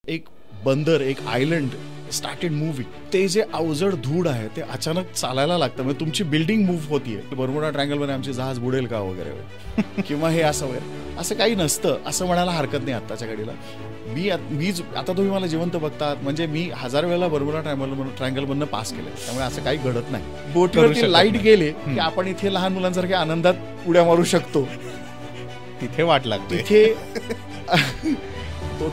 एक बंदर, एक आयलंड स्टार्टेड मूव्हिंग. ते जे अवजड धूळ आहे ते अचानक चालायला लागतं, म्हणजे तुमची बिल्डिंग मूव्ह होतीये. बर्मुडा ट्रायंगलमध्ये आमची जहाज बुडेल का वगैरे किंवा हे असं वगैरे असं काही नसतं असं म्हणायला हरकत नाही आत्ताच्या घडीला. मी आता तुम्ही मला जिवंत बघतात, म्हणजे मी 1000 वेळेला बर्मुडा ट्रायंगलमधनं पास केलं, त्यामुळे असं काही घडत नाही. बोटीवरती लाईट गेले की आपण इथे लहान मुलांसारख्या आनंदात उड्या मारू शकतो. तिथे वाट लागते, तिथे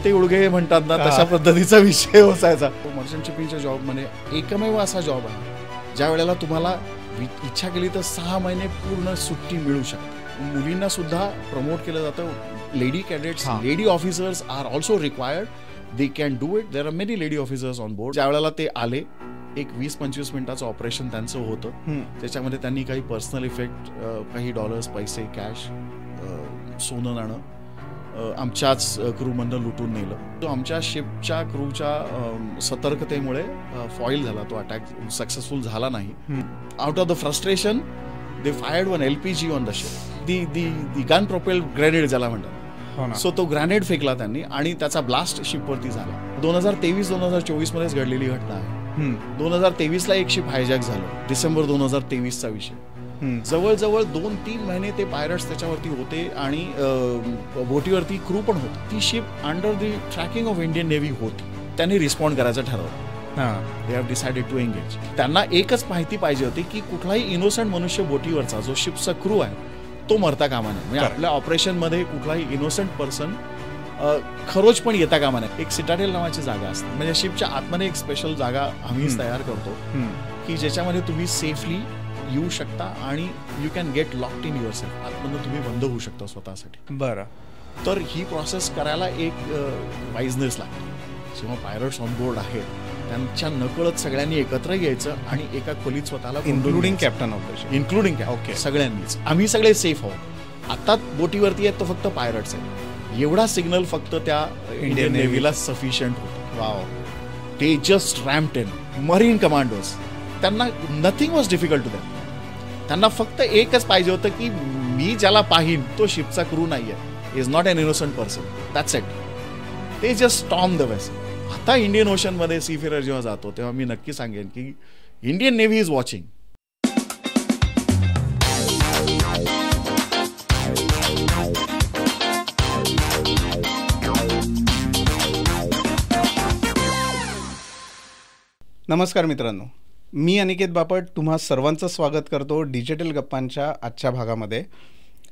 ते उडगे म्हणतात ना, तशा पद्धतीचा विषय असायचा. मर्चंट शिपिंगच्या जॉबमध्ये एकमेव असा जॉब आहे ज्या वेळेला तुम्हाला इच्छा केली तर 6 महिने पूर्ण सुट्टी मिळू शकते. मुलींना सुद्धा प्रमोट केलं जातं. Lady cadets, lady officers are also required. They can do it. There are many lady officers on board. ज्या वेळेला ते आले, एक 20-25 मिनिटाचं ऑपरेशन त्यांचं होतं. त्याच्यामध्ये त्यांनी काही पर्सनल इफेक्ट, काही डॉलर्स, पैसे, कॅश, सोनं नाणं आमच्याच क्रूमधनं लुटून नेलं. तो आमच्या शिपच्या क्रूच्या सतर्कतेमुळे फॉईल झाला. तो अटॅक सक्सेसफुल झाला नाही. Out of the frustration they fired one LPG on the ship. The gun propelled grenade ज्याला म्हणतात. सो तो ग्रॅनेड फेकला त्यांनी आणि त्याचा ब्लास्ट शिपवरती झाला. 2023-2024 मध्येच घडलेली घटना आहे. 2023ला एक शिप हायजॅक झालं. डिसेंबर 2023चा विषय. जवळजवळ 2-3 महिने ते पायरट्स त्याच्यावरती होते आणि बोटीवरती क्रू पण होती. ती ship under the tracking of Indian navy होती. त्यांनी रिस्पॉन्ड करायचं ठरवलं. They have decided to engage. त्यांना एकच माहिती पाहिजे होती की कुठलाही इनोसंट मनुष्य बोटीवरचा जो शिपचा क्रू आहे तो मरता कामा नये. म्हणजे आपल्या ऑपरेशनमध्ये कुठलाही इनोसंट पर्सन खरोच पण येता कामा नये. एक सिटाडेल नावाची जागा असते, म्हणजे शिपच्या आतमध्ये एक स्पेशल जागा आम्हीच तयार करतो की ज्याच्यामध्ये तुम्ही सेफली येऊ शकता आणि you can get locked in your self. आतमधून तुम्ही बंद होऊ शकता स्वतःसाठी. बरं. तर ही प्रोसेस करायला एक वाईजनेस लागते. जेव्हा पायरट्स ऑन बोर्ड आहेत त्यांच्या नकळत सगळ्यांनी एकत्र यायचं आणि एका खोलीत स्वतःला, including captain of the ship, including okay सगळ्यांनीच. आम्ही सगळे सेफ आहोत. आता बोटीवरती आहेत तो फक्त पायरट्स आहेत. एवढा सिग्नल फक्त त्या इंडियन नेव्हीला सफिशियंट होतो. वाव. ते just ramped in marine commandos. त्यांना nothing was difficult to them. त्यांना फक्त एकच पाहिजे होतं की मी ज्याला पाहीन तो शिपचा क्रू नाहीये, is not an innocent person, that's it. ते जस्ट स्टॉर्म द वेसल. आता इंडियन ओशनमध्ये सीफेरर जेव्हा जातो तेव्हा मी नक्की सांगेन की इंडियन नेव्ही इज वॉचिंग. नमस्कार मित्रांनो, मी अनिकेत बापट तुम्हा सर्वांचं स्वागत करतो डिजिटल गप्पांच्या आजच्या भागामध्ये.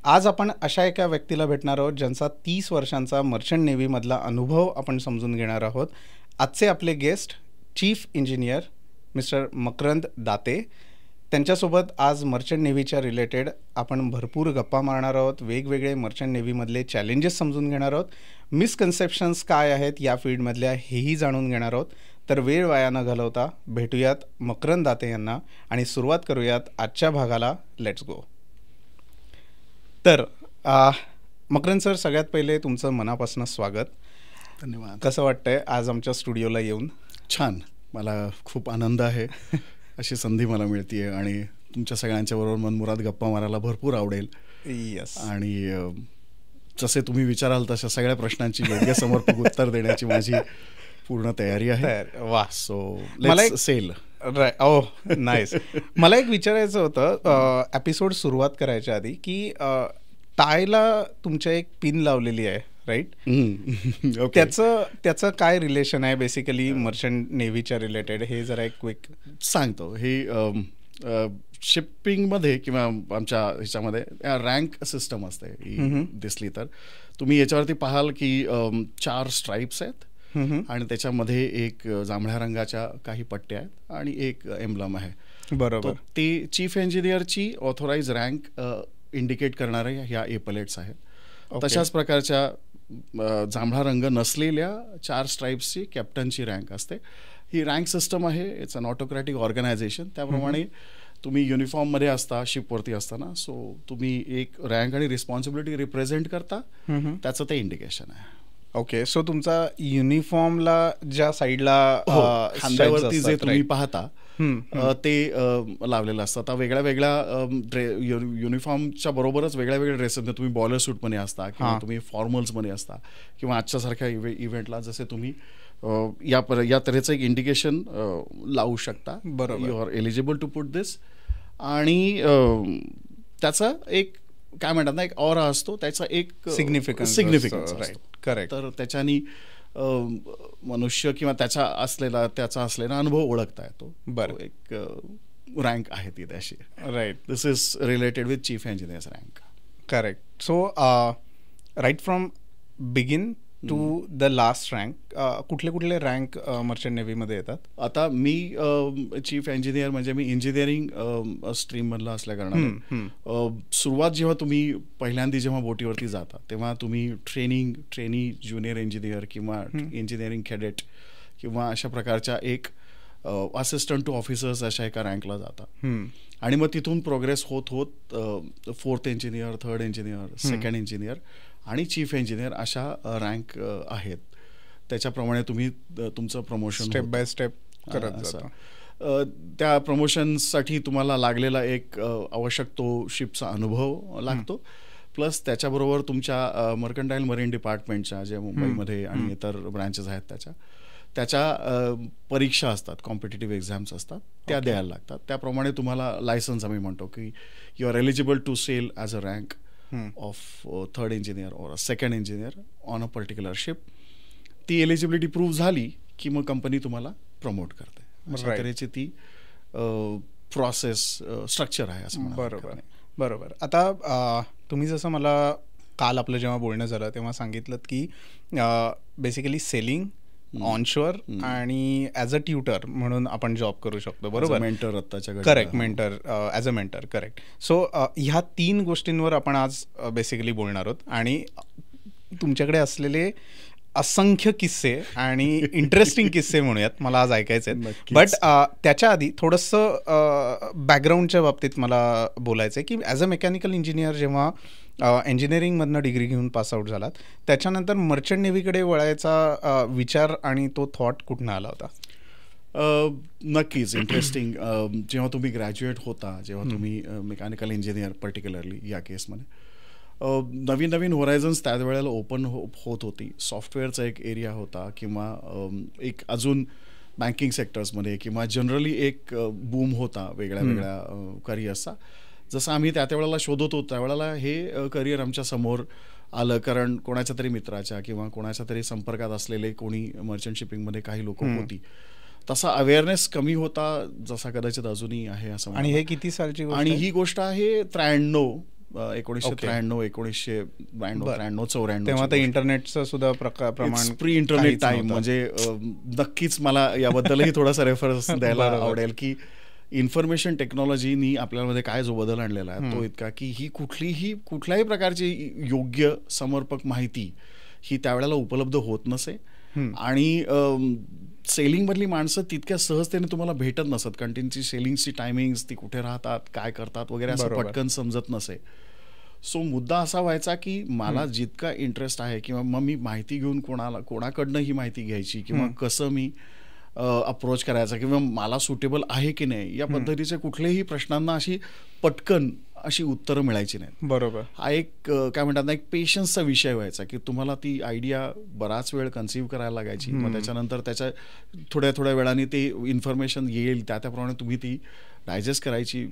आज आपण अशा एका व्यक्तीला भेटणार आहोत ज्यांचा 30 वर्षांचा मर्चंट नेव्हीमधला अनुभव आपण समजून घेणार आहोत. आजचे आपले guest chief engineer mister Makarand Date. त्यांच्यासोबत आज मर्चंट नेव्हीच्या रिलेटेड आपण भरपूर गप्पा मारणार आहोत. वेगवेगळे मर्चंट नेव्हीमधले चॅलेंजेस समजून घेणार आहोत. मिसकन्सेप्शन्स काय आहेत या फील्डमधल्या हेही जाणून घेणार आहोत. तर वेळ वाया न घालवता भेटूयात मकरंद दाते यांना आणि सुरुवात करूयात आजच्या भागाला. Let's go. तर मकरंद सर, सगळ्यात पहिले तुमचं मनापासून स्वागत. धन्यवाद. कसं वाटतंय आज आमच्या स्टुडिओला येऊन? छान, मला खूप आनंद आहे. अशी संधी मला मिळते आणि तुमच्या सगळ्यांच्या बरोबर मनमुराद गप्पा मारायला भरपूर आवडेल. येस. आणि जसे तुम्ही विचाराल तशा सगळ्या प्रश्नांची योग्य समर्पक उत्तर देण्याची माझी पूर्ण तयारी आहे. वा. So let's sail. Oh nice. मला एक विचारायचं होतं एपिसोड सुरुवात करायच्या आधी की टायला तुमच्या एक पिन लावलेली आहे, राईट? त्याचं काय रिलेशन आहे बेसिकली मर्चंट नेव्हीच्या रिलेटेड, हे जरा एक क्विक सांगतो. हे शिपिंगमध्ये किंवा आमच्या ह्याच्यामध्ये रँक सिस्टम असते. दिसली तर तुम्ही याच्यावरती पाहाल की 4 स्ट्राईप्स आहेत आणि त्याच्यामध्ये एक जांभळ्या रंगाच्या काही पट्ट्या आहेत आणि एक एम्ब्लम आहे. बरोबर. ते चीफ इंजिनियरची ऑथोराइज रँक इंडिकेट करणाऱ्या ह्या एपलेट्स आहेत. तशाच प्रकारच्या जांभळा रंग नसलेल्या 4 स्ट्राईप्सची कॅप्टनची रँक असते. ही रँक सिस्टम आहे. It's an autocratic organization. त्याप्रमाणे तुम्ही युनिफॉर्ममध्ये असता शिपवरती असताना, सो तुम्ही एक रँक आणि रिस्पॉन्सिबिलिटी रिप्रेझेंट करता, त्याचं ते इंडिकेशन आहे. ओके. सो तुमचा युनिफॉर्मला ज्या साईडला खांद्यावरती जे तुम्ही पाहता ते लावलेलं असतं. आता वेगळ्या वेगळ्या युनिफॉर्मच्या बरोबरच वेगळ्या वेगळ्या ड्रेसेस, तुम्ही बॉलर सूटमध्ये असता किंवा तुम्ही फॉर्मल्समध्ये असता किंवा आजच्या सारख्या इव्हेंटला जसे तुम्ही या तऱ्हेचं एक इंडिकेशन लावू शकता. बरोबर. You are eligible to put this. आणि त्याचा एक काय म्हणतात ना, एक ऑरा असतो, त्याचा एक सिग्निफिकन्स असतो. करेक्ट. तर त्याच्यानी मनुष्य किंवा त्याचा असलेला अनुभव ओळखता येतो. बरं. एक रँक आहे ती त्याशी. Right. This is related with chief engineers rank. Correct. So right from begin to the last rank, कुठले रँक मर्चंट नेव्हीमध्ये येतात? आता मी चीफ इंजिनियर म्हणजे मी इंजिनिअरिंग स्ट्रीममधला असल्या कारणाने सुरुवात जेव्हा तुम्ही पहिल्यांदा जेव्हा बोटीवरती जाता तेव्हा तुम्ही ट्रेनी ज्युनियर इंजिनियर किंवा इंजिनिअरिंग कॅडेट किंवा अशा प्रकारच्या एक असिस्टंट टू ऑफिसर्स अशा एका रँकला जाता. आणि मग तिथून प्रोग्रेस होत होत 4th engineer, 3rd engineer, 2nd engineer आणि चीफ इंजिनियर अशा रँक आहेत. त्याच्याप्रमाणे तुम्ही तुमचं प्रमोशन स्टेप बाय स्टेप करत जाता. त्या प्रमोशनसाठी तुम्हाला लागलेला एक आवश्यक तो शिपचा अनुभव लागतो. प्लस त्याच्याबरोबर तुमच्या मर्कंटाईल मरीन डिपार्टमेंटच्या जे मुंबईमध्ये आणि इतर ब्रँचेस आहेत त्याच्या परीक्षा असतात, कॉम्पिटिटिव्ह एक्झाम्स असतात, त्या द्यायला लागतात. त्याप्रमाणे तुम्हाला लायसन्स आम्ही म्हणतो की you are eligible to sail as a rank of 3rd engineer और 2nd engineer on a particular ship. ती एलिजिबिलिटी प्रूव्ह झाली की मग कंपनी तुम्हाला प्रमोट करते. अशा तऱ्हेची ती प्रोसेस स्ट्रक्चर आहे असं. बरोबर. आता तुम्ही जसं मला काल आपलं जेव्हा बोलणं झालं तेव्हा सांगितलं की बेसिकली सेलिंग ऑनशोअर आणि ॲज अ ट्युटर म्हणून आपण जॉब करू शकतो. बरोबर. मेंटर आत्ताच्या. Correct. Mentor, as a mentor. Correct. So ह्या 3 गोष्टींवर आपण आज बेसिकली बोलणार आहोत आणि तुमच्याकडे असलेले असंख्य किस्से आणि इंटरेस्टिंग किस्से म्हणूयात मला आज ऐकायचे आहेत. बट त्याच्या आधी थोडंसं बॅकग्राऊंडच्या बाबतीत मला बोलायचं आहे की ॲज अ मेकॅनिकल इंजिनियर जेव्हा इंजिनिअरिंगमधनं डिग्री घेऊन पासआउट झालात त्याच्यानंतर मर्चंट नेव्हीकडे वळायचा विचार आणि तो थॉट कुठून आला होता? नक्कीच इंटरेस्टिंग. जेव्हा तुम्ही ग्रॅज्युएट होता, जेव्हा तुम्ही मेकॅनिकल इंजिनियर पर्टिक्युलरली या केसमध्ये नवीन होरायझन्स त्यावेळेला ओपन होत होती. सॉफ्टवेअरचा एक एरिया होता किंवा एक अजून बँकिंग सेक्टर्समध्ये किंवा जनरली एक बूम होता वेगळ्या करिअर्सचा. जसं आम्ही त्यावेळेला शोधत होतो त्यावेळेला हे करिअर आमच्या समोर आलं, कारण कोणाच्या तरी मित्राच्या किंवा कोणाच्या तरी संपर्कात असलेले कोणी मर्चंट शिपिंगमध्ये काही लोक होती. तसा अवेअरनेस कमी होता जसा कदाचित अजूनही आहे असं. आणि हे किती सालची गोष्ट? आणि ही गोष्ट आहे 1993-1994. तेव्हा तर इंटरनेटचं सुद्धा प्रमाण प्री इंटरनेट टाइम. म्हणजे नक्कीच मला याबद्दलही थोडासा रेफरन्स द्यायला आवडेल की इन्फॉर्मेशन टेक्नॉलॉजीनी आपल्यामध्ये काय जो बदल आणलेला आहे तो इतका की ही कुठल्याही प्रकारची योग्य समर्पक माहिती ही त्यावेळेला उपलब्ध होत नसे. आणि सेलिंगमधली माणसं तितक्या सहजतेने तुम्हाला भेटत नसत, कारण त्यांची सेलिंगची टायमिंग्स, ती कुठे राहतात, काय करतात वगैरे असं पटकन समजत नसे. सो मुद्दा असा व्हायचा की मला जितका इंटरेस्ट आहे किंवा मग मी माहिती घेऊन कोणाकडनं ही माहिती घ्यायची किंवा कसं मी अप्रोच करायचा किंवा मला सुटेबल आहे की नाही या पद्धतीचे कुठल्याही प्रश्नांना अशी पटकन अशी उत्तरं मिळायची नाहीत. बरोबर. हा एक काय म्हणतात ना, एक पेशन्सचा विषय व्हायचा की तुम्हाला ती आयडिया बराच वेळ कन्सिव्ह करायला लागायची. मग त्याच्यानंतर त्याच्या थोड्या वेळाने ते इन्फॉर्मेशन येईल त्याप्रमाणे तुम्ही ती डायजेस्ट करायची,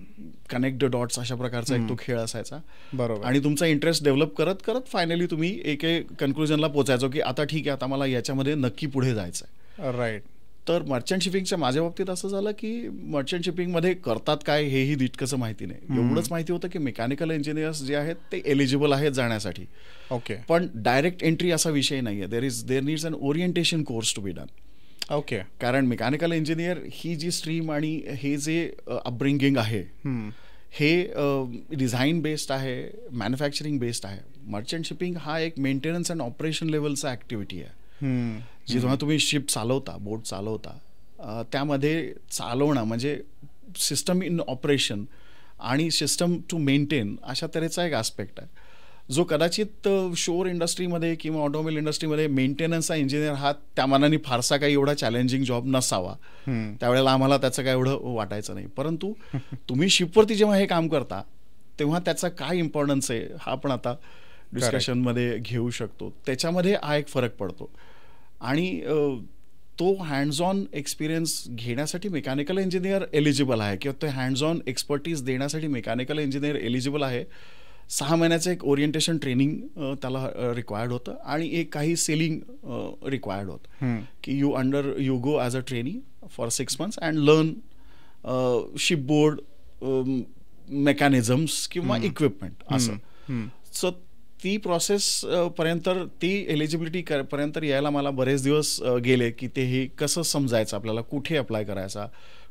कनेक्ट द डॉट्स अशा प्रकारचा एक तो खेळ असायचा. बरोबर. आणि तुमचा इंटरेस्ट डेव्हलप करत करत फायनली तुम्ही एक कन्क्लुजनला पोचायचो की आता ठीक आहे, आता मला याच्यामध्ये नक्की पुढे जायचं आहे. राईट. तर मर्चंट शिपिंगच्या माझ्या बाबतीत असं झालं की मर्चंट शिपिंगमध्ये करतात काय हेही तितकंसं माहिती नाही. एवढंच माहिती होतं की मेकॅनिकल इंजिनियर्स जे आहेत ते एलिजिबल आहेत जाण्यासाठी. ओके. पण डायरेक्ट एंट्री असा विषय नाही आहे. There needs an orientation course to be done. Okay. कारण मेकॅनिकल इंजिनियर ही जी स्ट्रीम आणि हे जे अपब्रिंगिंग आहे हे डिझाईन बेस्ड आहे, मॅन्युफॅक्चरिंग बेस्ड आहे. मर्चंट शिपिंग हा एक मेंटेनन्स अँड ऑपरेशन लेवलचा ॲक्टिव्हिटी आहे. जेव्हा तुम्ही शिप चालवता, बोट चालवता, त्यामध्ये चालवणं म्हणजे सिस्टम इन ऑपरेशन आणि सिस्टम टू मेंटेन अशा तऱ्हेचा एक आस्पेक्ट आहे जो कदाचित शोर इंडस्ट्रीमध्ये किंवा ऑटोमोबाईल इंडस्ट्रीमध्ये मेंटेनन्सचा इंजिनियर हा त्या मानाने फारसा काही एवढा चॅलेंजिंग जॉब नसावा. त्यावेळेला आम्हाला त्याचं काय एवढं वाटायचं नाही. परंतु तुम्ही शिपवरती जेव्हा हे काम करता तेव्हा त्याचा काय इम्पॉर्टन्स आहे हा आपण आता डिस्कशनमध्ये घेऊ शकतो. त्याच्यामध्ये हा एक फरक पडतो. आणि तो हँड्स ऑन एक्सपिरियन्स घेण्यासाठी मेकॅनिकल इंजिनियर एलिजिबल आहे किंवा ते हँड्स ऑन एक्सपर्टीज देण्यासाठी मेकॅनिकल इंजिनियर एलिजिबल आहे. 6 महिन्याचं एक ओरिएंटेशन ट्रेनिंग त्याला रिक्वायर्ड होतं आणि एक काही सेलिंग रिक्वायर्ड होतं की you go as a trainee for 6 months and learn shipboard mechanisms किंवा इक्विपमेंट असं. सो ती प्रोसेस पर्यंत ती एलिजिबिलिटी पर्यंत यायला मला बरेच दिवस गेले की ते हे कसं समजायचं आपल्याला, कुठे अप्लाय करायचा,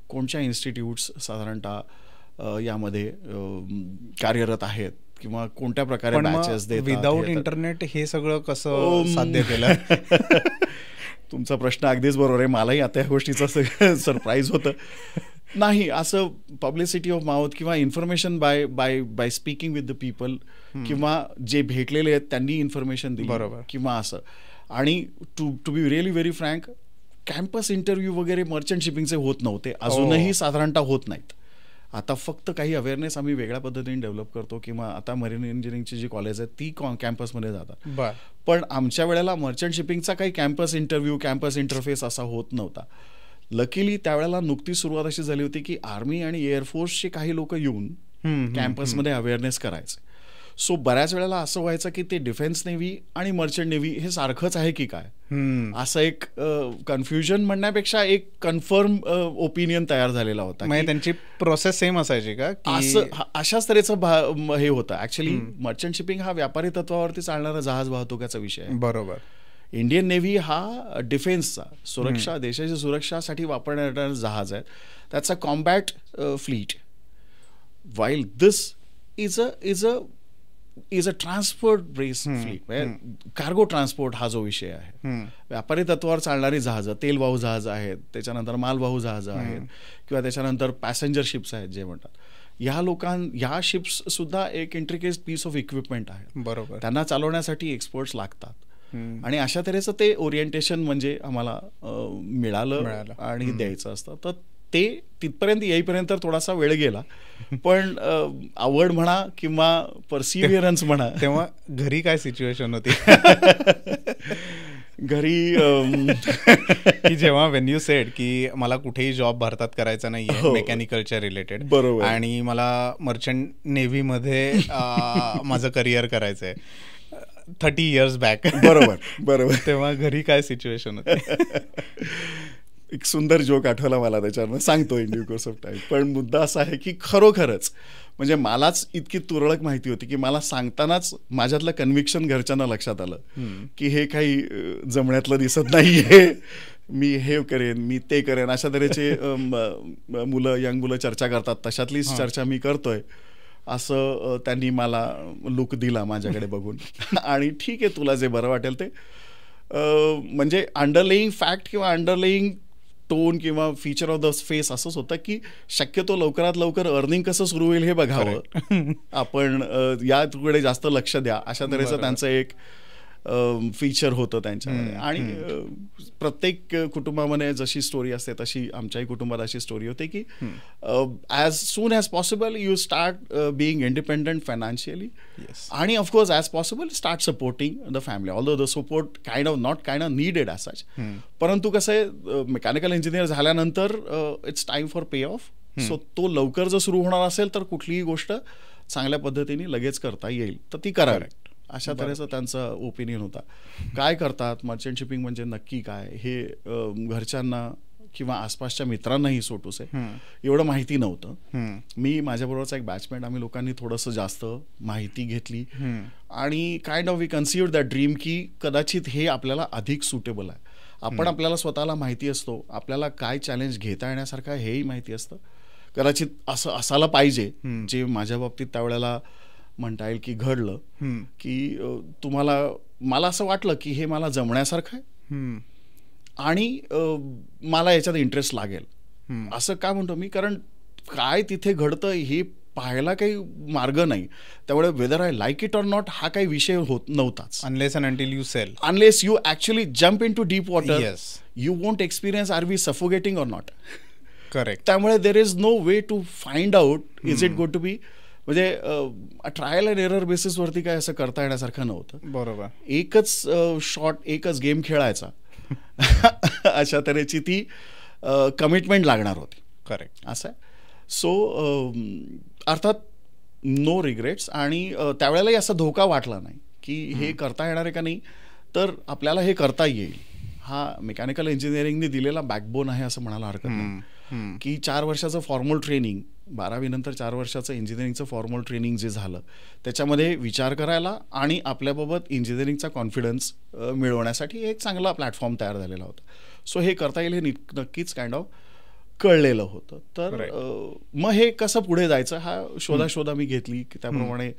कोणत्या इन्स्टिट्यूट्स साधारणतः यामध्ये कार्यरत आहेत किंवा कोणत्या प्रकारे बॅचेस देतात. विदाउट इंटरनेट हे सगळं कसं साध्य केलं? तुमचा प्रश्न अगदीच बरोबर आहे. मलाही आता या गोष्टीचं सरप्राईज होतं. नाही, असं पब्लिसिटी ऑफ माउथ किंवा information by speaking with the people किंवा जे भेटलेले आहेत त्यांनी इन्फॉर्मेशन दिली बरोबर किंवा असं. आणि to be really very frank, campus interview वगैरे मर्चंट शिपिंगचे होत नव्हते, अजूनही साधारणतः होत नाहीत. आता फक्त काही अवेअरनेस आम्ही वेगळ्या पद्धतीने डेव्हलप करतो किंवा आता मरीन इंजिनिअरिंगची जी कॉलेज आहेत ती कॅम्पसमध्ये जातात. पण आमच्या वेळेला मर्चंट शिपिंगचा काही कॅम्पस इंटरव्ह्यू, कॅम्पस इंटरफेस असा होत नव्हता. लकीली त्यावेळेला नुकतीच सुरुवात अशी झाली होती की आर्मी आणि एअरफोर्सचे काही लोक येऊन कॅम्पसमध्ये अवेअरनेस करायचे. सो बऱ्याच वेळेला असं व्हायचं की ते डिफेन्स नेव्ही आणि मर्चंट नेव्ही हे सारखंच आहे की काय, असं एक कन्फ्युजन म्हणण्यापेक्षा एक कन्फर्म ओपिनियन तयार झालेला होता. त्यांची प्रोसेस सेम असायची का? असं अशाच तऱ्हेचं हे होतं. ऍक्च्युली मर्चंट शिपिंग हा व्यापारी तत्वावरती चालणारा जहाज वाहतुकीचा विषय आहे. बरोबर. इंडियन नेव्ही हा डिफेन्सचा, सुरक्षा, देशाची सुरक्षासाठी वापरण्यात येणारा जहाज आहे. त्याचा combat fleet. While this is a transport based fleet, cargo transport हा जो विषय आहे, व्यापारी तत्वावर चालणारी जहाजं, तेलवाहू जहाज आहेत, त्याच्यानंतर मालवाहू जहाजं आहेत किंवा त्याच्यानंतर पॅसेंजर शिप्स आहेत जे म्हणतात, ह्या शिप्स सुद्धा एक इंट्रिकेट पीस ऑफ इक्विपमेंट आहे. बरोबर. त्यांना चालवण्यासाठी एक्सपर्ट्स लागतात. आणि अशा तऱ्हेचं ते ओरिएंटेशन म्हणजे आम्हाला मिळालं आणि द्यायचं असतं. तर ते तिथपर्यंत येईपर्यंत थोडासा वेळ गेला, पण आवड म्हणा किंवा परसिव्हिअरन्स म्हणा. तेव्हा घरी काय सिच्युएशन होती? घरी की जेव्हा वेन यू सेड की मला कुठेही जॉब भारतात करायचा नाहीये मेकॅनिकलच्या रिलेटेड, बरोबर, आणि मला मर्चंट नेव्ही मध्ये माझं करिअर करायचंय 30 years बॅक, बरोबर, तेव्हा घरी काय सिच्युएशन होती? एक सुंदर जोक आठवला मला, त्याच्यावर सांगतो in due course of time. पण मुद्दा असा आहे की खरोखरच म्हणजे मलाच इतकी तुरळक माहिती होती की मला सांगतानाच माझ्यातलं कन्व्हिक्शन घरच्यांना लक्षात आलं की हे काही जमण्यातलं दिसत नाहीये, मी हे करेन, मी ते करेन, अशा तऱ्हेचे यंग मुलं चर्चा करतात, तशातलीच चर्चा मी करतोय, असं त्यांनी मला लुक दिला माझ्याकडे बघून. आणि ठीक आहे, तुला जे बरं वाटेल ते. म्हणजे अंडरलेईंग फॅक्ट किंवा अंडरलेईंग टोन किंवा फीचर ऑफ द फेस असंच होतं की शक्यतो लवकरात लवकर अर्निंग कसं सुरू होईल हे बघावं, आपण याकडे जास्त लक्ष द्या, अशा तऱ्हेचं त्यांचं एक फीचर होतं त्यांच्यामध्ये. आणि प्रत्येक कुटुंबामध्ये जशी स्टोरी असते तशी आमच्याही कुटुंबात अशी स्टोरी होती की as soon as possible you start being independent financially, आणि of course as possible start supporting the family, although the support kind of needed as such. परंतु कसं आहे, मेकॅनिकल इंजिनियर झाल्यानंतर it's time for pay off. So तो लवकर जर सुरू होणार असेल तर कुठलीही गोष्ट चांगल्या पद्धतीने लगेच करता येईल तर ती करावी, अशा तऱ्हेचा त्यांचा ओपिनियन होता. काय करतात मर्चंट शिपिंग म्हणजे नक्की काय हे घरच्यांना किंवा आसपासच्या मित्रांनाही सोटूस आहे एवढं माहिती नव्हतं. मी माझ्याबरोबरचा एक बॅचमेट, आम्ही लोकांनी थोडंसं जास्त माहिती घेतली आणि kind of we consider that dream की कदाचित हे आपल्याला अधिक सुटेबल आहे. आपण आपल्याला स्वतःला माहिती असतो, आपल्याला काय चॅलेंज घेता येण्यासारखं हेही माहिती असतं. कदाचित असं असायला पाहिजे, जे माझ्या बाबतीत त्यावेळेला म्हणता येईल की घडलं, की मला असं वाटलं की हे मला जमण्यासारखं आहे आणि मला याच्यात इंटरेस्ट लागेल. असं का म्हणतो मी, कारण काय तिथे घडतं हे पाहायला काही मार्ग नाही, त्यामुळे whether I like it or not हा काही विषय होत नव्हताच. Unless and until you sail, unless you actually jump in to deep water, you won't experience are we suffocating or not. Correct. त्यामुळे there is no way to find out is it going to be, म्हणजे trial and error बेसिसवरती काय असं करता येण्यासारखं नव्हतं. बरोबर. एकच shot, एकच गेम खेळायचा अशा तऱ्हेची ती कमिटमेंट लागणार होती. करेक्ट. असं आहे. सो अर्थात नो रिग्रेट्स. आणि त्यावेळेलाही असा धोका वाटला नाही की हे करता येणार आहे का नाही, तर आपल्याला हे करता येईल. हा मेकॅनिकल इंजिनिअरिंगने दिलेला बॅकबोन आहे असं म्हणायला हरकत नाही. की 4 वर्षाचं फॉर्मल ट्रेनिंग, 12वी नंतर 4 वर्षाचं इंजिनिअरिंगचं फॉर्मल ट्रेनिंग जे झालं त्याच्यामध्ये विचार करायला आणि आपल्याबाबत इंजिनिअरिंगचा कॉन्फिडन्स मिळवण्यासाठी एक चांगला प्लॅटफॉर्म तयार झालेला होता. सो हे करता येईल हे नक्कीच काइंड ऑफ कळलेलं होतं. तर मग हे कसं पुढे जायचं हा शोधा मी घेतली की त्याप्रमाणे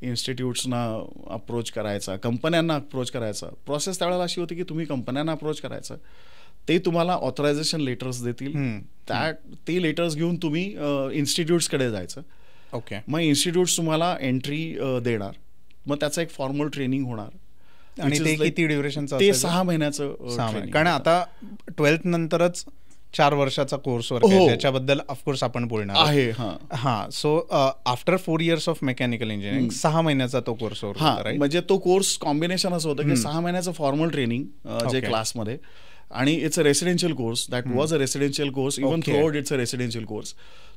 इन्स्टिट्यूट्सना अप्रोच करायचा, कंपन्यांना अप्रोच करायचा. प्रोसेस त्यावेळेला अशी होती की तुम्ही कंपन्यांना अप्रोच करायचं, ते तुम्हाला ऑथरायझेशन लेटर्स देतील, ते लेटर्स घेऊन तुम्ही इन्स्टिट्यूट्सकडे जायचं. ओके. मग इन्स्टिट्यूट्स तुम्हाला एंट्री देणार, मग त्याचं एक फॉर्मल ट्रेनिंग होणार. आणि ते किती ड्युरेशनचं? ते 6 महिन्याचं. कारण आता 12th नंतरच 4 वर्षाचा कोर्स वर्क आहे, त्याच्याबद्दल ऑफकोर्स आपण बोलणार आहे. हां. So after 4 years of mechanical engineering 6 महिन्याचा तो कोर्स होता. म्हणजे तो कोर्स कॉम्बिनेशन असं होतं की 6 महिन्याचं फॉर्मल ट्रेनिंग जे क्लासमध्ये, आणि it's a residential course. That was a residential course. Even through out it's a residential course.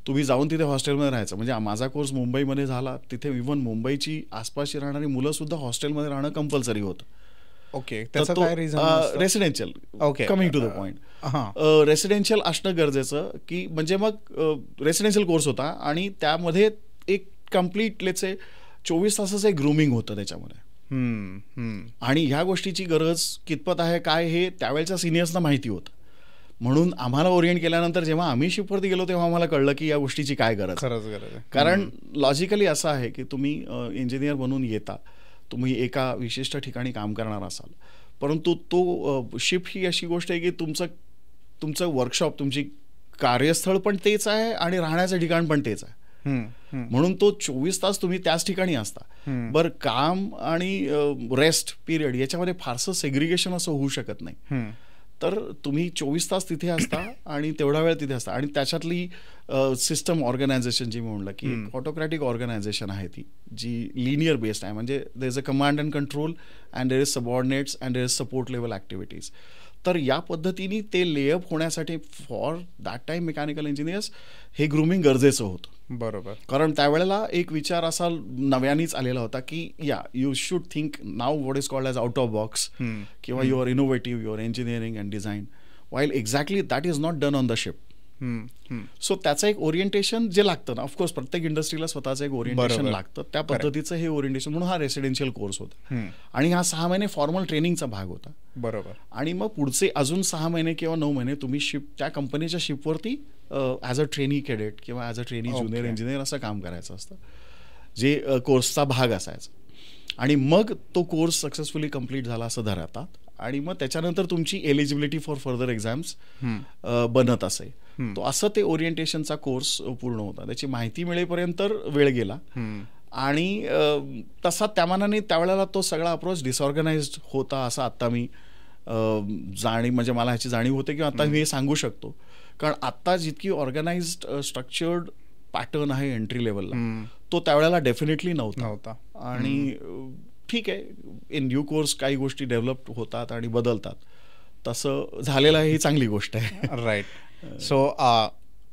तुम्ही जाऊन तिथे हॉस्टेलमध्ये राहायचं. म्हणजे माझा कोर्स मुंबईमध्ये झाला, तिथे इव्हन मुंबईची आसपासची राहणारी मुलं सुद्धा हॉस्टेलमध्ये राहणं कंपल्सरी होतं. ओके. त्याचं काय reason? Residential. Okay. Coming to the point, residential असणं गरजेचं की म्हणजे मग रेसिडेन्शियल कोर्स होता आणि त्यामध्ये एक कम्प्लीट लेट्स से 24 तासाचं एक ग्रूमिंग होतं त्याच्यामध्ये. आणि ह्या गोष्टीची गरज कितपत आहे काय हे त्यावेळेच्या सिनियर्सना माहिती होतं. म्हणून आम्हाला ओरिएंट केल्यानंतर जेव्हा आम्ही शिपवरती गेलो तेव्हा आम्हाला कळलं की या गोष्टीची काय गरज आहे. कारण लॉजिकली असं आहे की तुम्ही इंजिनियर बनून येता, तुम्ही एका विशिष्ट ठिकाणी काम करणार असाल, परंतु तो शिफ्ट ही अशी गोष्ट आहे की तुमचं वर्कशॉप, तुमची कार्यस्थळ पण तेच आहे आणि राहण्याचं ठिकाण पण तेच आहे. म्हणून तो 24 तास तुम्ही त्याच ठिकाणी असता. बरं, काम आणि रेस्ट पिरियड याच्यामध्ये फारसं सेग्रिगेशन असं होऊ शकत नाही. तर तुम्ही 24 तास तिथे असता आणि तेवढा वेळ तिथे असता. आणि त्याच्यातली सिस्टम ऑर्गनायझेशन जी म्हणलं की ऑटोक्रॅटिक ऑर्गनायझेशन आहे ती, जी लिनियर बेस्ड आहे. म्हणजे there is a command and control and there is subordinates and there is support level activities. तर या पद्धतीने ते लेअप होण्यासाठी for that time mechanical engineers हे ग्रूमिंग गरजेचं होतं. बरोबर. कारण त्यावेळेला एक विचार असा नव्यानेच आलेला होता की you should think now what is called as out of box, किंवा you are innovative, you are engineering and design, while exactly that is not done on the ship. So त्याचं एक ओरिएंटेशन जे लागतं ना, ऑफकोर्स प्रत्येक इंडस्ट्रीला स्वतःचं एक orientation लागतं, त्या पद्धतीचं हे ओरिएंटेशन. म्हणून हा रेसिडेन्शियल कोर्स होता आणि हा 6 महिने फॉर्मल ट्रेनिंगचा भाग होता. बरोबर. आणि मग पुढचे अजून 6 महिने किंवा 9 महिने तुम्ही त्या कंपनीच्या शिपवरती ॲज अ ट्रेनी कॅडेट किंवा as a trainee junior engineer असं काम करायचं असतं, जे कोर्सचा भाग असायचा. आणि मग तो कोर्स सक्सेसफुली कम्प्लीट झाला असं धरतात आणि मग त्याच्यानंतर तुमची एलिजिबिलिटी फॉर फर्दर एक्झाम्स बनत असे. तो असं ते ओरिएंटेशनचा कोर्स पूर्ण होता. त्याची माहिती मिळेपर्यंत वेळ गेला आणि तसा त्यामानाने त्यावेळेला तो सगळा अप्रोच डिसऑर्गनाइज्ड होता असं आत्ता मी म्हणजे मला ह्याची जाणीव होते किंवा आता मी हे सांगू शकतो. कारण आत्ता जितकी ऑर्गनाइज्ड स्ट्रक्चर्ड पॅटर्न आहे एंट्री लेवलला, तो त्यावेळेला डेफिनेटली नव्हता. आणि ठीक आहे, इन ड्यू कोर्स काही गोष्टी डेव्हलप होतात आणि बदलतात, तसं झालेलं आहे, ही चांगली गोष्ट आहे. राईट. सो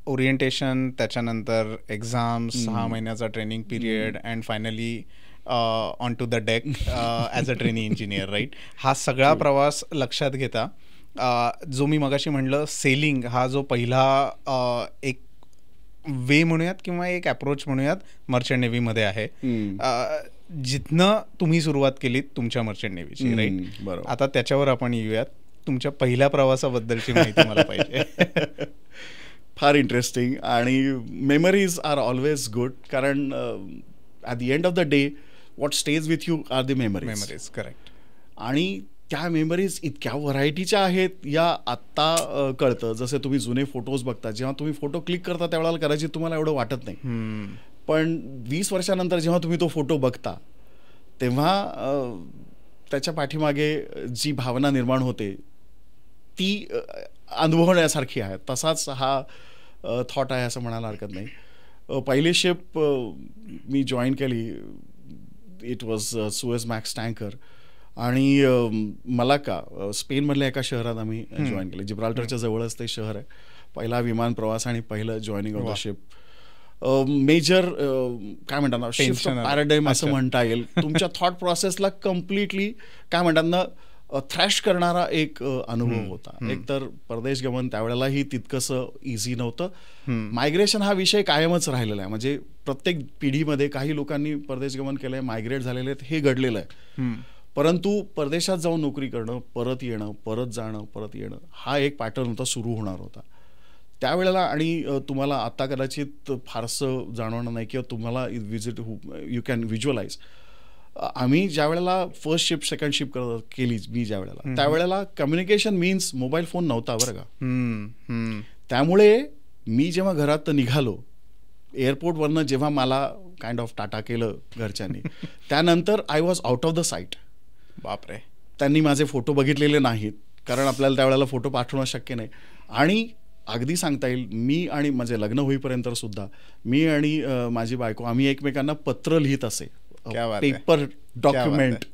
ओरिएंटेशन, त्याच्यानंतर एक्झाम्स, 6 महिन्याचा training period and finally on to the deck as a trainee engineer. Right. हा सगळा प्रवास लक्षात घेता जो मी मगाशी म्हणलं, सेलिंग हा जो पहिला एक वे म्हणूयात किंवा एक अप्रोच म्हणूयात मर्चंट नेव्हीमध्ये आहे, जिथनं तुम्ही सुरुवात केलीत तुमच्या मर्चंट नेव्हीची. राईट. बरोबर. आता त्याच्यावर आपण येऊयात. तुमच्या पहिल्या प्रवासाबद्दलची माहिती मला पाहिजे. फार इंटरेस्टिंग आणि मेमरीज आर ऑलवेज गुड, कारण at the end of the day what stays with you are the memories. Correct. आणि त्या मेमरीज इतक्या व्हरायटीच्या आहेत या आत्ता कळतं. जसे तुम्ही जुने फोटोज बघता, जेव्हा तुम्ही फोटो क्लिक करता त्यावेळेला कदाचित तुम्हाला एवढं वाटत नाही, पण 20 वर्षानंतर जेव्हा तुम्ही तो फोटो बघता तेव्हा त्याच्या पाठीमागे जी भावना निर्माण होते ती अनुभवण्यासारखी आहे. तसाच हा थॉट आहे असं म्हणायला हरकत नाही. पहिली शिप मी जॉईन केली, it was Suez max tanker, आणि मलाका स्पेनमधल्या एका शहरात आम्ही जॉईन केलं. जिब्राल्टरच्या जवळच ते शहर आहे. पहिला विमान प्रवास आणि पहिलं joining of the ship. Major काय म्हणतात ना, शिफ्ट ऑफ पॅराडाईम असं म्हणता येईल. तुमच्या थॉट प्रोसेसला कम्प्लिटली काय म्हणतात ना थ्रॅश करणारा एक अनुभव होता. एकतर परदेश गमन त्यावेळेलाही तितकंसं इझी नव्हतं. मायग्रेशन हा विषय कायमच राहिलेला आहे. म्हणजे प्रत्येक पिढीमध्ये काही लोकांनी परदेश गमन केलंय, मायग्रेट झालेले आहेत, हे घडलेलं आहे. परंतु परदेशात जाऊन नोकरी करणं, परत येणं, परत जाणं, परत येणं, हा एक पॅटर्न होता, सुरू होणार होता त्यावेळेला. आणि तुम्हाला आता कदाचित फारसं जाणवणार नाही किंवा तुम्हाला यू कॅन व्हिज्युअलाइज. आम्ही ज्या वेळेला फर्स्ट शिफ्ट सेकंड शिफ्ट केली मी ज्या वेळेला, त्यावेळेला कम्युनिकेशन मीन्स मोबाईल फोन नव्हता बरं का. त्यामुळे मी जेव्हा घरात निघालो एअरपोर्टवरनं, जेव्हा मला काइंड ऑफ टाटा केलं घरच्यांनी, त्यानंतर I was out of the site. बापरे. त्यांनी माझे फोटो बघितलेले नाहीत, कारण आपल्याला त्यावेळेला फोटो पाठवणं शक्य नाही. आणि अगदी सांगता येईल, मी आणि माझे लग्न होईपर्यंत सुद्धा मी आणि माझी बायको आम्ही एकमेकांना पत्र लिहित असे, पेपर डॉक्युमेंट,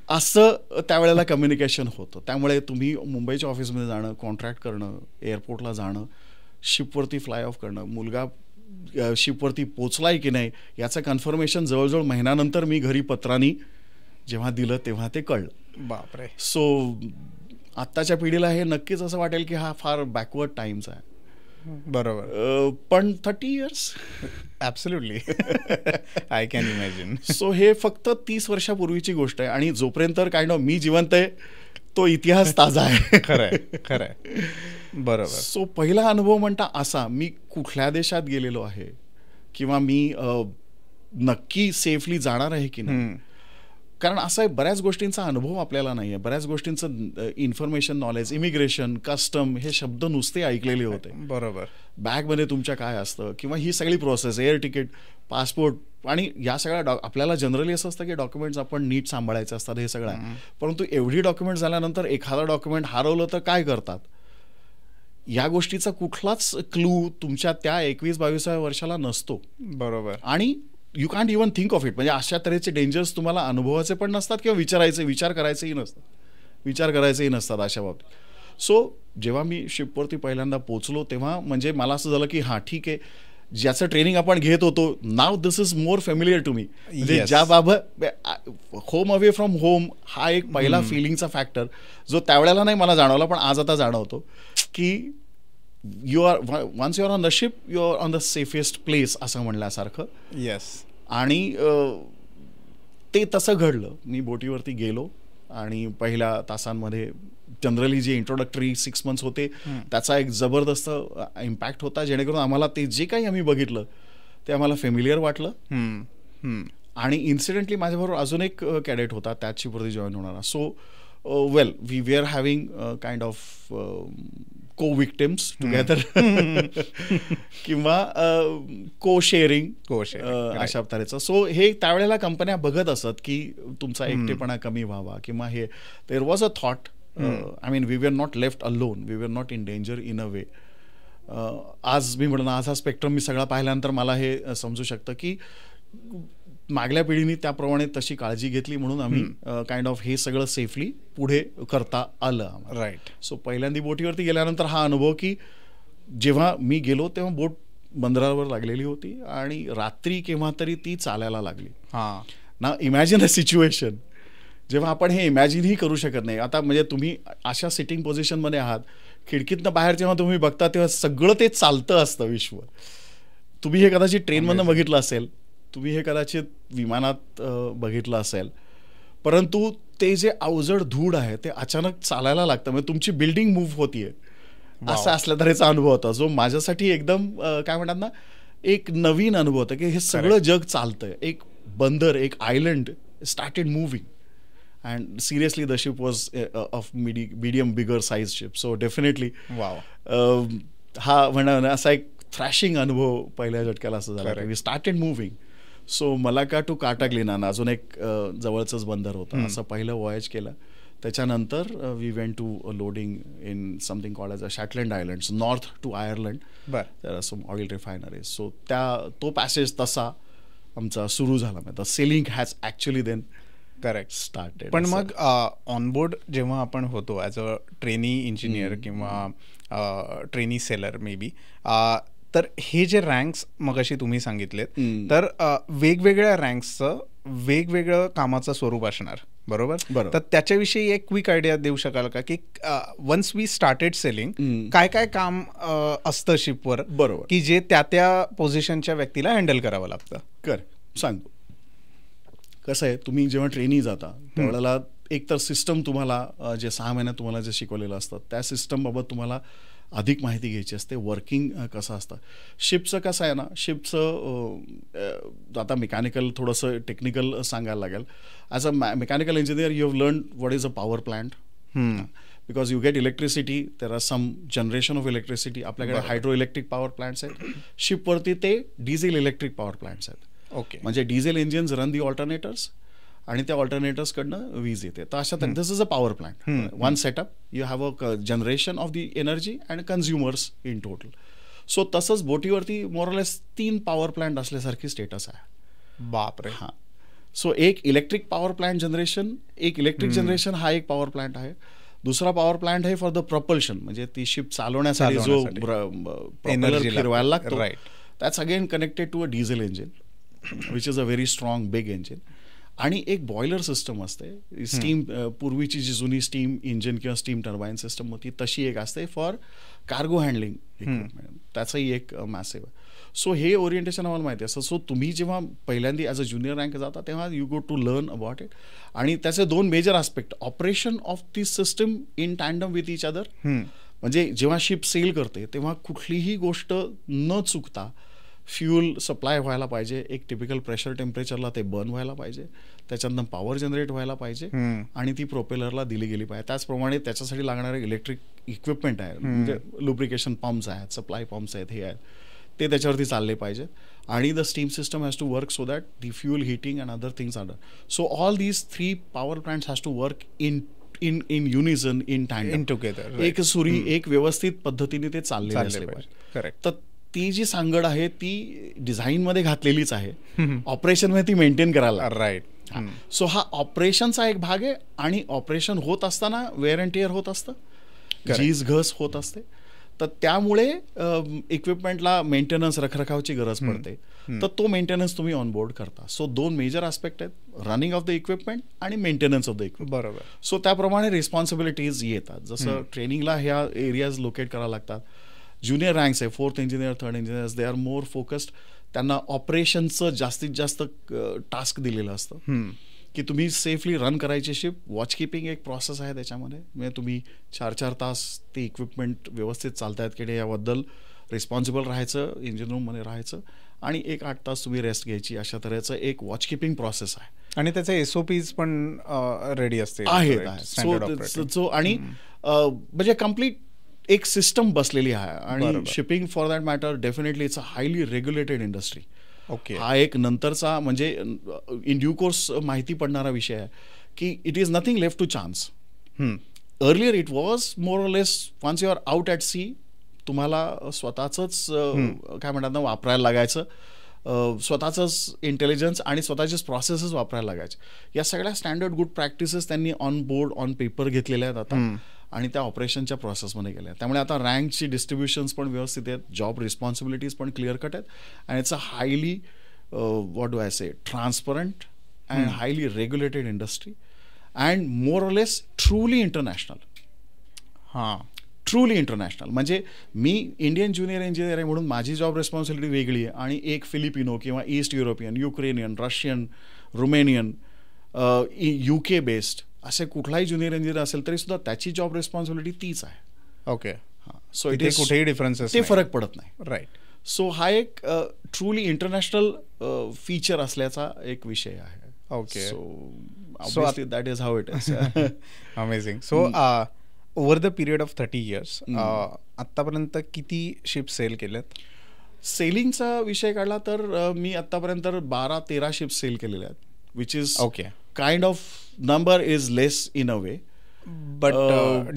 असं त्यावेळेला कम्युनिकेशन होतं. त्यामुळे तुम्ही मुंबईच्या ऑफिसमध्ये जाणं, कॉन्ट्रॅक्ट करणं, एअरपोर्टला जाणं, शिपवरती फ्लाय ऑफ करणं, मुलगा शिपवरती पोचलाय की नाही याचं कन्फर्मेशन जवळजवळ महिन्यानंतर मी घरी पत्रांनी जेव्हा दिलं तेव्हा ते कळलं. बापरे. सो आत्ताच्या पिढीला हे नक्कीच असं वाटेल की हा फार बॅकवर्ड टाइम्स आहे. बरोबर. पण 30 years absolutely I can imagine. So हे फक्त 30 वर्षापूर्वीची गोष्ट आहे. आणि जोपर्यंत काइंड ऑफ मी जिवंत आहे तो इतिहास ताजा आहे. खरंय खरंय. बरोबर. सो पहिला अनुभव म्हणता असा, मी कुठल्या देशात गेलेलो आहे किंवा मी नक्की सेफली जाणार आहे की नाही. कारण असं आहे, बऱ्याच गोष्टींचा अनुभव आपल्याला नाही आहे, बऱ्याच गोष्टींचं इन्फॉर्मेशन, नॉलेज, इमिग्रेशन, कस्टम हे शब्द नुसते ऐकलेले होते. बरोबर. बॅगमध्ये तुमच्या काय असतं किंवा ही सगळी प्रोसेस, एअर तिकीट, पासपोर्ट, आणि या सगळ्या आपल्याला जनरली असं असतं की डॉक्युमेंट्स आपण नीट सांभाळायचे असतात, हे सगळं आहे. परंतु एवढी डॉक्युमेंट झाल्यानंतर एखादा डॉक्युमेंट हरवलं तर काय करतात, या गोष्टीचा कुठलाच क्लू तुमच्या त्या 21-22व्या वर्षाला नसतो. बरोबर. आणि you can't even think of it. म्हणजे अशा तऱ्हेचे डेंजर्स तुम्हाला अनुभवाचे पण नसतात किंवा विचार करायचेही नसतात अशा बाबतीत. सो जेव्हा मी शिपवरती पहिल्यांदा पोचलो तेव्हा म्हणजे मला असं झालं की हां ठीक आहे, ज्याचं ट्रेनिंग आपण घेत होतो, now this is more familiar to me. म्हणजे ज्याबाबत होम अवे फ्रॉम होम हा एक पहिला फिलिंगचा फॅक्टर जो त्यावेळेला नाही मला जाणवला, पण आज आता जाणवतो की once you are on the ship, you are on the safest place असं म्हणल्यासारखं. येस. आणि ते तसं घडलं. मी बोटीवरती गेलो आणि पहिल्या तासांमध्ये जनरली जे इंट्रोडक्टरी 6 months होते त्याचा एक जबरदस्त इम्पॅक्ट होता, जेणेकरून आम्हाला ते जे काही आम्ही बघितलं ते आम्हाला फेमिलियर वाटलं. आणि इन्सिडेंटली माझ्याबरोबर अजून एक कॅडेट होता त्याच शिपवरती जॉईन होणारा. So well we are having kind of co-victims together किंवा को-शेअरिंग अशा तऱ्हेचं. सो हे त्यावेळेला कंपन्या बघत असत की तुमचा एकटेपणा कमी व्हावा किंवा हे. There was a thought. I mean we were not left alone, we were not in danger in a way. आज मी म्हणून आज हा स्पेक्ट्रम मी सगळा पाहिल्यानंतर मला हे समजू शकतं की मागल्या पिढीने त्याप्रमाणे तशी काळजी घेतली म्हणून आम्ही काइंड ऑफ हे सगळं सेफली पुढे करता आलं. राईट. सो पहिल्यांदा बोटीवरती गेल्यानंतर हा अनुभव की जेव्हा मी गेलो तेव्हा बोट बंदरावर लागलेली होती आणि रात्री केव्हा तरी ती चालायला लागली. ना इमॅजिन अ सिच्युएशन जेव्हा आपण हे इमॅजिनही करू शकत नाही. आता म्हणजे तुम्ही अशा सिटिंग पोझिशनमध्ये आहात, खिडकीतनं बाहेर जेव्हा तुम्ही बघता तेव्हा सगळं ते चालतं असतं विश्व. तुम्ही हे कदाचित ट्रेनमधनं बघितलं असेल, तुम्ही हे कदाचित विमानात बघितलं असेल, परंतु ते जे अवजड धूळ आहे ते अचानक चालायला लागतं. म्हणजे तुमची बिल्डिंग मूव्ह होतीये असं असल्या तऱ्हेचा अनुभव होता, जो माझ्यासाठी एकदम काय म्हणतात ना एक नवीन अनुभव होता की हे सगळं जग चालतंय. एक बंदर, एक island started moving. And seriously, the ship was of medium bigger size ship. So definitely, हा म्हणा असा एक थ्रॅशिंग अनुभव पहिल्या झटक्याला असं झाला. We started moving. So Malacca to काटाक्लिना अजून एक जवळचंच बंदर होतं, असं पहिलं वॉयज केलं. त्याच्यानंतर we went to loading in something called as a Shetland Islands, north to Ireland. There are some oil refineries. So तो पॅसेज तसा आमचा सुरू झाला. The sailing has actually then correct started. पण मग ऑनबोर्ड जेव्हा आपण होतो ॲज अ ट्रेनी इंजिनियर किंवा ट्रेनी सेलर मे बी, तर हे जे रँक्स मगाशी तुम्ही सांगितलेत, तर वेगवेगळ्या रँक्सचं वेगवेगळं कामाचं स्वरूप असणार, बरोबर? तर त्याच्याविषयी एक क्विक आयडिया देऊ शकाल का की वन्स वी स्टार्टेड सेलिंग काय काय काम असतं शिपवर, बरोबर, की जे त्या पोझिशनच्या व्यक्तीला हँडल करावं लागतं? सांगतो. कसं आहे, तुम्ही जेव्हा ट्रेनी जाता त्यावेळेला एक तर सिस्टम तुम्हाला जे 6 महिन्यात तुम्हाला जे शिकवलेलं असतं त्या सिस्टमबाबत तुम्हाला अधिक माहिती घ्यायची असते. वर्किंग कसं असतं शिपचं, कसं आहे ना, शिपचं आता मेकॅनिकल थोडंसं टेक्निकल सांगायला लागेल. As a mechanical engineer you have learn what is a power plant, because you get electricity, there are some generation of electricity. आपल्याकडे हायड्रो इलेक्ट्रिक पॉवर प्लांट्स आहेत, शिपवरती ते डिझेल इलेक्ट्रिक पॉवर प्लांट्स आहेत. Okay, म्हणजे diesel engines run the alternators आणि त्या ऑल्टरनेटर्सकडनं वीज येते. तर अशा this is a power plant, one setup, you have a generation of the energy and consumers in total. So तसंच बोटीवरती मोरलेस 3 पॉवर प्लांट असल्यासारखी स्टेटस आहे. बापरे. हां, सो एक इलेक्ट्रिक पॉवर प्लांट जनरेशन, एक इलेक्ट्रिक जनरेशन हा एक पॉवर प्लांट आहे. दुसरा पॉवर प्लांट आहे फॉर द प्रपल्शन, म्हणजे ती शिप चालवण्यासाठी जो प्रोपेलर फिरवायला लागतो, that's again connected to a diesel engine which is a very strong big engine. आणि एक बॉयलर सिस्टम असते, स्टीम, पूर्वीची जी जुनी स्टीम इंजिन किंवा स्टीम टर्बाईन सिस्टम होती तशी एक असते फॉर कार्गो हँडलिंग इक्विपमेंट, त्याचंही एक मॅसिव्ह. सो हे ओरिएंटेशन आम्हाला माहिती असतं. सो तुम्ही जेव्हा पहिल्यांदा ॲज अ ज्युनियर रँक जाता तेव्हा you go to learn about it. आणि त्याचे 2 major aspect, operation of this system in tandem with each other. म्हणजे जेव्हा शिप सेल करते तेव्हा कुठलीही गोष्ट न चुकता फ्यूल सप्लाय व्हायला पाहिजे, एक टिपिकल प्रेशर टेम्परेचरला ते बर्न व्हायला पाहिजे, त्याच्यातनं पॉवर जनरेट व्हायला पाहिजे आणि ती प्रोपेलरला दिली गेली पाहिजे. त्याचप्रमाणे त्याच्यासाठी लागणारे इलेक्ट्रिक इक्विपमेंट आहे, म्हणजे लुब्रिकेशन पंप्स आहेत, सप्लाय पंप्स आहेत, हे आहेत, ते त्याच्यावरती चालले पाहिजेत. आणि the steam system has to work so that the fuel heating and other things are done. So all these 3 power plants has to work in unison, in tandem, together, एक सुरी, एक व्यवस्थित पद्धतीने ते चालले असले पाहिजे. करेक्ट. तर ती जी सांगड आहे ती डिझाईनमध्ये घातलेलीच आहे, ऑपरेशनमध्ये ती मेंटेन करायला. राईट. सो हा ऑपरेशनचा एक भाग आहे. आणि ऑपरेशन होत असताना वेअर अँड टिअर होत असतं, झीज घस होत असते. तर त्यामुळे इक्विपमेंटला मेंटेनन्स, रखरखावची गरज पडते. तर तो मेंटेनन्स तुम्ही ऑनबोर्ड करता. सो 2 मेजर आस्पेक्ट आहेत, रनिंग ऑफ द इक्विपमेंट आणि मेंटेनन्स ऑफ द इक्विपमेंट. बरोबर. सो त्याप्रमाणे रिस्पॉन्सिबिलिटीज येतात. जसं ट्रेनिंगला ह्या एरियाज लोकेट करावं लागतात. ज्युनियर रँक्स आहे, 4th engineer, 3rd engineers, they are more focused. त्यांना ऑपरेशनचं जास्तीत जास्त टास्क दिलेलं असतं की तुम्ही सेफली रन करायची शिप. वॉच कीपिंग एक प्रोसेस आहे त्याच्यामध्ये, म्हणजे तुम्ही 4-4 तास ते इक्विपमेंट व्यवस्थित चालतायत की नाही याबद्दल रिस्पॉन्सिबल राहायचं, इंजिन रूममध्ये राहायचं, आणि 1-8 तास तुम्ही रेस्ट घ्यायची. अशा तऱ्हेचं एक वॉच कीपिंग प्रोसेस आहे. आणि त्याचे SOPs पण रेडी असते आहेत. सो आणि म्हणजे कम्प्लीट एक सिस्टम बसलेली आहे. आणि shipping for that matter definitely it's a highly regulated industry. Okay. हा एक नंतरचा, म्हणजे इन ड्यू कोर्स माहिती पडणारा विषय आहे की it is nothing left to chance. Earlier it was more or less, once you are out at sea, तुम्हाला स्वतःच काय म्हणतात ना वापरायला लागायचं, स्वतःचंच इंटेलिजन्स आणि स्वतःचेच प्रोसेसेस वापरायला लागायचे. या सगळ्या स्टँडर्ड गुड प्रॅक्टिसेस त्यांनी ऑन बोर्ड, ऑन पेपर घेतलेल्या आहेत आता, आणि त्या ऑपरेशनच्या प्रोसेसमध्ये गेल्या. त्यामुळे आता रँकची डिस्ट्रीब्युशन्स पण व्यवस्थित आहेत, जॉब रिस्पॉन्सिबिलिटीज पण क्लिअर कट आहेत. And it's a highly what do I say transparent and highly regulated industry and more or less truly international. Truly international. म्हणजे मी इंडियन ज्युनियर इंजिनियर आहे म्हणून माझी जॉब रिस्पॉन्सिबिलिटी वेगळी आहे, आणि एक फिलिपिनो किंवा East European, Ukrainian, Russian, Romanian, UK based असे कुठलाही ज्युनियर इंजिनियर असेल तरी सुद्धा त्याची जॉब रिस्पॉन्सिबिलिटी तीच आहे. ओके. सो इथे कुठेही डिफरन्सेस, ते फरक पडत नाही. राईट. सो हा एक ट्रूली इंटरनॅशनल फीचर असल्याचा एक विषय आहे. Okay. So that is how it is. Amazing. So over the period of 30 years आत्तापर्यंत किती शिप सेल केल्यात? सेलिंगचा विषय काढला तर मी आत्तापर्यंत 12-13 शिप सेल केलेल्या आहेत, which is okay. Kind of number is less in a way, but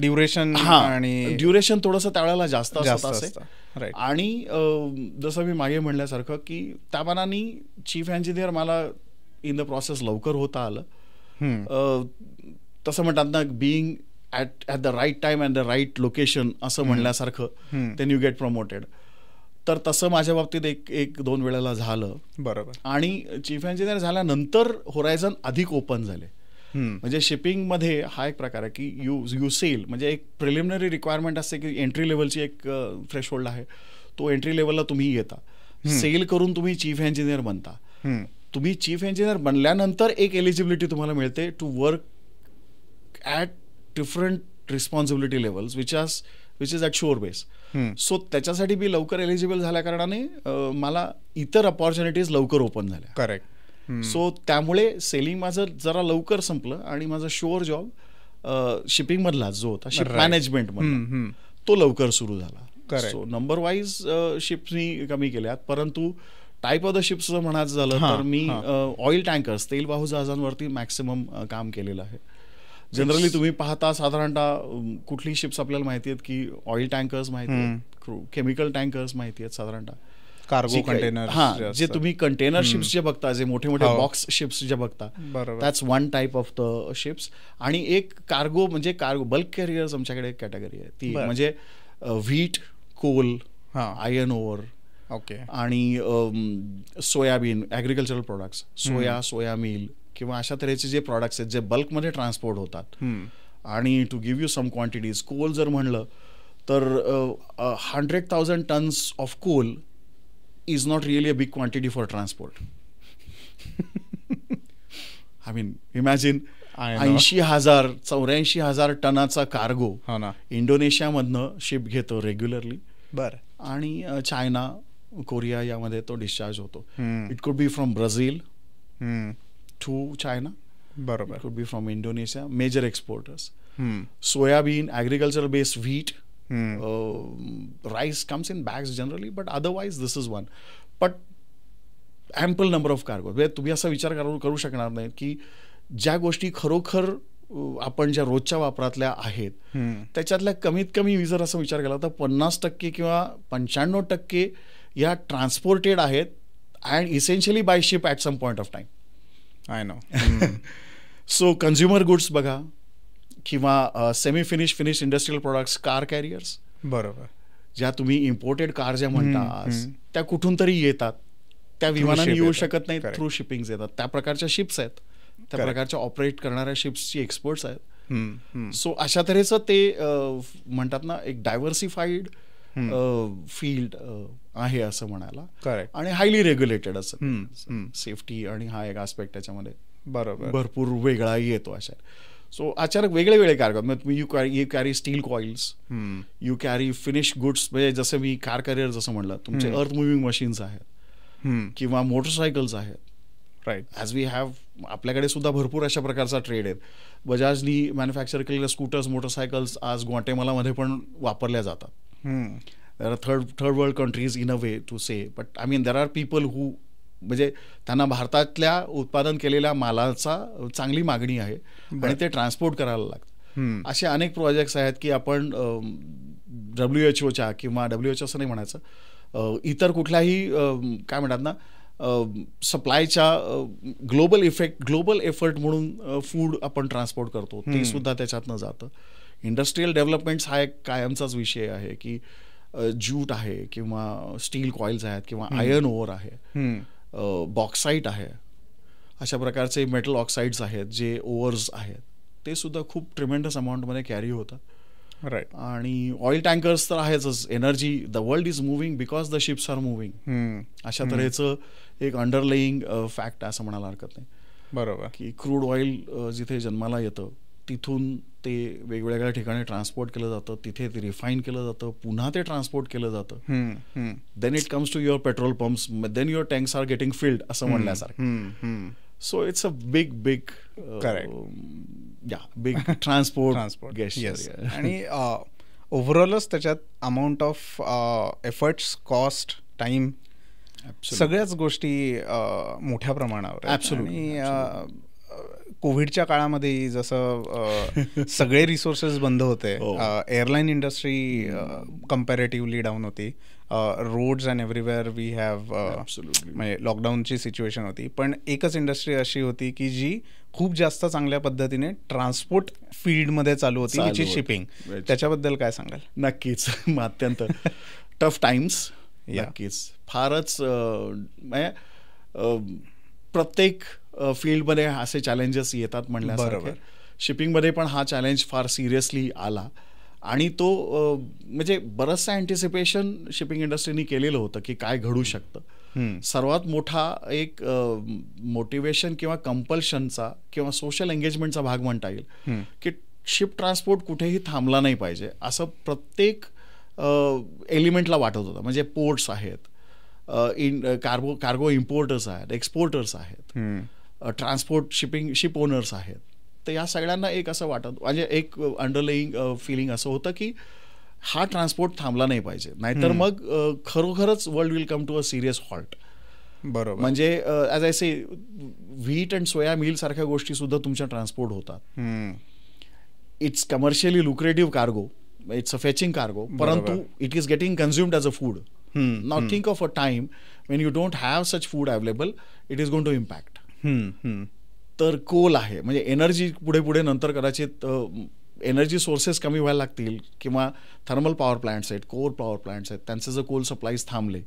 duration आणि ड्युरेशन थोडंसं त्यावेळेला जास्त असे. राईट. आणि जसं मी मागे म्हणल्यासारखं की त्या मानाने चीफ इंजिनियर मला इन द प्रोसेस लवकर होता आलं, तसं म्हणतात ना, being at the right time and the right location असं म्हणल्यासारखं, देन यू गेट प्रमोटेड. तर तसं माझ्या बाबतीत एक दोन वेळेला झालं. बरोबर. आणि चीफ इंजिनियर झाल्यानंतर होरायझन अधिक ओपन झाले. म्हणजे शिपिंगमध्ये हा एक प्रकार आहे की यू सेल, म्हणजे एक प्रिलिमिनरी रिक्वायरमेंट असते की एंट्री लेवलची एक थ्रेशहोल्ड आहे, तो एंट्री लेवलला तुम्ही येता, सेल करून तुम्ही चीफ इंजिनियर बनता. तुम्ही चीफ इंजिनियर बनल्यानंतर एक एलिजिबिलिटी तुम्हाला मिळते to work at different responsibility levels which is at shore base. So त्याच्यासाठी मी लवकर एलिजिबल झाल्या कारणाने मला इतर अपॉर्च्युनिटीज लवकर ओपन झाल्या. करेक्ट. सो त्यामुळे सेलिंग माझं जरा लवकर संपलं आणि माझा शुअर जॉब शिपिंगमधला जो होता, शिप मॅनेजमेंटमधला, तो लवकर सुरू झाला. सो नंबर वाईज शिप्स मी कमी केल्यात, परंतु टाईप ऑफ द शिप्स जर म्हणायचं झालं तर मी ऑइल टँकर्स, तेलवाहू जहाजांवरती मॅक्सिमम काम केलेलं आहे. जनरली तुम्ही पाहता साधारणतः कुठली शिप्स आपल्याला माहिती आहेत की ऑइल टँकर्स माहिती आहेत, केमिकल टँकर्स माहिती आहेत, साधारणतः कार्गो कंटेनर, जे तुम्ही कंटेनर शिप्स जे बघता, जे मोठे मोठे बॉक्स शिप्स जे बघता, that's one type of the ships. आणि एक कार्गो म्हणजे कार्गो बल्क कॅरियर्स आमच्याकडे एक कॅटेगरी आहे, ती म्हणजे wheat, coal, iron ore, okay, आणि soybean, agricultural products, soya meal किंवा अशा तऱ्हेचे जे प्रॉडक्ट्स आहेत जे बल्कमध्ये ट्रान्सपोर्ट होतात. आणि to give you some quantities, coal जर म्हणलं तर 100,000 tons of coal is not really a big quantity for transport. I mean, imagine 84,000 टनाचा कार्गो इंडोनेशियामधनं शिप घेतो रेग्युलरली. आणि चायना, कोरिया यामध्ये तो डिस्चार्ज होतो. It could be from Brazil to China, बरोबर, it could be from Indonesia, major exporters. Soybean, agriculture based wheat, rice comes in bags generally, but otherwise this is one. But ample number of cargo. तुम्ही असा विचार करू शकणार नाही की ज्या गोष्टी खरोखर आपण ज्या रोजच्या वापरातल्या आहेत त्याच्यातल्या कमीत कमी जर असा विचार केला तर 50% किंवा 95% या ट्रान्सपोर्टेड आहेत and essentially by ship at some point of time. I know. So consumer goods बघा, किंवा semi finish industrial products, car carriers, बरोबर, ज्या तुम्ही इम्पोर्टेड कार ज्या म्हणता त्या कुठून तरी येतात, त्या विमानाने येऊ शकत नाहीत, थ्रू शिपिंग येतात. त्या प्रकारच्या शिप्स आहेत, त्या प्रकारच्या ऑपरेट करणाऱ्या शिप्सची एक्सपर्ट्स आहेत. सो अशा तऱ्हेचं ते म्हणतात ना, एक डायव्हर्सिफाईड फील्ड आहे असं म्हणायला, आणि हायली रेग्युलेटेड असं. सेफ्टी आणि हा एक आस्पेक्ट त्याच्यामध्ये बरोबर भरपूर वेगळाही येतो अशा. सो अचानक वेगळे cargo, you carry steel coils, you carry finish goods, म्हणजे जसं मी कार कॅरियर जसं म्हणलं, तुमचे अर्थ मुव्हिंग मशीन्स आहेत किंवा मोटरसायकल्स आहेत. राईट. ॲज वी हॅव, आपल्याकडे सुद्धा भरपूर अशा प्रकारचा ट्रेड आहेत. बजाजनी मॅन्युफॅक्चर केलेल्या स्कूटर्स, मोटरसायकल्स आज ग्वाटेमालामध्ये पण वापरल्या जातात. There are third world countries in a way to say, but I mean there are people who, म्हणजे त्यांना भारतातल्या उत्पादन केलेल्या मालाचा चांगली मागणी आहे आणि ते ट्रान्सपोर्ट करायला लागतं. असे अनेक प्रोजेक्ट्स आहेत की आपण WHO किंवा WHO असं नाही म्हणायचं, इतर कुठल्याही काय म्हणतात ना, सप्लायच्या ग्लोबल एफर्ट म्हणून फूड आपण ट्रान्सपोर्ट करतो, ते सुद्धा त्याच्यातनं जातं. इंडस्ट्रियल डेव्हलपमेंट्स हा एक कायमचाच विषय आहे की ज्यूट आहे किंवा स्टील कॉइल्स आहेत किंवा आयर्न ओव्हर आहे, बॉक्साईट आहे, अशा प्रकारचे मेटल ऑक्साईड्स आहेत जे ओव्हर्स आहेत, ते सुद्धा खूप ट्रिमेंडस अमाऊंटमध्ये कॅरी होतात. राईट. आणि ऑइल टँकर्स तर आहेच. Energy, the world is moving because the ships are moving, अशा तऱ्हेचं एक अंडरलेईंग फॅक्ट असं म्हणायला हरकत नाही. बरोबर, की क्रूड ऑइल जिथे जन्माला येतं तिथून ते वेगवेगळ्या ठिकाणी ट्रान्सपोर्ट केलं जातं, तिथे ते रिफाईन केलं जातं, पुन्हा ते ट्रान्सपोर्ट केलं जातं, then it comes to your petrol pumps, then your tanks are getting filled असं म्हणल्यासारखं. So it's a big big transport. आणि ओव्हरऑलच त्याच्यात amount of efforts, cost, time, सगळ्याच गोष्टी मोठ्या प्रमाणावर. ॲब्सोल्युटली. कोविडच्या काळामध्ये जसं सगळे रिसोर्सेस बंद होते, एअरलाईन इंडस्ट्री कम्पॅरेटिव्हली डाऊन होती, roads and everywhere we have, म्हणजे लॉकडाऊनची सिच्युएशन होती, पण एकच इंडस्ट्री अशी होती की जी खूप जास्त चांगल्या पद्धतीने ट्रान्सपोर्ट फील्डमध्ये चालू होती, विच इज शिपिंग. त्याच्याबद्दल काय सांगाल? नक्कीच. अत्यंत टफ टाइम्स. नक्कीच फारच म्हणजे प्रत्येक फील्डमध्ये असे चॅलेंजेस येतात म्हणल्यासारखे. शिपिंगमध्ये पण हा चॅलेंज फार सिरियसली आला आणि तो म्हणजे बरंचसं अँटिसिपेशन शिपिंग इंडस्ट्रीनी केलेलं होतं की काय घडू शकतं. सर्वात मोठा एक मोटिवेशन किंवा कंपल्शनचा किंवा सोशल एंगेजमेंटचा भाग म्हणता येईल की शिप ट्रान्सपोर्ट कुठेही थांबला नाही पाहिजे असं प्रत्येक एलिमेंटला वाटत होतं. म्हणजे पोर्ट्स आहेत, कार्गो इम्पोर्टर्स आहेत, एक्सपोर्टर्स आहेत, ट्रान्सपोर्ट शिप ओनर्स आहेत. तर या सगळ्यांना एक असं वाटत म्हणजे एक अंडरलाईंग फिलिंग असं होतं की हा ट्रान्सपोर्ट थांबला नाही पाहिजे, नाहीतर मग खरोखरच world will come to a serious halt. बरोबर. म्हणजे as I say wheat and soya meal सारख्या गोष्टी सुद्धा तुमच्या ट्रान्सपोर्ट होतात. It's commercially lucrative cargo, it's a fetching cargo, परंतु it is getting consumed as a food. Now think of a time when you don't have such food available, it is going to impact. तर coal आहे म्हणजे energy पुढे पुढे नंतर कदाचित energy sources कमी व्हायला लागतील किंवा थर्मल पॉवर प्लांट्स आहेत, कोर पॉवर प्लांट्स आहेत, त्यांचे जर कोल सप्लाईज थांबले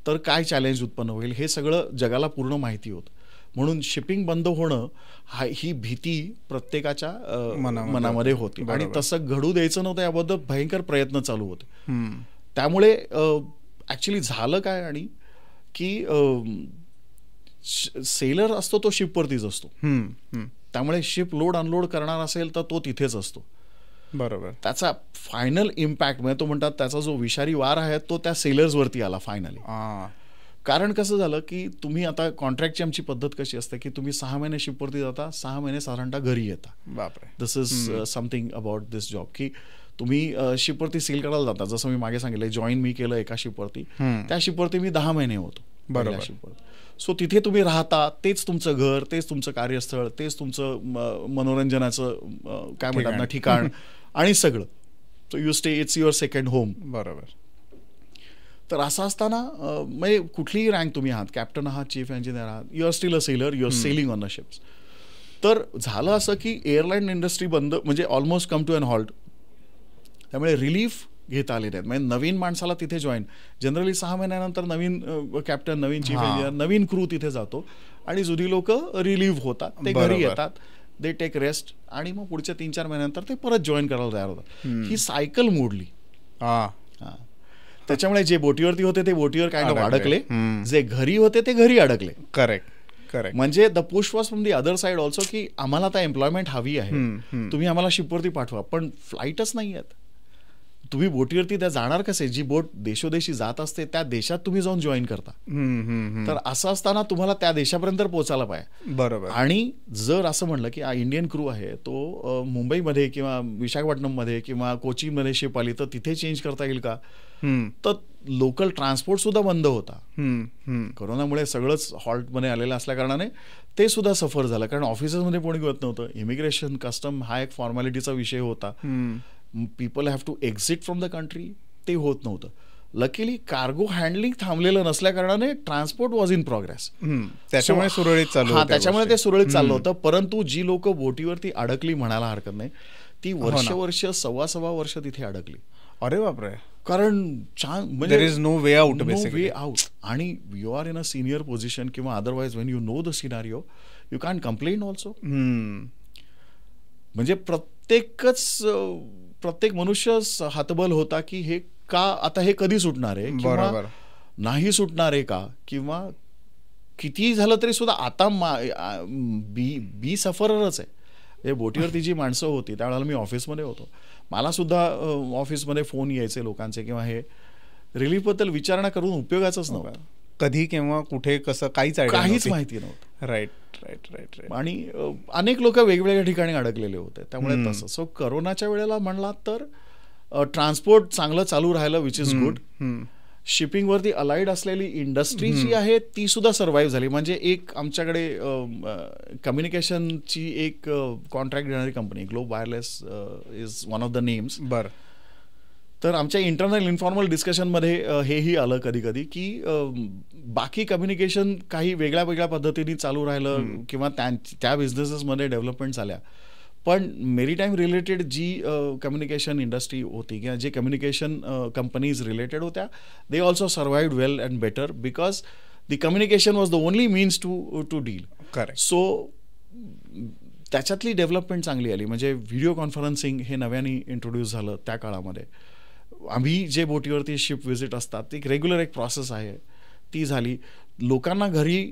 तर काय चॅलेंज उत्पन्न होईल हे सगळं जगाला पूर्ण माहिती होतं. म्हणून शिपिंग बंद होणं ही भीती प्रत्येकाच्या मनामध्ये होती आणि तसं घडू द्यायचं नव्हतं याबद्दल भयंकर प्रयत्न चालू होते. त्यामुळे ॲक्च्युली झालं काय आणि की सेलर असतो तो शिपवरतीच असतो. त्यामुळे शिप लोड अनलोड करणार असेल तर तो तिथेच असतो. बरोबर. त्याचा फायनल इम्पॅक्ट म्हणजे तो म्हणतात त्याचा जो विषारी वार आहे तो त्या सेलर्सवरती आला फायनली. कारण कसं झालं की तुम्ही आता कॉन्ट्रॅक्टची आमची पद्धत कशी असते की तुम्ही 6 महिने शिपवरती जाता, 6 महिने साधारणतः घरी येता. बापरे. This is something about this job की तुम्ही शिपवरती सेल करायला जाता. जसं मी मागे सांगितलं जॉईन मी केलं एका शिपवरती, त्या शिपवरती मी 10 महिने होतो. बरोबर. शिपवरती. सो तिथे तुम्ही राहता, तेच तुमचं घर, तेच तुमचं कार्यस्थळ, तेच तुमचं मनोरंजनाचं काय म्हणतात ना ठिकाण आणि सगळं. So you stay, it's your second home. बरोबर. तर असं असताना म्हणजे कुठलीही रँक तुम्ही आहात, कॅप्टन आहात, चीफ इंजिनियर आहात, you are still a sailor, you are sailing on a ships. तर झालं असं की एअरलाईन इंडस्ट्री बंद म्हणजे almost come to a halt. त्यामुळे रिलीफ घेता आले नाहीत. म्हणजे नवीन माणसाला तिथे जॉईन जनरली 6 महिन्यानंतर नवीन कॅप्टन, नवीन चीफ इंजिनियर, नवीन क्रू तिथे जातो आणि जुनी लोक रिलीव्ह होतात, ते घरी येतात, दे टेक रेस्ट आणि मग पुढच्या 3-4 महिन्यानंतर ते परत जॉईन करायला तयार होतात. ही सायकल मोडली. त्याच्यामुळे जे बोटीवरती होते ते बोटीवर काय अडकले, जे घरी होते ते घरी अडकले. करेक्ट. म्हणजे the push was from the other side also की आम्हाला आता एम्प्लॉयमेंट हवी आहे, तुम्ही आम्हाला शिपवरती पाठवा, पण फ्लाईटच नाही आहेत. तुम्ही बोटीवरती त्या जाणार कसे? जी बोट देशोदेशी जात असते त्या देशात तुम्ही जाऊन जॉईन करता. तर असं असताना तुम्हाला त्या देशापर्यंत पोहोचायला पाहिजे. बरोबर. आणि जर असं म्हणलं की इंडियन क्रू आहे तो मुंबईमध्ये किंवा विशाखापट्टणममध्ये किंवा कोचीमध्ये शिप आली तर तिथे चेंज करता येईल का? तर लोकल ट्रान्सपोर्ट सुद्धा बंद होता. कोरोनामुळे सगळंच हॉल्टमध्ये आलेलं असल्या कारणाने ते सुद्धा सफर झालं. कारण ऑफिसेसमध्ये कोणी होत नव्हतं. इमिग्रेशन, कस्टम हा एक फॉर्मॅलिटीचा विषय होता. People have to exit from the country, ते होत नव्हतं. लकीली कार्गो हँडलिंग थांबलेलं नसल्या कारणाने ट्रान्सपोर्ट वॉज इन प्रोग्रेस. त्याच्यामुळे सुरळीत चालू. त्याच्यामुळे ते सुरळीत चाललं होतं. परंतु जी लोक बोटीवरती अडकली म्हणायला हरकत नाही, ती वर्ष 1.25 वर्ष तिथे अडकली. अरे बापरे. कारण म्हणजे there is no way out. Way out. आणि you are in a senior position किंवा otherwise when you know the scenario you can complain also. म्हणजे प्रत्येक मनुष्य हातबल होता की हे का आता हे कधी सुटणार आहे किंवा नाही सुटणार आहे का, किंवा किती झालं तरी सुद्धा आता बी सफररच आहे. बोटीवरती जी माणसं होती त्यावेळेला मी ऑफिसमध्ये होतो, मला सुद्धा ऑफिसमध्ये फोन यायचे लोकांचे किंवा हे रिलीफबद्दल विचारणा करून उपयोगाचंच नव्हतं. कधी केव्हा कुठे कसं काहीच माहिती नव्हतं. राईट. आणि अनेक लोक वेगवेगळ्या ठिकाणी अडकलेले होते. त्यामुळे तसं सो करोनाच्या वेळेला म्हणला तर ट्रान्सपोर्ट चांगलं चालू राहिलं, विच इज गुड. शिपिंगवरती अलाइड असलेली इंडस्ट्री जी आहे ती सुद्धा सर्व्हाइव्ह झाली. म्हणजे एक आमच्याकडे कम्युनिकेशनची एक कॉन्ट्रॅक्ट देणारी company globe wireless is one of the names. तर आमच्या इंटरनल इन्फॉर्मल डिस्कशनमध्ये हेही आलं कधी कधी की बाकी कम्युनिकेशन काही वेगळ्या वेगळ्या पद्धतीने चालू राहिलं किंवा त्या बिझनेसेसमध्ये डेव्हलपमेंट झाल्या, पण मेरीटाईम रिलेटेड जी कम्युनिकेशन इंडस्ट्री होती किंवा जे कम्युनिकेशन कंपनीज रिलेटेड होत्या, they also survived well and better because the communication was the only means to deal. Correct. So त्याच्यातली डेव्हलपमेंट चांगली आली. म्हणजे व्हिडिओ कॉन्फरन्सिंग हे नव्याने इंट्रोड्यूस झालं त्या काळामध्ये. आम्ही जे बोटीवरती शिप व्हिजिट असतात ती रेग्युलर एक प्रोसेस आहे, ती झाली. लोकांना घरी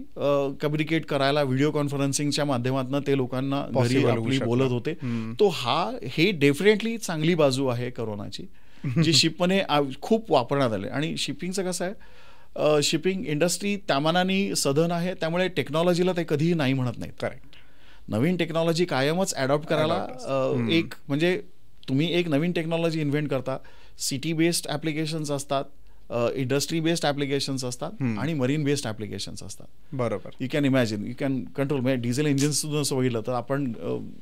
कम्युनिकेट करायला व्हिडिओ कॉन्फरन्सिंगच्या माध्यमातून ते लोकांना घरी आपली बोलत होते. तो हे डेफिनेटली चांगली बाजू आहे करोनाची, जी शिपमध्ये खूप वापरण्यात आले. आणि शिपिंगचं कसं आहे, शिपिंग इंडस्ट्री त्यामानाने सधन आहे, त्यामुळे टेक्नॉलॉजीला ते कधीही नाही म्हणत नाहीत. करेक्ट. नवीन टेक्नॉलॉजी कायमच ॲडॉप्ट करायला एक म्हणजे तुम्ही एक नवीन टेक्नॉलॉजी इन्व्हेंट करता, सिटी बेस्ड ॲप्लिकेशन्स असतात, इंडस्ट्री बेस्ड ॲप्लिकेशन्स असतात आणि मरीन बेस्ड ॲप्लिकेशन्स असतात. बरोबर. You can imagine, you can control. म्हणजे डिझेल इंजिन्स सुद्धा असं बघितलं तर आपण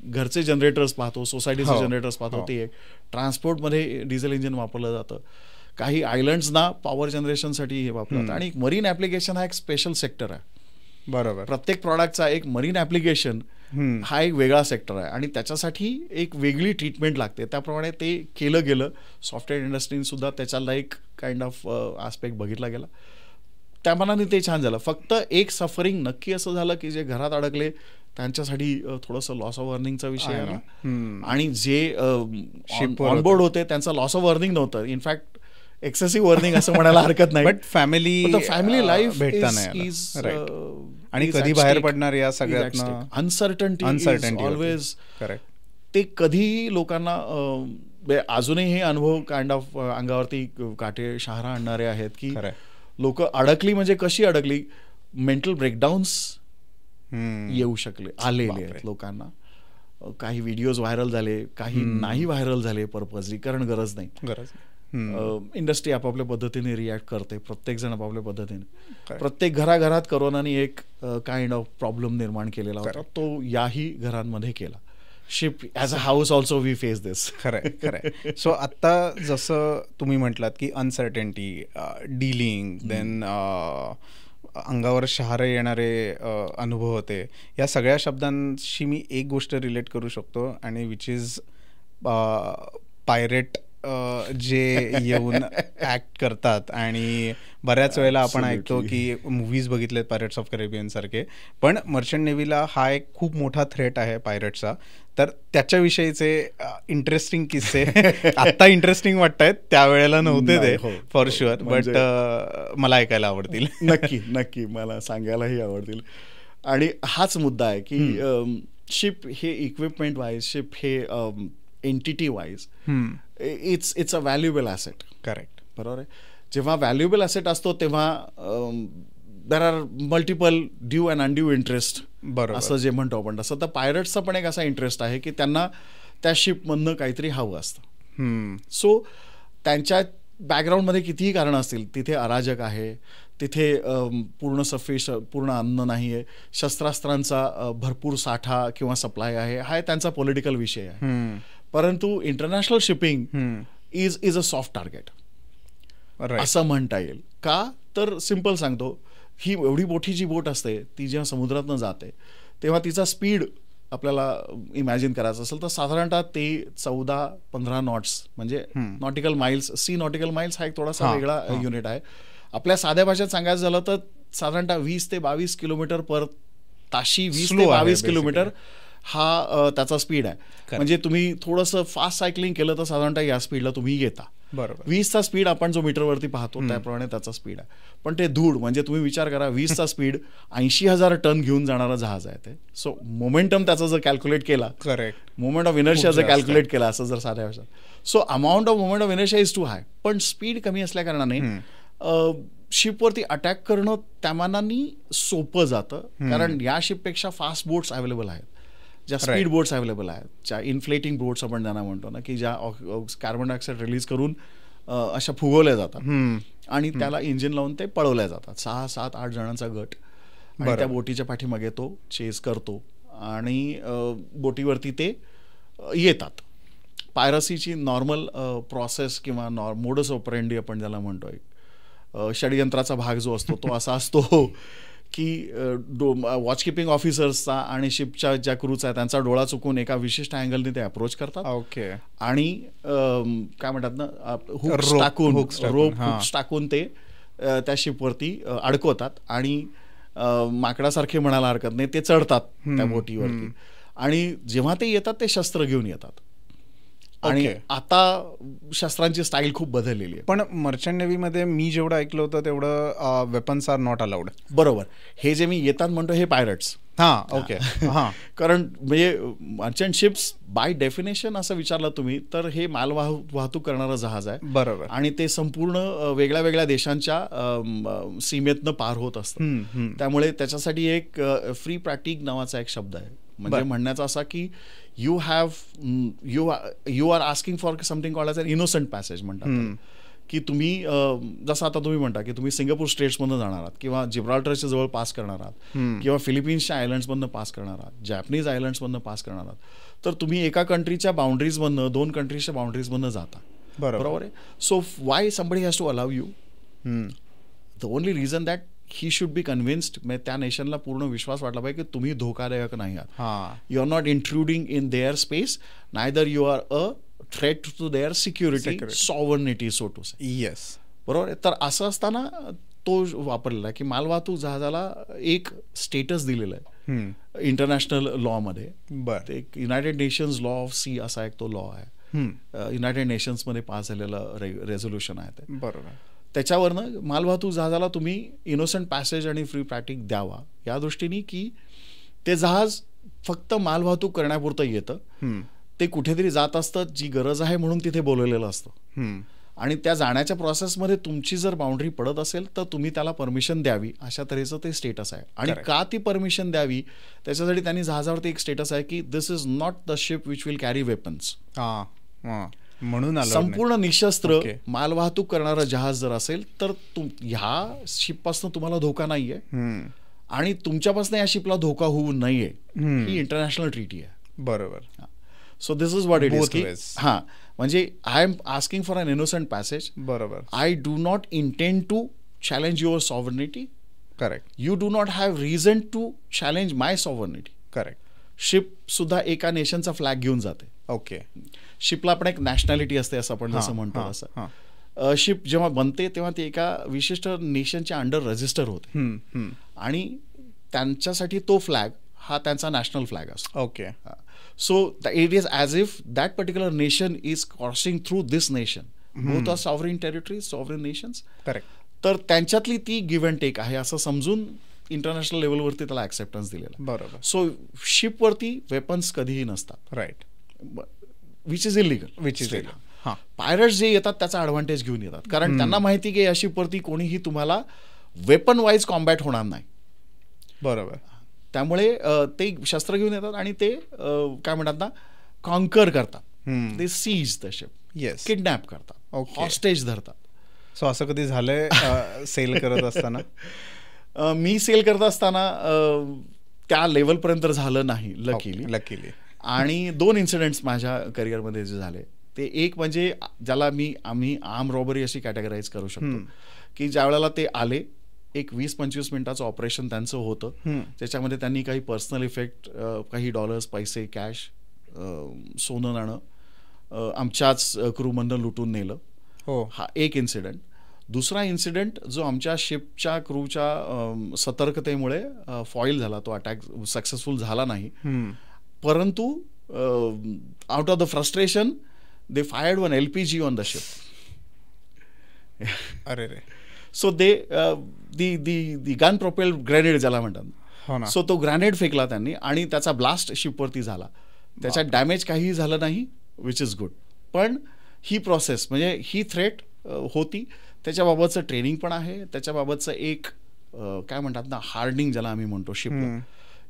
घरचे जनरेटर्स पाहतो, सोसायटीचे जनरेटर्स पाहतो, ते एक ट्रान्सपोर्टमध्ये डिझेल इंजिन वापरलं जातं. काही आयलंड्सना पॉवर जनरेशनसाठी हे वापरतात. आणि मरीन ॲप्लिकेशन हा एक स्पेशल सेक्टर आहे. बरोबर. प्रत्येक प्रॉडक्टचा एक मरीन ॲप्लिकेशन हा एक वेगळा सेक्टर आहे आणि त्याच्यासाठी एक वेगळी ट्रीटमेंट लागते. त्याप्रमाणे ते केलं गेलं. सॉफ्टवेअर इंडस्ट्रीने सुद्धा त्याच्याला एक काइंड ऑफ आस्पेक्ट बघितला गेला. त्या मनाने ते छान झालं. फक्त एक सफरिंग नक्की असं झालं की जे घरात अडकले त्यांच्यासाठी थोडंसं लॉस ऑफ अर्निंगचा विषय आला. आणि जे ऑनबोर्ड होते त्यांचा लॉस ऑफ अर्निंग नव्हतं, इनफॅक्ट एक्सेसिव्ह अर्निंग असं म्हणायला हरकत नाही. बट फॅमिली लाईफ भेटता नाही. आणि कधी बाहेर पडणार या सगळ्यात अनसर्टन्टी ऑलवेज. करेक्ट. ते कधीही लोकांना अजूनही हे अनुभव काइंड ऑफ अंगावरती काटे शहारा आणणारे आहेत की लोक अडकली म्हणजे कशी अडकली, मेंटल ब्रेकडाऊन्स येऊ शकले, आलेले आहेत लोकांना. काही व्हिडिओज व्हायरल झाले, काही नाही व्हायरल झाले पर्पजली, कारण गरज नाही. इंडस्ट्री आपापल्या पद्धतीने रिॲक्ट करते, प्रत्येक जण आपापल्या पद्धतीने. प्रत्येक घराघरात करोनाने एक काइंड ऑफ प्रॉब्लेम निर्माण केलेला होता, तो याही घरांमध्ये केला. Ship as a house also we face this. खरंय. सो आत्ता जसं तुम्ही म्हटलात की अनसर्टन्टी, डीलिंग, देन अंगावर शहारे येणारे अनुभव होते, या सगळ्या शब्दांशी मी एक गोष्ट रिलेट करू शकतो आणि विच इज पायरेट जे येऊन ऍक्ट करतात. आणि बऱ्याच वेळेला आपण ऐकतो की मूव्हीज बघितलेत पायरेट्स ऑफ करेबियन सारखे, पण मर्चंट नेव्हीला हा एक खूप मोठा थ्रेट आहे पायरेट्सचा. तर त्याच्याविषयीचे इंटरेस्टिंग किस्से आत्ता इंटरेस्टिंग वाटतायत, त्यावेळेला नव्हते ते फॉर शुअर, बट मला ऐकायला आवडतील. नक्की मला सांगायलाही आवडतील. आणि हाच मुद्दा आहे की शिप हे इक्विपमेंट वाईज, शिप हे entity wise it's a valuable asset. Correct. बरोबर आहे. जेव्हा व्हॅल्युएबल ॲसेट असतो तेव्हा there are multiple due and undue interest, असं जे म्हणतो आपण तसं. तर पायरट्सचा पण एक असा इंटरेस्ट आहे की त्यांना त्या शिपमधनं काहीतरी हवं असतं. सो त्यांच्या बॅकग्राऊंडमध्ये कितीही कारणं असतील, तिथे अराजक आहे, तिथे पूर्ण अन्न नाही आहे, शस्त्रास्त्रांचा भरपूर साठा किंवा सप्लाय आहे, हा त्यांचा पॉलिटिकल विषय आहे. परंतु international shipping is a soft target असं म्हणता येईल. का तर सिम्पल सांगतो, ही एवढी मोठी जी बोट असते ती जेव्हा समुद्रातनं जाते तेव्हा तिचा स्पीड आपल्याला इमॅजिन करायचं असेल तर साधारणतः ते 14-15 नॉट्स म्हणजे nautical miles. Sea nautical miles हा एक थोडासा वेगळा युनिट आहे. आपल्या साध्या भाषेत सांगायचं झालं तर साधारणतः 20 ते 22 किलोमीटर पर ताशी, 20 ते 22 किलोमीटर हा त्याचा स्पीड आहे. म्हणजे तुम्ही थोडंसं फास्ट सायकलिंग केलं तर साधारणतः या स्पीडला तुम्ही येता. बरोबर. 20चा स्पीड आपण जो मीटरवरती पाहतो त्याप्रमाणे त्याचा स्पीड आहे. पण ते धूळ म्हणजे तुम्ही विचार करा, 20चा स्पीड 80,000 टन घेऊन जाणारा जहाज आहे ते. सो मोमेंटम त्याचा जर कॅल्क्युलेट केला, करेक्ट, मोमेंट ऑफ इनर्शिया जर कॅल्क्युलेट केला असं जर साध्या भाषेत, so amount of moment of inertia is too high. पण स्पीड कमी असल्या कारणाने शिपवरती अटॅक करणं त्यामानाने सोपं जातं. कारण या शिपपेक्षा फास्ट बोट्स अवेलेबल आहेत, ज्या स्पीड बोट्स अवेलेबल आहेत, ज्या इन्फ्लेटिंग बोट्स आपण त्यांना म्हणतो ना, की ज्या कार्बन डायऑक्साईड रिलीज करून अशा फुगवल्या जातात आणि त्याला इंजिन लावून ते पळवल्या जातात. 6-7-8 जणांचा गट आणि त्या बोटीच्या पाठीमागे तो चेस करतो आणि बोटीवरती ते येतात. पायरसीची नॉर्मल प्रोसेस किंवा मोडस ऑपरेंडी आपण ज्याला म्हणतोय, षडयंत्राचा भाग जो असतो तो असा असतो की वॉचकीपिंग ऑफिसर्सचा आणि शिपच्या ज्या क्रूचा आहे त्यांचा डोळा चुकून एका विशिष्ट अँगलने ते अप्रोच करतात. ओके. आणि काय म्हणतात ना, हुक्स टाकून ते त्या शिपवरती अडकवतात आणि माकडासारखे म्हणायला हरकत नाही, ते चढतात त्या बोटीवरती. आणि जेव्हा ते येतात ते शस्त्र घेऊन येतात. आणि आता शस्त्रांची स्टाईल खूप बदललेली आहे. पण मर्चंट नेव्हीमध्ये मी जेवढं ऐकलं होतं तेवढं वेपन्स आर नॉट अलाउड. बरोबर. हे जे मी येतात म्हणतो हे पायरट्स. हां, ओके. हां, कारण म्हणजे मर्चंट शिप्स बाय डेफिनेशन असं विचारलं तुम्ही तर हे वाहतूक करणारं जहाज आहे. बरोबर. आणि ते संपूर्ण वेगळ्या वेगळ्या देशांच्या सीमेतनं पार होत असतं. त्यामुळे त्याच्यासाठी एक फ्री प्रॅक्टिक नावाचा एक शब्द आहे. म्हणजे म्हणण्याचा असा की you are asking for something called as an innocent passage म्हणतात. की तुम्ही जसं आता तुम्ही म्हणता की तुम्ही सिंगापूर स्टेट्समधनं जाणार आहात किंवा जिब्राल्टरच्या जवळ पास करणार आहात किंवा फिलिपिन्सच्या आयलंड्समधनं पास करणार आहात, जॅपनीज आयलंड्समधनं पास करणार आहात, तर तुम्ही एका कंट्रीच्या बाउंड्रीजमधनं 2 कंट्रीजच्या बाउंड्रीजमधनं जाता. बरोबर आहे. So why somebody has to allow you? The only reason that he should be convinced, म्हणजे त्या नेशनला पूर्ण विश्वास वाटला पाहिजे की तुम्ही धोकादायक नाही आहात. You are not intruding in their space, neither you are a threat to their security, sovereignty, so to say. Yes, बरोबर आहे. तर असं असताना तो वापरलेला आहे की मालवाहतूक जहाजाला एक स्टेटस दिलेलं आहे इंटरनॅशनल लॉमध्ये. ते United Nations law of sea असा एक तो लॉ आहे, युनायटेड नेशन्समध्ये पास झालेलं रेझोल्युशन आहे ते. बरोबर. त्याच्यावरनं मालवाहतूक जहाजाला तुम्ही इनोसंट पॅसेज आणि फ्री प्रॅक्टिक द्यावा या दृष्टीने की ते जहाज फक्त मालवाहतूक करण्यापुरतं येतं. ते कुठेतरी जात असतं, जी गरज आहे म्हणून तिथे बोलवलेलं असतं. आणि त्या जाण्याच्या प्रोसेसमध्ये तुमची जर बाउंड्री पडत असेल तर तुम्ही त्याला परमिशन द्यावी, अशा तऱ्हेचं ते स्टेटस आहे. आणि का ती परमिशन द्यावी त्याच्यासाठी त्यांनी जहाजावरती एक स्टेटस आहे की this is not the ship which will carry weapons. म्हणून संपूर्ण निशस्त्र मालवाहतूक करणारं जहाज जर असेल तर ह्या शिपपासून तुम्हाला धोका नाहीये आणि तुमच्यापासून या शिपला धोका होऊ नये, ही इंटरनॅशनल ट्रीटी आहे. बरोबर. So this is what it is. हां, म्हणजे I am asking for an innocent passage. बरोबर. I do not intend to challenge your sovereignty. Correct. You do not have reason to challenge my sovereignty. Correct. Ship सुद्धा एका नेशनचा flag घेऊन जाते. Okay. शिपला पण एक nationality असते असं आपण जसं म्हणतो असं. शिप जेव्हा बनते तेव्हा ती एका विशिष्ट नेशनच्या अंडर रजिस्टर होते आणि त्यांच्यासाठी तो फ्लॅग हा त्यांचा नॅशनल फ्लॅग असतो. Okay. So it is as if that particular nation is crossing through this nation. Both are sovereign territories, sovereign nations. Correct. तर त्यांच्यातली ती गिव्ह अँड टेक आहे असं समजून इंटरनॅशनल लेवलवरती त्याला ॲक्सेप्टन्स दिलेला. बरोबर. सो शिपवरती वेपन्स कधीही नसतात. Right. Which is illegal. Pirates जे येतात त्याचा ॲडव्हान्टेज घेऊन येतात कारण त्यांना माहिती की या शिपवरती कोणीही तुम्हाला वेपन वाईज कॉम्बॅट होणार नाही. बरोबर. त्यामुळे ते शस्त्र घेऊन येतात आणि ते काय म्हणतात ना, कॉन्कर करतात. ते seize the ship. Yes. Kidnap करतात, हॉस्टेज धरतात. सो असं कधी झालंय सेल करत असताना? मी सेल करत असताना त्या लेवलपर्यंत झालं नाही लकीली. आणि 2 इन्सिडेंट्स माझ्या करिअरमध्ये जे झाले ते, एक म्हणजे ज्याला आम्ही आर्म रॉबरी अशी कॅटेगराईज करू शकतो की ज्या वेळेला ते आले, एक 20-25 मिनिटाचं ऑपरेशन त्यांचं होतं. त्याच्यामध्ये त्यांनी काही पर्सनल इफेक्ट, काही डॉलर्स, पैसे, कॅश, सोनं नाणं आमच्याच क्रूमधनं लुटून नेलं. हा एक इन्सिडेंट. दुसरा इन्सिडेंट जो आमच्या शिपच्या क्रूच्या सतर्कतेमुळे फॉईल झाला, तो अटॅक सक्सेसफुल झाला नाही, परंतु out of the frustration they fired one LPG on the ship. अरे रे. सो दी गन प्रोपेल्ड ग्रेनेड ज्याला म्हणतात, सो तो ग्रेनेड फेकला त्यांनी आणि त्याचा ब्लास्ट शिपवरती झाला. त्याच्यात डॅमेज काहीही झालं नाही, विच इज गुड. पण ही प्रोसेस म्हणजे ही थ्रेट होती, त्याच्याबाबतचं ट्रेनिंग पण आहे, त्याच्याबाबतचं एक काय म्हणतात ना, हार्डनिंग ज्याला आम्ही म्हणतो शिपला,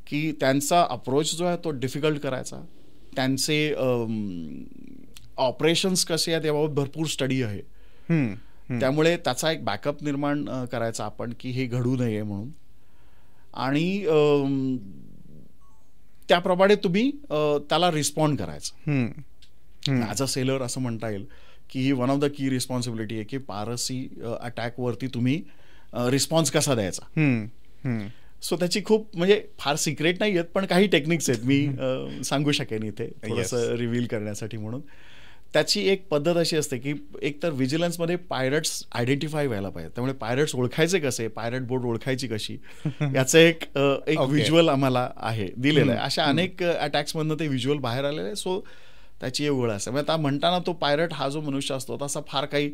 की त्यांचा अप्रोच जो आहे तो डिफिकल्ट करायचा, त्यांचे ऑपरेशन्स कसे आहेत याबाबत भरपूर स्टडी आहे. त्यामुळे त्याचा एक बॅकअप निर्माण करायचा आपण की हे घडू नये म्हणून. आणि त्याप्रमाणे तुम्ही त्याला रिस्पॉन्ड करायचं. ॲज अ सेलर असं म्हणता येईल की ही one of the key responsibility आहे की पायरसी अटॅकवरती तुम्ही रिस्पॉन्स कसा द्यायचा. सो त्याची खूप म्हणजे फार सिक्रेट नाही आहेत, पण काही टेक्निक्स आहेत मी सांगू शकेन इथे थोडंसं रिव्हील करण्यासाठी. म्हणून त्याची एक पद्धत अशी असते की एक तर व्हिजिलन्समध्ये पायरट्स आयडेंटिफाय व्हायला पाहिजे. त्यामुळे पायरट्स ओळखायचे कसे, पायरट बोट ओळखायची कशी, याचं एक व्हिज्युअल आम्हाला आहे दिलेलं आहे. अशा अनेक अटॅक्समधनं ते व्हिज्युअल बाहेर आलेलं आहे. सो त्याची एक ओळख असते. म्हणजे आता म्हणताना तो पायरट हा जो मनुष्य असतो तसा फार काही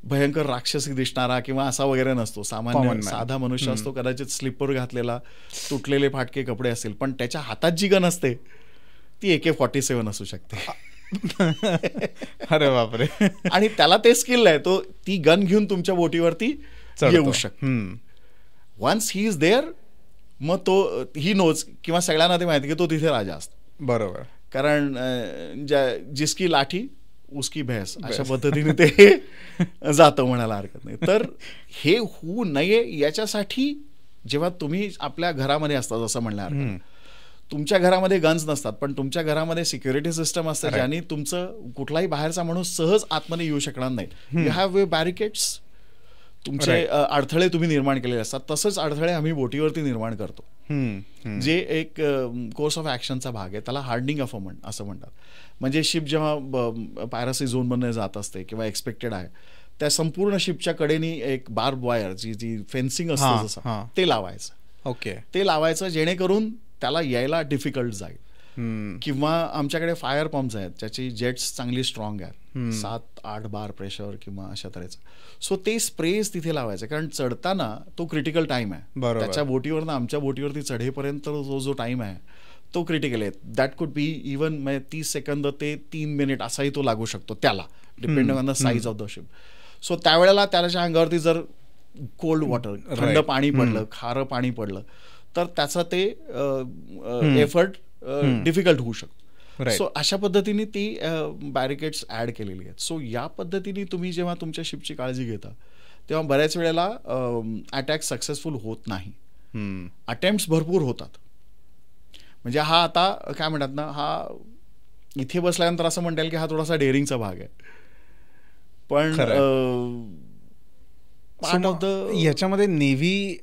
भयंकर राक्षसी दिसणारा किंवा असा वगैरे नसतो. सामान्य साधा मनुष्य असतो, कदाचित स्लिपर घातलेला, तुटलेले फाटके कपडे असतील, पण त्याच्या हातात जी गन असते ती AK-47 असू शकते. अरे बापरे. आणि त्याला ते स्किल आहे, तो ती गन घेऊन तुमच्या बोटीवरती येऊ शकतो. वन्स ही इज देअर, मग तो ही नोज किंवा सगळ्यांना ते माहिती की तो तिथे राजा असतो. बरोबर. कारण जिसकी लाठी उसकी भैंस अशा पद्धतीने ते जातं म्हणायला हरकत नाही. तर हे होऊ नये याच्यासाठी जेव्हा तुम्ही आपल्या घरामध्ये असता, जसं म्हणलं हरकत, तुमच्या घरामध्ये गन्स नसतात, पण तुमच्या घरामध्ये सिक्युरिटी सिस्टम असतं ज्याने तुमचं कुठलाही बाहेरचा माणूस सहज आतमध्ये येऊ शकणार नाही. यू हॅव बॅरिकेड्स, तुमचे अडथळे तुम्ही निर्माण केलेले असतात. तसंच अडथळे आम्ही बोटीवरती निर्माण करतो, जे एक कोर्स ऑफ ॲक्शनचा भाग आहे. त्याला हार्डनिंग असं म्हणतात. म्हणजे शिप जेव्हा पायरसी झोनमधून जात असते किंवा एक्सपेक्टेड आहे, त्या संपूर्ण शिपच्या कडेनी एक बार्ब वायर जी फेन्सिंग असतं जसं, ते लावायचं. ओके. ते लावायचं जेणेकरून त्याला यायला डिफिकल्ट जाईल. किंवा आमच्याकडे फायर पंप्स आहेत ज्याची जेट्स चांगली स्ट्रॉंग आहेत, 7-8 बार प्रेशर किंवा अशा तऱ्हेचं. सो ते स्प्रेज तिथे लावायचे, कारण चढताना तो क्रिटिकल टाइम आहे. त्याच्या बोटीवरनं आमच्या बोटीवरती चढेपर्यंत जो टाइम आहे तो क्रिटिकल आहे. That could be even 30 second ते 3 मिनिट असाही तो लागू शकतो त्याला, depending on the size of the ship. So त्यावेळेला त्याच्या अंगावरती जर कोल्ड वॉटर, थंड पाणी पडलं, खारं पाणी पडलं, तर त्याचा ते एफर्ट डिफिकल्ट होऊ शकतो. सो अशा पद्धतीने ती बॅरिकेड्स ऍड केलेली आहेत. सो या पद्धतीने तुम्ही जेव्हा तुमच्या शिपची काळजी घेता तेव्हा बऱ्याच वेळेला अटॅक सक्सेसफुल होत नाही. अटेम्प्ट्स भरपूर होतात. म्हणजे हा आता काय म्हणतात ना, हा इथे बसल्यानंतर असं म्हणता येईल की हा थोडासा डेअरिंगचा भाग आहे, पण याच्यामध्ये नेव्ही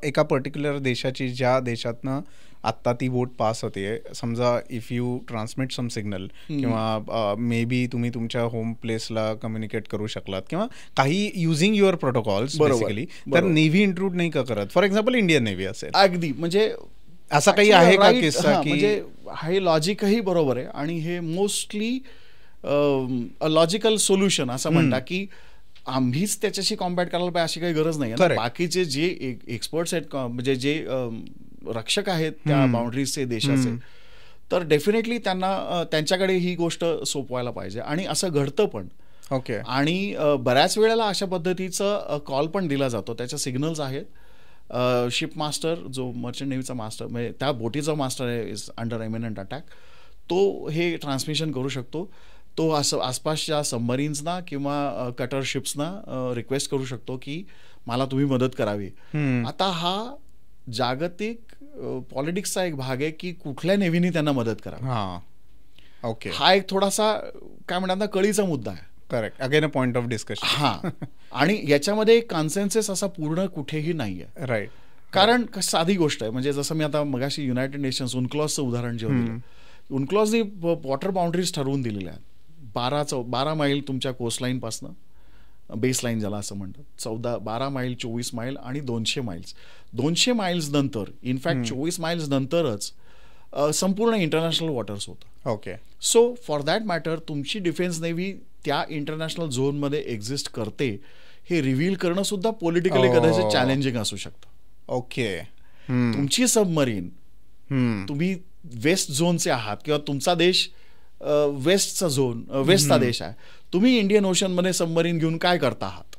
एका पर्टिक्युलर देशाची, ज्या देशातनं आत्ता ती बोट पास होते, समजा if you transmit some signal किंवा मे बी तुम्ही तुमच्या होम प्लेसला कम्युनिकेट करू शकलात किंवा काही युझिंग युअर प्रोटोकॉल्स बेसिकली, तर नेव्ही इंट्रूड नाही का करत? फॉर एक्झाम्पल इंडियन नेव्ही असेल. अगदी, म्हणजे असा काही आहे का किस्सा? म्हणजे हे लॉजिकही बरोबर आहे आणि हे मोस्टली लॉजिकल सोल्युशन असं म्हणतात की आम्हीच त्याच्याशी कॉम्बॅट करायला पाहिजे अशी काही गरज नाही. बाकीचे जे एक्सपर्ट्स आहेत, म्हणजे जे रक्षक आहेत त्या बाउंड्रीजचे देशाचे, तर डेफिनेटली त्यांना त्यांच्याकडे ही गोष्ट सोपवायला पाहिजे. आणि असं घडतं पण. ओके. आणि बऱ्याच वेळेला अशा पद्धतीचं कॉल पण दिला जातो. त्याच्या सिग्नल्स आहेत. शिप मास्टर, जो मर्चंट नेव्हीचा मास्टर, म्हणजे त्या बोटीचा मास्टर आहे, इज अंडर इमिनंट अटॅक, तो हे ट्रान्समिशन करू शकतो. तो असं आसपासच्या सबमरीन्सना किंवा कटर शिप्सना रिक्वेस्ट करू शकतो की मला तुम्ही मदत करावी. आता हा जागतिक पॉलिटिक्सचा एक भाग आहे की कुठल्या नेव्हीने त्यांना मदत करावी. ओके. हा एक थोडासा काय म्हणतात ना, कळीचा मुद्दा आहे. Correct. Again a point of discussion. हां. आणि याच्यामध्ये कॉन्सेन्सस असा पूर्ण कुठेही नाही आहे. राईट. कारण साधी गोष्ट आहे, म्हणजे जसं मी आता मगाशी युनायटेड नेशन्स UNCLOSचं उदाहरण जे होतं, UNCLOSने वॉटर बाउंड्रीज ठरवून दिलेल्या आहेत. 12 मैल तुमच्या कोस्टलाईनपासनं, बेसलाईन ज्याला असं म्हणतात, 12 मैल, 24 मैल आणि 200 माइल्स. 200 माइल्स नंतर, इनफॅक्ट 24 माइल्स नंतरच संपूर्ण इंटरनॅशनल वॉटर्स होतं. Okay. So for that matter तुमची डिफेन्स नेव्ही त्या इंटरनॅशनल झोनमध्ये एक्झिस्ट करते हे रिव्हील करणं सुद्धा पॉलिटिकली कदाचित चॅलेंजिंग असू शकतं. ओके. तुमची सबमरीन, तुम्ही वेस्ट झोनचे आहात किंवा तुमचा देश वेस्टचा झोन, वेस्टचा देश आहे, तुम्ही इंडियन ओशनमध्ये सबमरीन घेऊन काय करता आहात?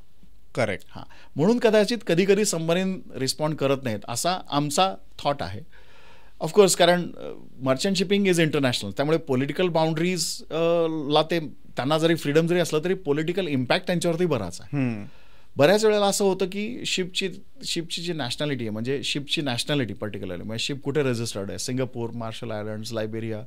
करेक्ट. हां. म्हणून कदाचित कधी कधी सबमरीन रिस्पॉन्ड करत नाहीत असा आमचा थॉट आहे. ऑफकोर्स, कारण मर्चंट शिपिंग इज इंटरनॅशनल, त्यामुळे पॉलिटिकल बाउंड्रीज ला त्यांना जरी फ्रीडम जरी असलं तरी पॉलिटिकल इम्पॅक्ट त्यांच्यावरती बराच आहे. बऱ्याच वेळेला असं होतं की शिपची जी नॅशनॅलिटी आहे, म्हणजे शिपची नॅशनॅलिटी पर्टिक्युलरली, म्हणजे शिप कुठे रजिस्टर्ड आहे, Singapore, Marshall Islands, Liberia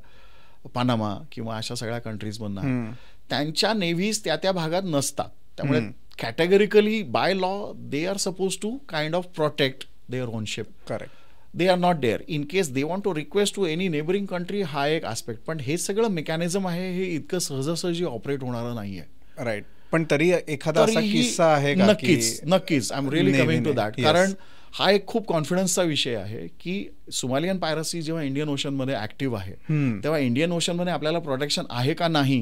Panama किंवा अशा सगळ्या कंट्रीजमधनं त्यांच्या नेव्हीज त्या भागात नसतात. त्यामुळे categorically by law they are suppose to kind of protect their own ship. Correct. They are not there in case they want to request to any neighbouring country. हा एक आस्पेक्ट. पण हे सगळं मेकॅनिझम आहे हे इतकं सहजासहजी ऑपरेट होणारं नाहीये. राईट. पण तरी एखादा असा किस्सा आहे का? नक्कीच I am really coming to that. कारण हा एक खूप कॉन्फिडन्सचा विषय आहे की सोमालियन पायरसी जेव्हा इंडियन ओशनमध्ये ऍक्टिव्ह आहे तेव्हा इंडियन ओशनमध्ये आपल्याला प्रोटेक्शन आहे का नाही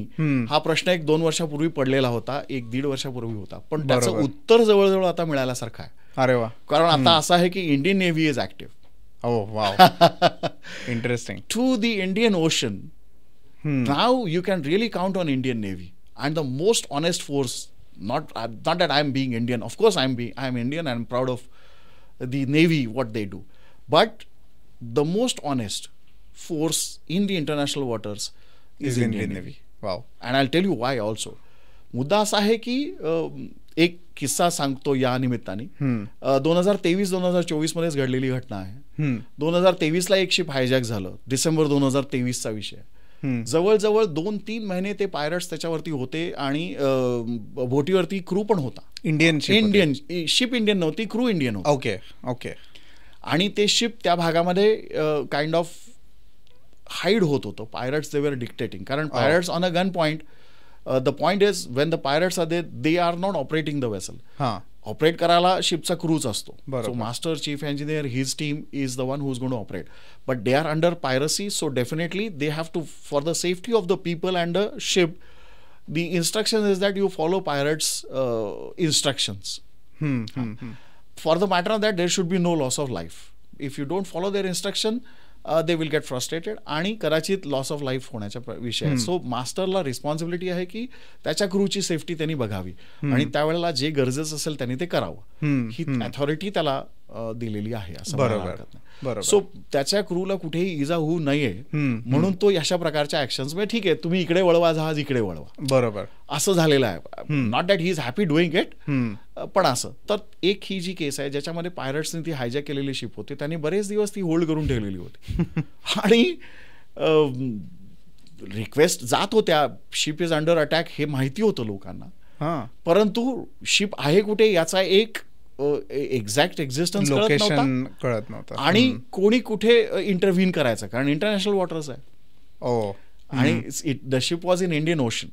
हा प्रश्न 1-2 वर्षापूर्वी पडलेला होता, 1-1.5 वर्षापूर्वी होता. पण त्याचं उत्तर जवळजवळ आता मिळाल्यासारखं आहे. अरे वा. कारण आता असं आहे की Indian navy is active. Oh wow. Interesting. To the Indian Ocean, now you can really count on Indian Navy and the most honest force. Not that I am being Indian. Of course I am Indian and I'm proud of the Navy, what they do. But the most honest force in the international waters is Indian Navy. Wow. And I'll tell you why also. मुद्दा असा आहे की एक किस्सा सांगतो या निमित्ताने. 2023-2024 मध्येच घडलेली घटना आहे. 2023ला एक शिप हायजॅक झालं. डिसेंबर 2023चा विषय. जवळजवळ 2-3 महिने ते पायरट्स त्याच्यावरती होते आणि बोटीवरती क्रू पण होता. इंडियन शिप इंडियन नव्हती, क्रू इंडियन होता. Okay okay. आणि ते शिप त्या भागामध्ये काइंड ऑफ हाईड होत होतं. पायरट्स दे वर डिक्टेटिंग. कारण pirates on a gun point. The point is when the pirates are there, they are not operating the vessel. Operate करायला शिपचा क्रूच असतो. So master, chief engineer, his team is the one who is going to operate. But they are under piracy, so definitely they have to, for the safety of the people and the ship, the instruction is that you follow pirates instructions. For the matter of that there should be no loss of life. If you don't follow their instruction they will get frustrated आणि कदाचित loss of life होण्याचा विषय. So मास्टरला responsibility आहे की त्याच्या क्रूची safety त्यांनी बघावी आणि त्यावेळेला जे गरजेचं असेल त्यांनी ते करावं. ही अथॉरिटी त्याला दिलेली आहे असं बरोबर. सो त्याच्या क्रूला कुठेही इजा होऊ नये म्हणून तो अशा प्रकारच्या ऍक्शन्स म्हणजे ठीक आहे तुम्ही इकडे वळवा, जहाज इकडे वळवा, बरोबर असं झालेलं आहे. Not that he is happy doing it, पण असं. तर एक ही जी केस आहे ज्याच्यामध्ये पायरट्सने ती हायजॅक केलेली शिप होती, त्यांनी बरेच दिवस ती होल्ड करून ठेवलेली होती आणि रिक्वेस्ट जात होत्या, शिप इज अंडर अटॅक हे माहिती होतं लोकांना, परंतु शिप आहे कुठे याचा एक एक्झॅक्ट एक्झिस्टन्स लोकेशन कळत नव्हतं आणि कोणी कुठे इंटरव्हीन करायचं, कारण इंटरनॅशनल वॉटर्स आहे. आणि the ship was in Indian ocean.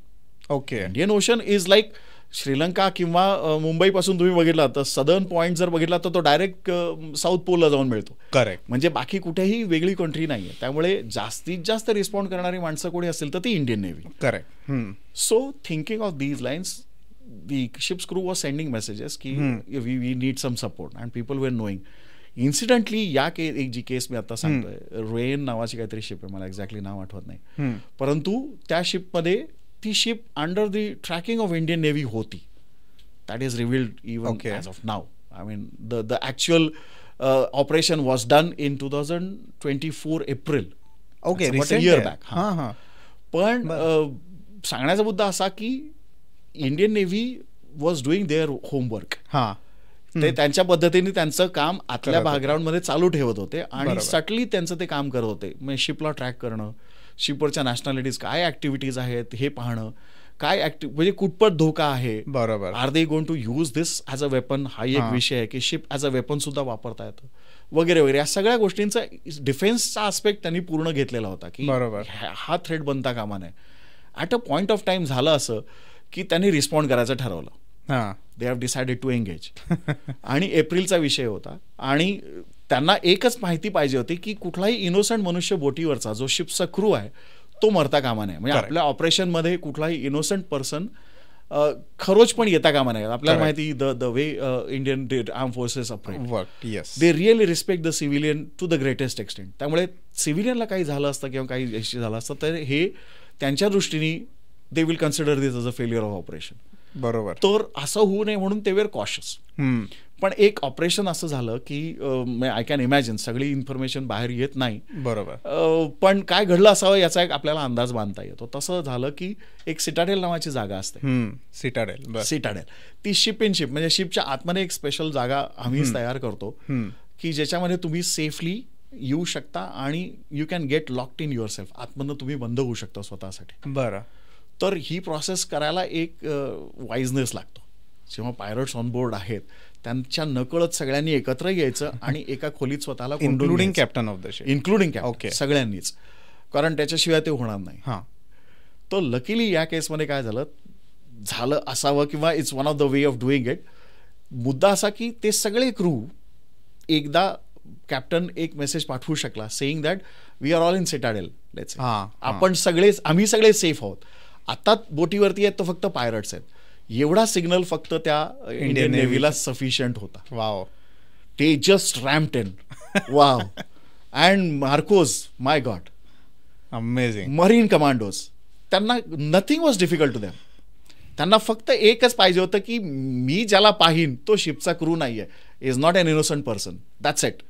Okay. Indian ocean is like Sri Lanka किंवा मुंबईपासून तुम्ही बघितला तर सदर्न पॉईंट जर बघितला तर तो डायरेक्ट साऊथ पोलला जाऊन मिळतो. करेक्ट. म्हणजे बाकी कुठेही वेगळी कंट्री नाही आहे. त्यामुळे जास्तीत जास्त रिस्पॉन्ड करणारी माणसं कोणी असेल तर ती Indian navy. Correct. So thinking of these lines, the ship's crew was sending messages की we need some support and people were knowing. Incidentally एक जी केस मी आता सांगतोय, रेन नावाची काहीतरी शिप आहे, मला एक्झॅक्टली नाव आठवत नाही, परंतु त्या शिपमध्ये ती ship under the tracking of Indian navy होती. That is revealed even as of now. I mean the actual operation was done in 2024 April. Okay. Year back. पण सांगण्याचा मुद्दा असा की Indian Navy was doing their homework. ते त्यांच्या पद्धतीने त्यांचं काम आतल्या बॅकग्राऊंडमध्ये चालू ठेवत होते आणि सटली त्यांचं ते काम करत होते. म्हणजे शिपला ट्रॅक करणं, शिपवरच्या नॅशनॅलिटीज काय ऍक्टिव्हिटीज आहेत हे पाहणं, काय म्हणजे कुठपट धोका आहे, बरोबर, are they going to use this as a weapon, हा एक विषय आहे की शिप ॲज अ वेपन सुद्धा वापरता येतं वगैरे वगैरे. या सगळ्या गोष्टींचा डिफेन्सचा आस्पेक्ट त्यांनी पूर्ण घेतलेला होता की हा थ्रेट बनता कामा नये. At a point of time झालं असं की त्यांनी रिस्पॉन्ड करायचं ठरवलं. They have decided to engage. आणि एप्रिलचा विषय होता आणि त्यांना एकच माहिती पाहिजे होती की कुठलाही इनोसंट मनुष्य बोटीवरचा जो शिपचा क्रू आहे तो मरता कामा नये. म्हणजे आपल्या ऑपरेशनमध्ये कुठलाही इनोसंट पर्सन खरोच पण येता कामा नये. आपल्याला माहिती the way Indian arm forces operate, they really respect the civilian to the greatest extent. त्यामुळे सिव्हिलियनला काही झालं असतं किंवा काही यश झालं असतं तर हे त्यांच्या दृष्टीने they will consider this as a failure of operation. बरोबर. तर असं होऊ नये म्हणून ते वेर कॉशियस. पण एक ऑपरेशन असं झालं की आय कॅन इमॅजिन सगळी इन्फॉर्मेशन बाहेर येत नाही, बरोबर, पण काय घडलं असावं याचा एक आपल्याला अंदाज बांधता येतो. तसं झालं की एक सिटाडेल नावाची जागा असते. सिटाडेल ती शिप इन शिप म्हणजे शिपच्या आतमध्ये एक स्पेशल जागा आम्हीच तयार करतो की ज्याच्यामध्ये तुम्ही सेफली येऊ शकता आणि you can get locked in yourself. आतमधनं तुम्ही बंद होऊ शकता स्वतःसाठी. बरं. तर ही प्रोसेस करायला एक वाईजनेस लागतो. जेव्हा पायरट्स ऑन बोर्ड आहेत त्यांच्या नकळत सगळ्यांनी एकत्र यायचं आणि एका खोलीत स्वतःला including captain of the ship. Including captain, सगळ्यांनीच, कारण त्याच्याशिवाय ते होणार नाही. हां. तर लकीली या केसमध्ये काय झालं असावं किंवा it's one of the way of doing it. मुद्दा असा की ते सगळे क्रू एकदा कॅप्टन एक मेसेज पाठवू शकला saying that we are all in citadel, let's say आम्ही सगळे सेफ आहोत. आता बोटीवरती आहेत तर फक्त पायरट्स आहेत. एवढा सिग्नल फक्त त्या इंडियन नेव्हीला सफिशियंट होता. वाव. ते just ramped in. Wow. And MARCOS, my God, amazing. Marine commandos, त्यांना nothing was difficult to them. त्यांना फक्त एकच पाहिजे होतं की मी ज्याला पाहीन तो शिपचा क्रू नाही आहे, is not an innocent person, that's it.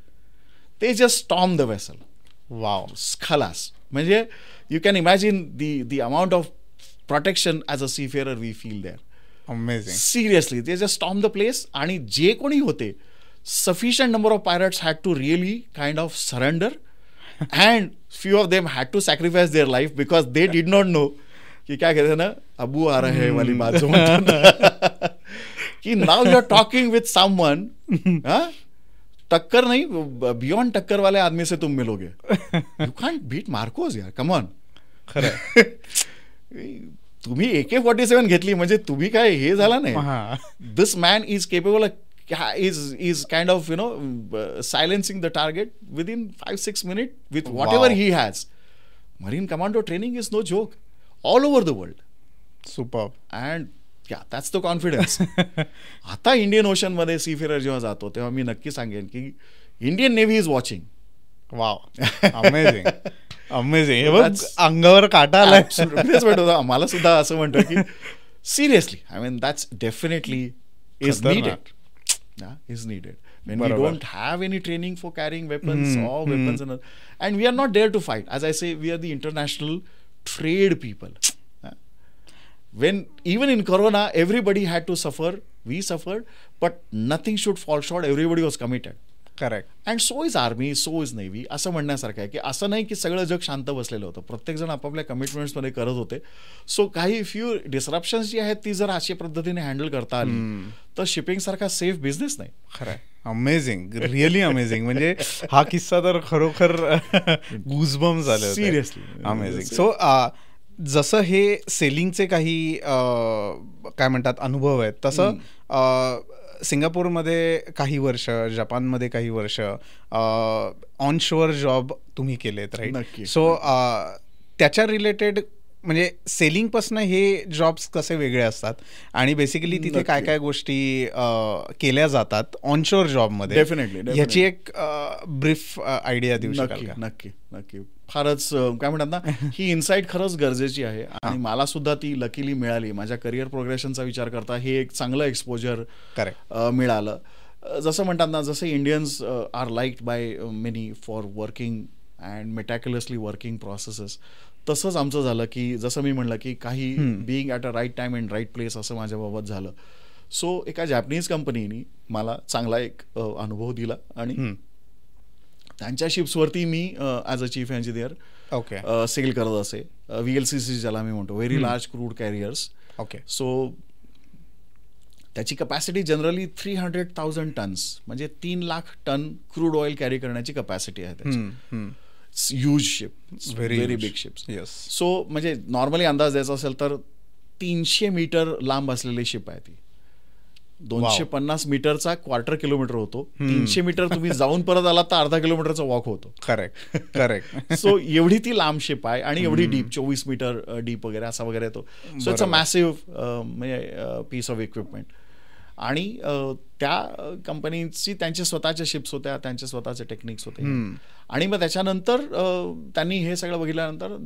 ते just storm the vessel. Wow. खलास. म्हणजे you can imagine the amount of protection as a seafarer we feel there. Amazing. Seriously ते जस्ट स्टॉर्म द प्लेस. आणि जे कोणी होते, sufficient number of pirates had to really kind of surrender and few of them had to sacrifice their life because they did not know कि क्या कहते हैं ना, अबू आ रहे वाली बात जो कि now you are talking with someone, टक्कर नहीं, बियॉन्ड टक्कर वाले आदमी से तुम मिलोगे. You can't beat Marcos यार, come on. खरं. तुम्ही AK-47 घेतली म्हणजे तुम्ही काय हे झाला नाही. This man is capable is kind of silencing the target within 5-6 minutes with whatever he has. Marine Commando training is no joke all over the world. Superb. And yeah, that's the confidence. आता Indian ocean मध्ये सीफेअरर जेव्हा जातो तेव्हा मी नक्की सांगेन की Indian navy is watching. Wow. Amazing. Amazing. हे बघ अंगावर काटा आलाय. मला सुद्धा असं म्हणतं की seriously, I mean that's definitely is needed. Is needed when we don't have any training for carrying weapons or weapons and we are not there to fight. As I say, we are the international trade people. When even in Corona everybody had to suffer, we suffered, but nothing should fall short. Everybody was committed. Correct. And so is army, so is navy. असं म्हणण्यासारखं आहे की असं नाही की सगळं जग शांत बसलेलं होतं. प्रत्येक जण आपापल्या कमिटमेंट्समध्ये करत होते. सो काही फ्यू डिस्रप्शन्स जी आहेत ती जर अशा पद्धतीने हँडल करता आली तर शिपिंग सारखा सेफ बिझनेस नाही. खरं. अमेझिंग. Really amazing. म्हणजे हा किस्सा तर खरोखर गुजबम झाले. Seriously amazing. सो जसं हे सेलिंगचे काही काय म्हणतात अनुभव आहेत, तसं सिंगापूरमध्ये काही वर्ष, जपानमध्ये काही वर्ष ऑन शोअर जॉब तुम्ही केलेत, राईट? सो त्याच्या रिलेटेड म्हणजे सेलिंगपासून हे जॉब्स कसे वेगळे असतात आणि बेसिकली तिथे काय काय गोष्टी केल्या जातात ऑनशोअर जॉबमध्ये, डेफिनेटली ह्याची एक ब्रीफ आयडिया देऊ शकाल का? नक्की नक्की. फारच काय म्हणतात ना, ही इन्साईट खरंच गरजेची आहे आणि मला सुद्धा ती लकीली मिळाली. माझ्या करिअर प्रोग्रेशनचा विचार करता हे एक चांगलं एक्सपोजर मिळालं. जसं म्हणतात ना, जसे Indians are liked by many for working and meticulously working processes, तसंच आमचं झालं की जसं मी म्हणलं की काही being at a right time in right place असं माझ्याबाबत झालं. सो एका जॅपनीज कंपनीनी मला चांगला एक अनुभव दिला आणि त्यांच्या शिप्सवरती मी as a chief engineer sail करत असे. VLCC ज्याला मी म्हणतो, very large crude carriers. So त्याची कपॅसिटी जनरली 300,000 टन्स म्हणजे 3 lakh ton crude oil carry करण्याची कपॅसिटी आहे त्याची. Huge ship, very big ships. So म्हणजे नॉर्मली अंदाज द्यायचा असेल तर 300 मीटर लांब असलेली शिप आहे ती. 250 मीटरचा 1/4 किलोमीटर होतो. 300 मीटर तुम्ही जाऊन परत आला तर अर्धा किलोमीटरचा वॉक होतो. Correct correct. सो एवढी ती लांब शिप आहे आणि एवढी डीप, 24 मीटर डीप वगैरे असा वगैरे येतो. सो इट्स अ मॅसिव्ह म्हणजे पीस ऑफ इक्विपमेंट. आणि त्या कंपनीची त्यांचे स्वतःच्या शिप्स होत्या, त्यांचे स्वतःचे टेक्निक्स होते. आणि मग त्याच्यानंतर त्यांनी हे सगळं बघितल्यानंतर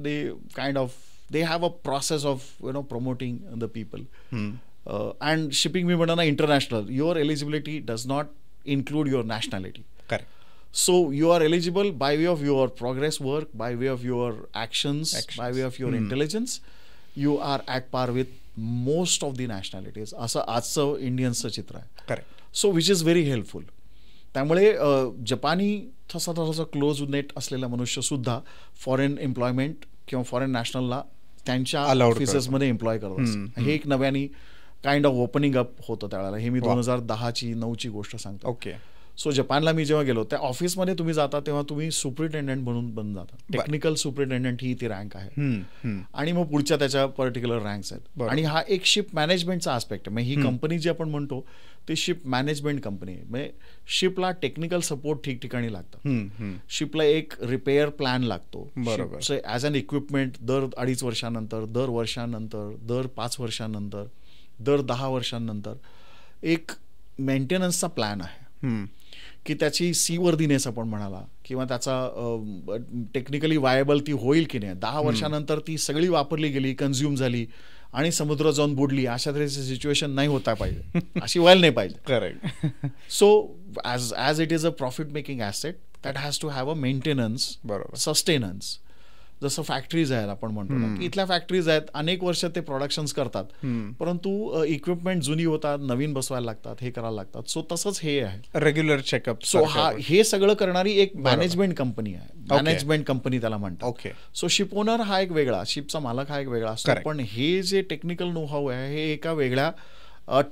they have a process of promoting the people. And shipping मी म्हणा ना international, your eligibility does not include your nationality. Correct. So you are eligible by way of your progress work, by way of your actions. By way of your intelligence. You are at par with most of the nationalities. असं आजचं इंडियन्सचं चित्र आहे. Correct. So which is very helpful. त्यामुळे जपानी थोडासा close net असलेला मनुष्यसुद्धा foreign employment किंवा foreign नॅशनलला त्यांच्या ऑफिसेसमध्ये एम्प्लॉय करत असतात. हे एक नव्याने काइंड ऑफ ओपनिंग अप होतं त्यावेळेला. हे मी 2010-9ची गोष्ट सांगतो. ओके. सो जपानला मी जेव्हा गेलो त्या ऑफिसमध्ये तुम्ही जाता तेव्हा तुम्ही सुपरिटेंडंट म्हणून बनून जाता. टेक्निकल सुपरिटेंडंट ही ती रँक आहे आणि मग पुढच्या त्याच्या पर्टिक्युलर रँक्स आहेत. आणि हा एक शिप मॅनेजमेंटचा आस्पेक्ट आहे. म्हणजे ही कंपनी जी आपण म्हणतो ती शिप मॅनेजमेंट कंपनी आहे. म्हणजे शिपला टेक्निकल सपोर्ट ठिकठिकाणी लागतं. शिपला एक रिपेअर प्लॅन लागतो. बरोबर. ॲज अन इक्विपमेंट दर 2.5 वर्षानंतर, दर वर्षानंतर, दर 5 वर्षानंतर, दर 10 वर्षांनंतर एक मेंटेनन्सचा प्लॅन आहे की त्याची सीवर्दीनेस आपण म्हणाला किंवा त्याचा टेक्निकली वायबल ती होईल की नाही. 10 वर्षानंतर ती सगळी वापरली गेली, कन्झ्युम झाली आणि समुद्र जाऊन बुडली, अशा तऱ्हेची सिच्युएशन नाही होता पाहिजे, अशी व्हायला नाही पाहिजे. Correct. So as it is a profit making asset that has to have a maintenance, sustenance. जसं फॅक्टरीज आहेत आपण म्हणतो ना की इथल्या फॅक्टरीज आहेत, अनेक वर्ष ते प्रोडक्शन्स करतात, परंतु इक्विपमेंट जुनी होतात, नवीन बसवायला लागतात, हे करायला लागतात. सो तसंच हे आहे रेग्युलर चेकअप. सो हे सगळं करणारी एक मॅनेजमेंट कंपनी आहे. मॅनेजमेंट कंपनी त्याला म्हणतात. ओके. सो शिप ओनर हा एक वेगळा, शिपचा मालक हा एक वेगळा असतो, पण हे जे टेक्निकल नो हाऊ आहे हे एका वेगळ्या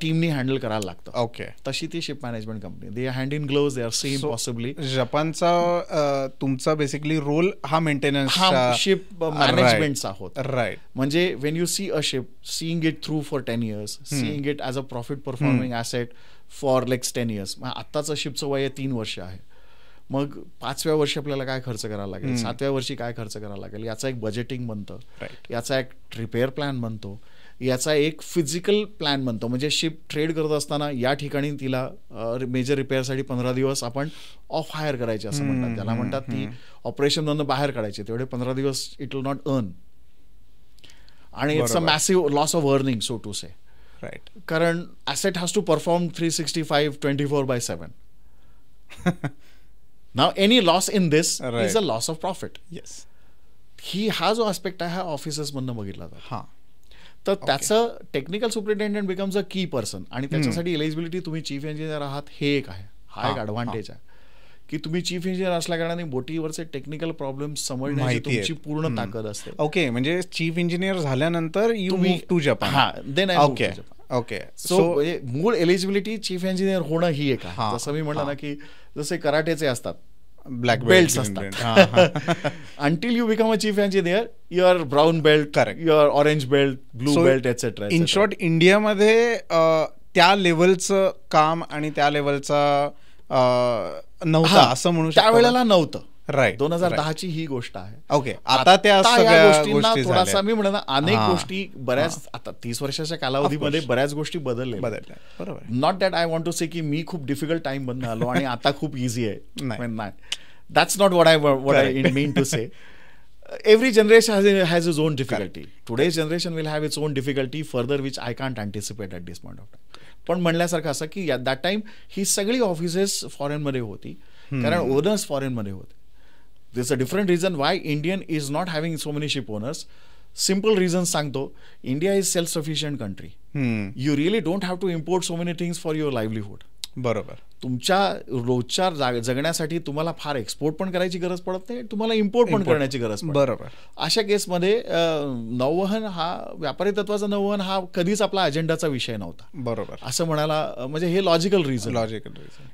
टीमनी हँडल करायला लागतं. ओके. तशी ती ship management company. They are hand in gloves, they are same possibly. जपानचा तुमचा बेसिकली रोल हा मेंटेनन्स, शिप मॅनेजमेंटचा होता. राईट. म्हणजे when you see a ship, seeing it through for 10 years, seeing it as a profit performing asset for next 10 years. आत्ताचं शिपचं वय 3 वर्ष आहे. मग 5व्या वर्षी आपल्याला काय खर्च करायला लागेल, 7व्या वर्षी काय खर्च करायला लागेल, याचा एक बजेटिंग बनतं, याचा एक रिपेअर प्लॅन बनतो, याचा एक फिजिकल प्लॅन बनतो. म्हणजे शिप ट्रेड करत असताना या ठिकाणी तिला मेजर रिपेअरसाठी 15 दिवस आपण ऑफ हायर करायचे असं म्हणतात. त्याला म्हणतात ती ऑपरेशनमधून बाहेर काढायची. तेवढे 15 दिवस इट विल नॉट अर्न आणि it's a massive loss of earning, so to say. Right. कारण asset has to perform 365 24/7. Now any loss in this is a loss of profit. Yes. हा जो आस्पेक्ट आहे हा ऑफिसर्समधनं बघितला जातो. हां. तर त्याचं टेक्निकल सुपरिटेंडंट बिकम्स अ की पर्सन आणि त्याच्यासाठी एलिजिबिलिटी तुम्ही चीफ इंजिनियर आहात हे एक आहे. हा एक ॲडव्हान्टेज आहे की तुम्ही चीफ इंजिनियर असल्या कारणाने बोटीवरचे टेक्निकल प्रॉब्लेम समजण्याची तुमची पूर्ण ताकद असते. ओके. म्हणजे चीफ इंजिनियर झाल्यानंतर यू मूव्ह टू जपान. हा, then I move to Japan. Okay. So मूळ एलिजिबिलिटी चीफ इंजिनियर होणं ही एक आहे. जसं मी म्हणलं ना की जसे कराटेचे असतात, ब्लॅक बेल्ट असतात. Until you become a chief engineer you are brown belt, you are orange belt, blue belt, etcetera. In short इंडियामध्ये त्या लेवलचं काम आणि त्या लेवलचा नव्हता असं म्हणू शकतो. त्यावेळेला नव्हतं. राईट. 2010ची ही गोष्ट आहे. ओके. आता त्या गोष्टींना थोडासा मी म्हणा अनेक गोष्टी बऱ्याच आता 30 वर्षाच्या कालावधीमध्ये बऱ्याच गोष्टी बदलल्या. बरोबर. Not that I want to say की मी खूप डिफिकल्ट टाइम मधनं आलो आणि आता खूप इझी आहे. नाही, that's not what I mean to say. Every generation has its own difficulty. Today's generation will have its own difficulty further which I can't anticipate at this point of time. पण म्हणल्यासारखं असं की that time ही सगळी offices फॉरेनमध्ये होती कारण owners फॉरेनमध्ये होते. There's a different reason why Indian is not having so many ship owners. Simple reasons सांगतो. India is self-sufficient country. You really don't have to import so many things for your livelihood. बरोबर. तुमच्या रोजच्या जगण्यासाठी तुम्हाला फार export पण करायची गरज पडत नाही, तुम्हाला इम्पोर्ट पण करण्याची गरज पडत. बरोबर. अशा केसमध्ये नौवहन हा व्यापारी तत्वाचा नौवहन हा कधीच आपला अजेंडाचा विषय नव्हता. बरोबर. असं म्हणायला म्हणजे हे लॉजिकल रिझन.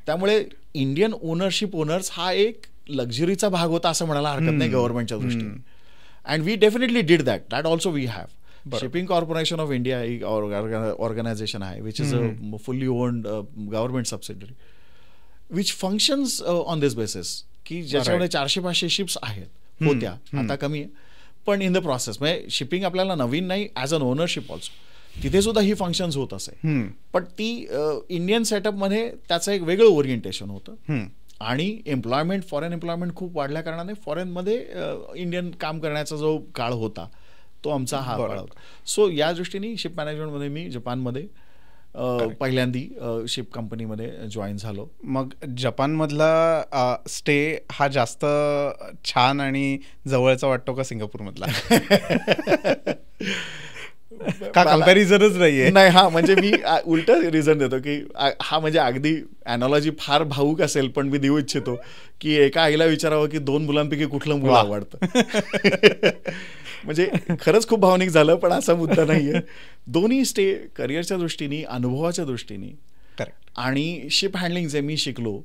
त्यामुळे इंडियन ओनरशिप ओनर्स हा एक लक्झरीचा भाग होता असं म्हणायला हरकत नाही गव्हर्नमेंटच्या दृष्टीने. And we definitely did that also we have. Shipping corporation of India एक ऑर्गनायझेशन आहे which is a fully owned government subsidiary which functions on this basis की ज्याच्यामध्ये 400-500 शिप्स आहेत होत्या, आता कमी आहे. पण इन द प्रोसेस म्हणजे शिपिंग आपल्याला नवीन नाही, ॲज अन ओनरशिप ऑल्सो तिथे सुद्धा ही फंक्शन्स होत असे. पण ती इंडियन सेटअपमध्ये त्याचं एक वेगळं ओरिएंटेशन होतं आणि एम्प्लॉयमेंट, फॉरेन एम्प्लॉयमेंट खूप वाढल्या कारणाने फॉरेनमध्ये इंडियन काम करण्याचा जो काळ होता तो आमचा हा काळ होता. सो या दृष्टीने शिप मॅनेजमेंटमध्ये मी जपानमध्ये पहिल्यांदा शिप कंपनीमध्ये जॉईन झालो. मग जपानमधला स्टे हा जास्त छान आणि जवळचा वाटतो का सिंगापूरमधला? का कम्पॅरिझनच नाहीये? नाही, हा म्हणजे मी उलट रिझन देतो की हा म्हणजे अगदी अॅनॉलॉजी फार भावूक असेल पण मी देऊ इच्छितो की एका आईला विचारावं की 2 मुलांपैकी कुठलं मुलं आवडतं. म्हणजे खरंच खूप भावनिक झालं, पण असा मुद्दा नाहीये. दोन्ही करिअरच्या दृष्टीने, अनुभवाच्या दृष्टीने आणि शिप हँडलिंग जे मी शिकलो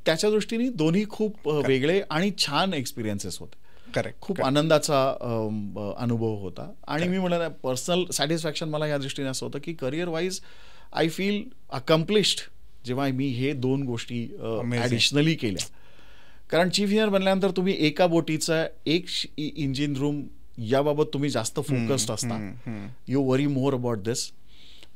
त्याच्या दृष्टीने दोन्ही खूप वेगळे आणि छान एक्सपिरियन्सेस होते. खूप आनंदाचा अनुभव होता. आणि मी म्हणलं पर्सनल सॅटिस्फॅक्शन मला या दृष्टीने असं होतं की career wise I feel accomplished जेव्हा मी हे 2 गोष्टी ॲडिशनली केल्या. कारण चीफ इंजिनियर बनल्यानंतर तुम्ही एका बोटीचा एक इंजिन रूम याबाबत तुम्ही जास्त फोकस्ड असता. You worry more about this.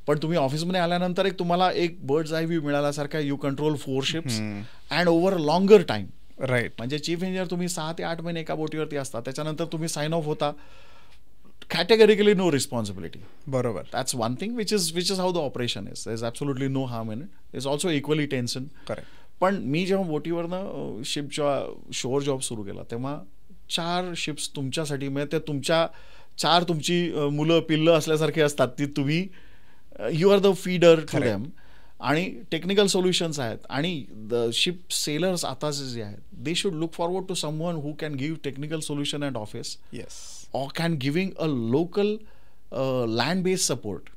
पण तुम्ही ऑफिसमध्ये आल्यानंतर तुम्हाला एक बर्ड्स आय व्ह्यू मिळाल्यासारखा you control 4 ships and over a longer time. Right. म्हणजे चीफ इंजिनियर तुम्ही 6 ते 8 महिने एका बोटीवरती असता, त्याच्यानंतर तुम्ही साइन ऑफ होता, कॅटेगरिकली नो रिस्पॉन्सिबिलिटी. बरोबर. That's one thing which is how the operation is. There is absolutely no harm in it. Is also equally tension. Correct. पण मी जेव्हा बोटीवरनं शिपच्या शोअर जॉब सुरू केला तेव्हा 4 शिप्स तुमच्यासाठी, म्हणजे ते तुमच्या 4 तुमची मुलं पिल्लं असल्यासारखे असतात. ती तुम्ही you are the feeder to them. आणि टेक्निकल सोल्युशन्स आहेत. आणि द शिप सेलर्स आता जे आहेत they should look forward to someone who can give technical solution at office. Yes. Or can giving a local land based support.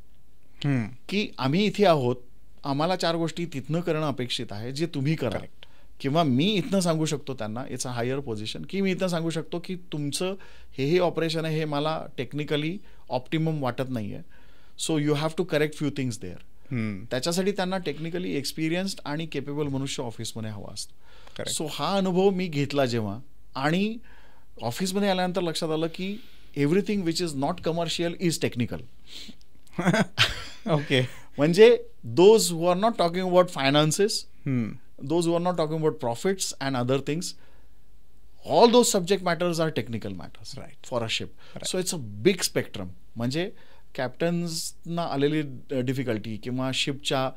की आम्ही इथे आहोत, आम्हाला 4 गोष्टी तिथनं करणं अपेक्षित आहे जे तुम्ही करा. किंवा मी इथनं सांगू शकतो त्यांना, इट्स अ हायर पोझिशन, की मी इथनं सांगू शकतो की तुमचं हे ऑपरेशन आहे हे मला टेक्निकली ऑप्टिमम वाटत नाही आहे. So you have to correct few things there. त्याच्यासाठी त्यांना टेक्निकली एक्सपिरियन्स्ड आणि केपेबल मनुष्य ऑफिसमध्ये हवा असतो. सो हा अनुभव मी घेतला जेव्हा, आणि ऑफिसमध्ये आल्यानंतर लक्षात आलं की everything which is not commercial is technical. Okay. म्हणजे those who are not talking about finances, those who are not talking about profits and other things, all those subject matters are technical matters, right, for a ship. Right. So it's a big spectrum. म्हणजे कॅप्टन्सना आलेली difficulty किंवा शिपच्या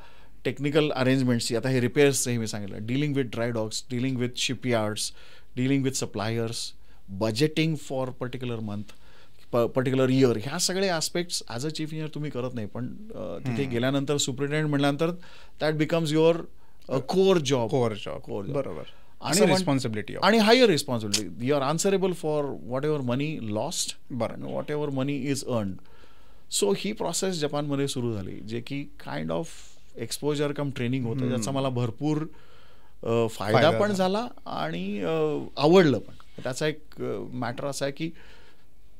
technical अरेंजमेंट्सची, आता हे रिपेअर्सचं हे मी सांगितलं, dealing with dry docks, dealing with shipyards, dealing with suppliers, budgeting for particular month, particular year, ह्या सगळे aspects as a chief engineer तुम्ही करत नाही. पण तिथे गेल्यानंतर सुपरिटेंडेंट म्हटल्यानंतर that becomes your core job. बरोबर. आणि रिस्पॉन्सिबिलिटी आणि higher responsibility. You are answerable for whatever money lost and whatever money is earned. So ही प्रोसेस जपानमध्ये सुरू झाली, जे की kind of exposure come training होतं, ज्याचा मला भरपूर फायदा पण झाला आणि आवडलं पण. त्याचा एक मॅटर असा आहे की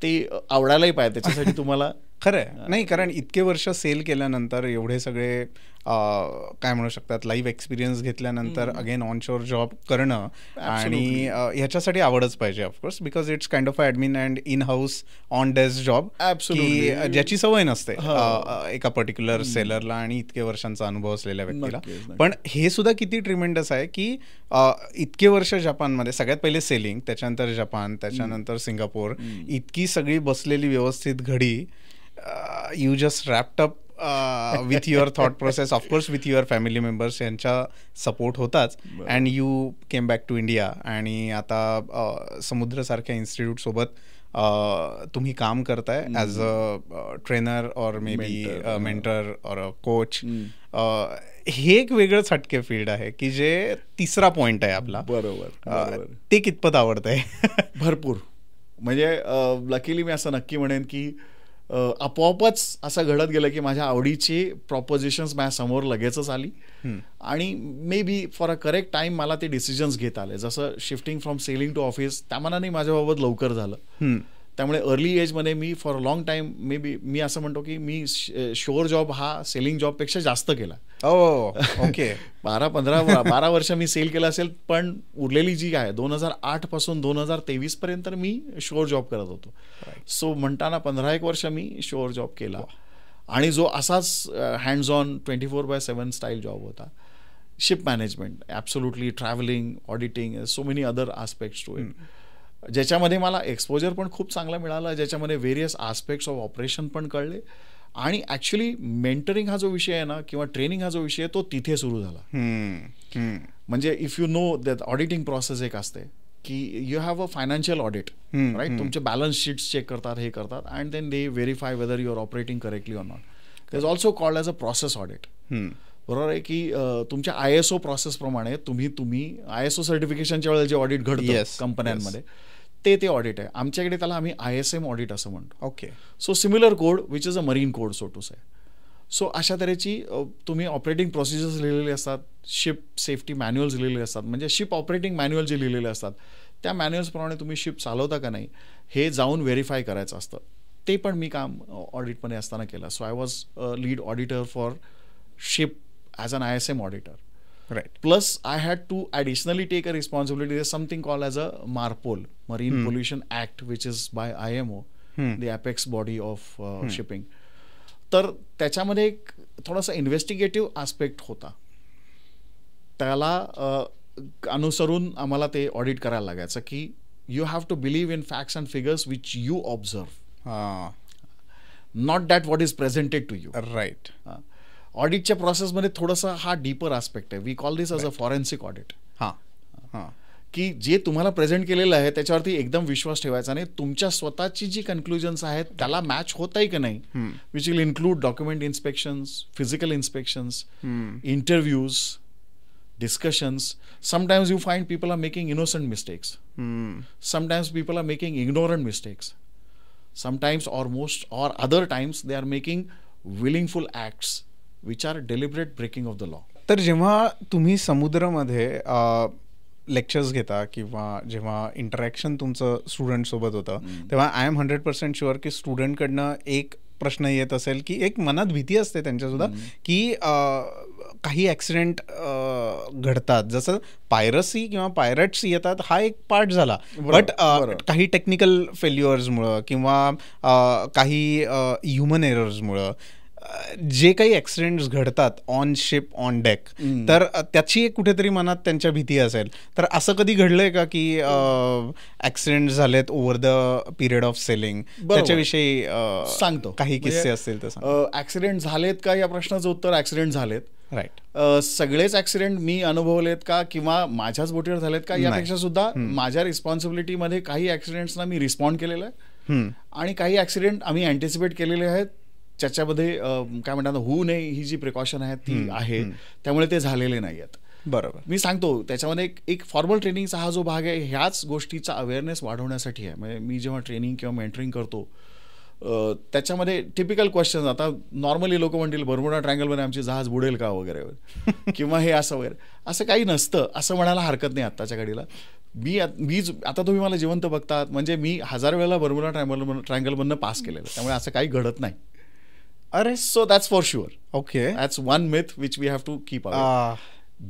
ते आवडायलाही पाहिजे, त्याच्यासाठी तुम्हाला खरं नाही. कारण इतके वर्ष सेल केल्यानंतर, एवढे सगळे काय म्हणू शकतात लाईव्ह एक्सपिरियन्स घेतल्यानंतर अगेन ऑनशोअर जॉब करणं, आणि ह्याच्यासाठी आवडच पाहिजे of course, because it's kind of admin and in house on desk job, की ज्याची सवय नसते एका पर्टिक्युलर सेलरला आणि इतके वर्षांचा अनुभव असलेल्या व्यक्तीला. पण हे सुद्धा किती ट्रिमेंडस आहे की इतके वर्ष जपानमध्ये, सगळ्यात पहिले सेलिंग, त्याच्यानंतर जपान, त्याच्यानंतर सिंगापूर, इतकी सगळी बसलेली व्यवस्थित घडी. You just wrapped up with your thought process, of course with your family members, यांचा सपोर्ट होताच, and you came back to India. आणि आता समुद्रसारख्या इन्स्टिट्यूटसोबत तुम्ही काम करताय ॲज अ ट्रेनर और मे बी मेंटर और अ कोच. हे एक वेगळंच हटके फील्ड आहे की जे तिसरा पॉइंट आहे आपला. बरोबर. ते कितपत आवडतंय? भरपूर. म्हणजे लकीली मी असं नक्की म्हणेन की आपोआपच असं घडत गेलं की माझ्या आवडीची प्रॉपोजिशन्स माझ्यासमोर लगेचच आली, आणि maybe for a correct time मला ते डिसिजन्स घेता आले. जसं shifting from sailing to office त्या मनाने माझ्याबाबत लवकर झालं. त्यामुळे अर्ली एजमध्ये मी for a long time, maybe मी असं म्हणतो की मी शोअर जॉब हा सेलिंग जॉबपेक्षा जास्त केला. ओके. 12 वर्ष मी सेल केलं असेल, पण उरलेली जी आहे 2008 पासून 2023 पर्यंत मी शोअर जॉब करत होतो. सो म्हणताना 15 वर्ष मी शोअर जॉब केला, आणि जो असाच हँड्स ऑन 24/7 स्टाईल जॉब होता. Ship management, absolutely, travelling, auditing, so many other aspects to it, ज्याच्यामध्ये मला एक्सपोजर पण खूप चांगला मिळाला, ज्याच्यामध्ये व्हेरियस आस्पेक्ट्स ऑफ ऑपरेशन पण कळले. आणि ॲक्च्युली मेंटरिंग हा जो विषय आहे ना, किंवा ट्रेनिंग हा जो विषय आहे, तो तिथे सुरू झाला. म्हणजे if you know that auditing process एक असते, की you have a financial audit, right. तुमचे बॅलन्स शीट्स चेक करतात, हे करतात, and then they verify whether you are operating correctly or not. They is also called as a process audit. बरोबर आहे की तुमच्या ISO प्रोसेसप्रमाणे तुम्ही ISO सर्टिफिकेशनच्या वेळेला जे ऑडिट घडतं कंपन्यांमध्ये ते ऑडिट आहे. आमच्याकडे त्याला आम्ही ISM ऑडिट असं म्हणतो. Okay. So similar code which is a marine code so to say. So अशा तऱ्हेची तुम्ही ऑपरेटिंग प्रोसिजर्स लिहिलेले असतात, शिप सेफ्टी मॅन्युअल्स लिहिलेले असतात, म्हणजे शिप ऑपरेटिंग मॅन्युअल जे लिहिलेले असतात त्या मॅन्युअल्सप्रमाणे तुम्ही शिप चालवता का नाही हे जाऊन व्हेरीफाय करायचं असतं. ते पण मी काम ऑडिटमध्ये असताना केलं. So I was lead auditor for ship as an ISM auditor. Right. Plus, I had to additionally take a responsibility. There's something called as a MARPOL, Marine Pollution Act, which is by IMO, the apex body of shipping. तर त्याच्यामध्ये एक थोडासा investigative aspect होता. त्याला अनुसरून आम्हाला ते audit करायला लागायचं की you have to believe in facts and figures which you observe, not that what is presented to you. Right. ऑडिटच्या प्रोसेसमध्ये थोडासा हा डीपर आस्पेक्ट आहे. We call this as a forensic audit. की जे तुम्हाला प्रेझेंट केलेलं आहे त्याच्यावरती एकदम विश्वास ठेवायचा नाही. तुमच्या स्वतःची जी कन्क्लुजन्स आहेत त्याला मॅच होत आहे की नाही, which will include document inspections, physical inspections, interviews, discussions. Sometimes you find people are making innocent mistakes. Sometimes people are making ignorant mistakes. Sometimes or other times they are making willful acts which are deliberate breaking of the law. तर जेव्हा तुम्ही समुद्रामध्ये lectures घेता किंवा जेव्हा interaction तुमचं स्टुडंटसोबत होतं तेव्हा आय एम 100% शुअर की स्टुडंटकडनं एक प्रश्न येत असेल की एक मनात भीती असते त्यांच्यासुद्धा की काही ॲक्सिडेंट घडतात, जसं पायरसी किंवा पायरेट्स येतात हा एक पार्ट झाला, बट काही टेक्निकल फेल्युअर्समुळं किंवा काही ह्युमन एरर्समुळं जे काही ॲक्सिडेंट्स घडतात ऑन शिप ऑन डेक, तर त्याची एक कुठेतरी मनात त्यांच्या भीती असेल. तर असं कधी घडलंय का की ॲक्सिडेंट झालेत over the period of selling, त्याच्याविषयी सांगतो काही किस्से असतील तर. ॲक्सिडेंट झालेत का या प्रश्नाचं उत्तर ॲक्सिडेंट झालेत. राईट. सगळेच ॲक्सिडेंट मी अनुभवलेत का किंवा माझ्याच बोटीवर झालेत का यापेक्षा सुद्धा माझ्या रिस्पॉन्सिबिलिटीमध्ये काही ॲक्सिडेंट्सना मी रिस्पॉन्ड केलेलं आहे आणि काही ॲक्सिडेंट आम्ही अँटिसिपेट केलेले आहेत ज्याच्यामध्ये काय म्हणतात होऊ नये ही जी प्रिकॉशन आहे ती आहे, त्यामुळे ते झालेले नाही आहेत. बरोबर. मी सांगतो त्याच्यामध्ये एक फॉर्मल ट्रेनिंगचा हा जो भाग आहे ह्याच गोष्टीचा अवेअरनेस वाढवण्यासाठी आहे. म्हणजे मी जेव्हा ट्रेनिंग किंवा मेंटरिंग करतो त्याच्यामध्ये टिपिकल क्वेश्चन, आता नॉर्मली लोक म्हणतील बर्मुडा ट्रायंगलमध्ये आमची जहाज बुडेल का वगैरे किंवा हे असं वगैरे, असं काही नसतं असं म्हणायला हरकत नाही आत्ताच्या घडीला. मी आता तुम्ही मला जिवंत बघतात म्हणजे मी 1000 वेळेला बर्मुडा ट्रायंगलमधनं पास केलेलं, त्यामुळे असं काही घडत नाही. अरे so that's for sure. Okay. That's one myth which we have to keep away.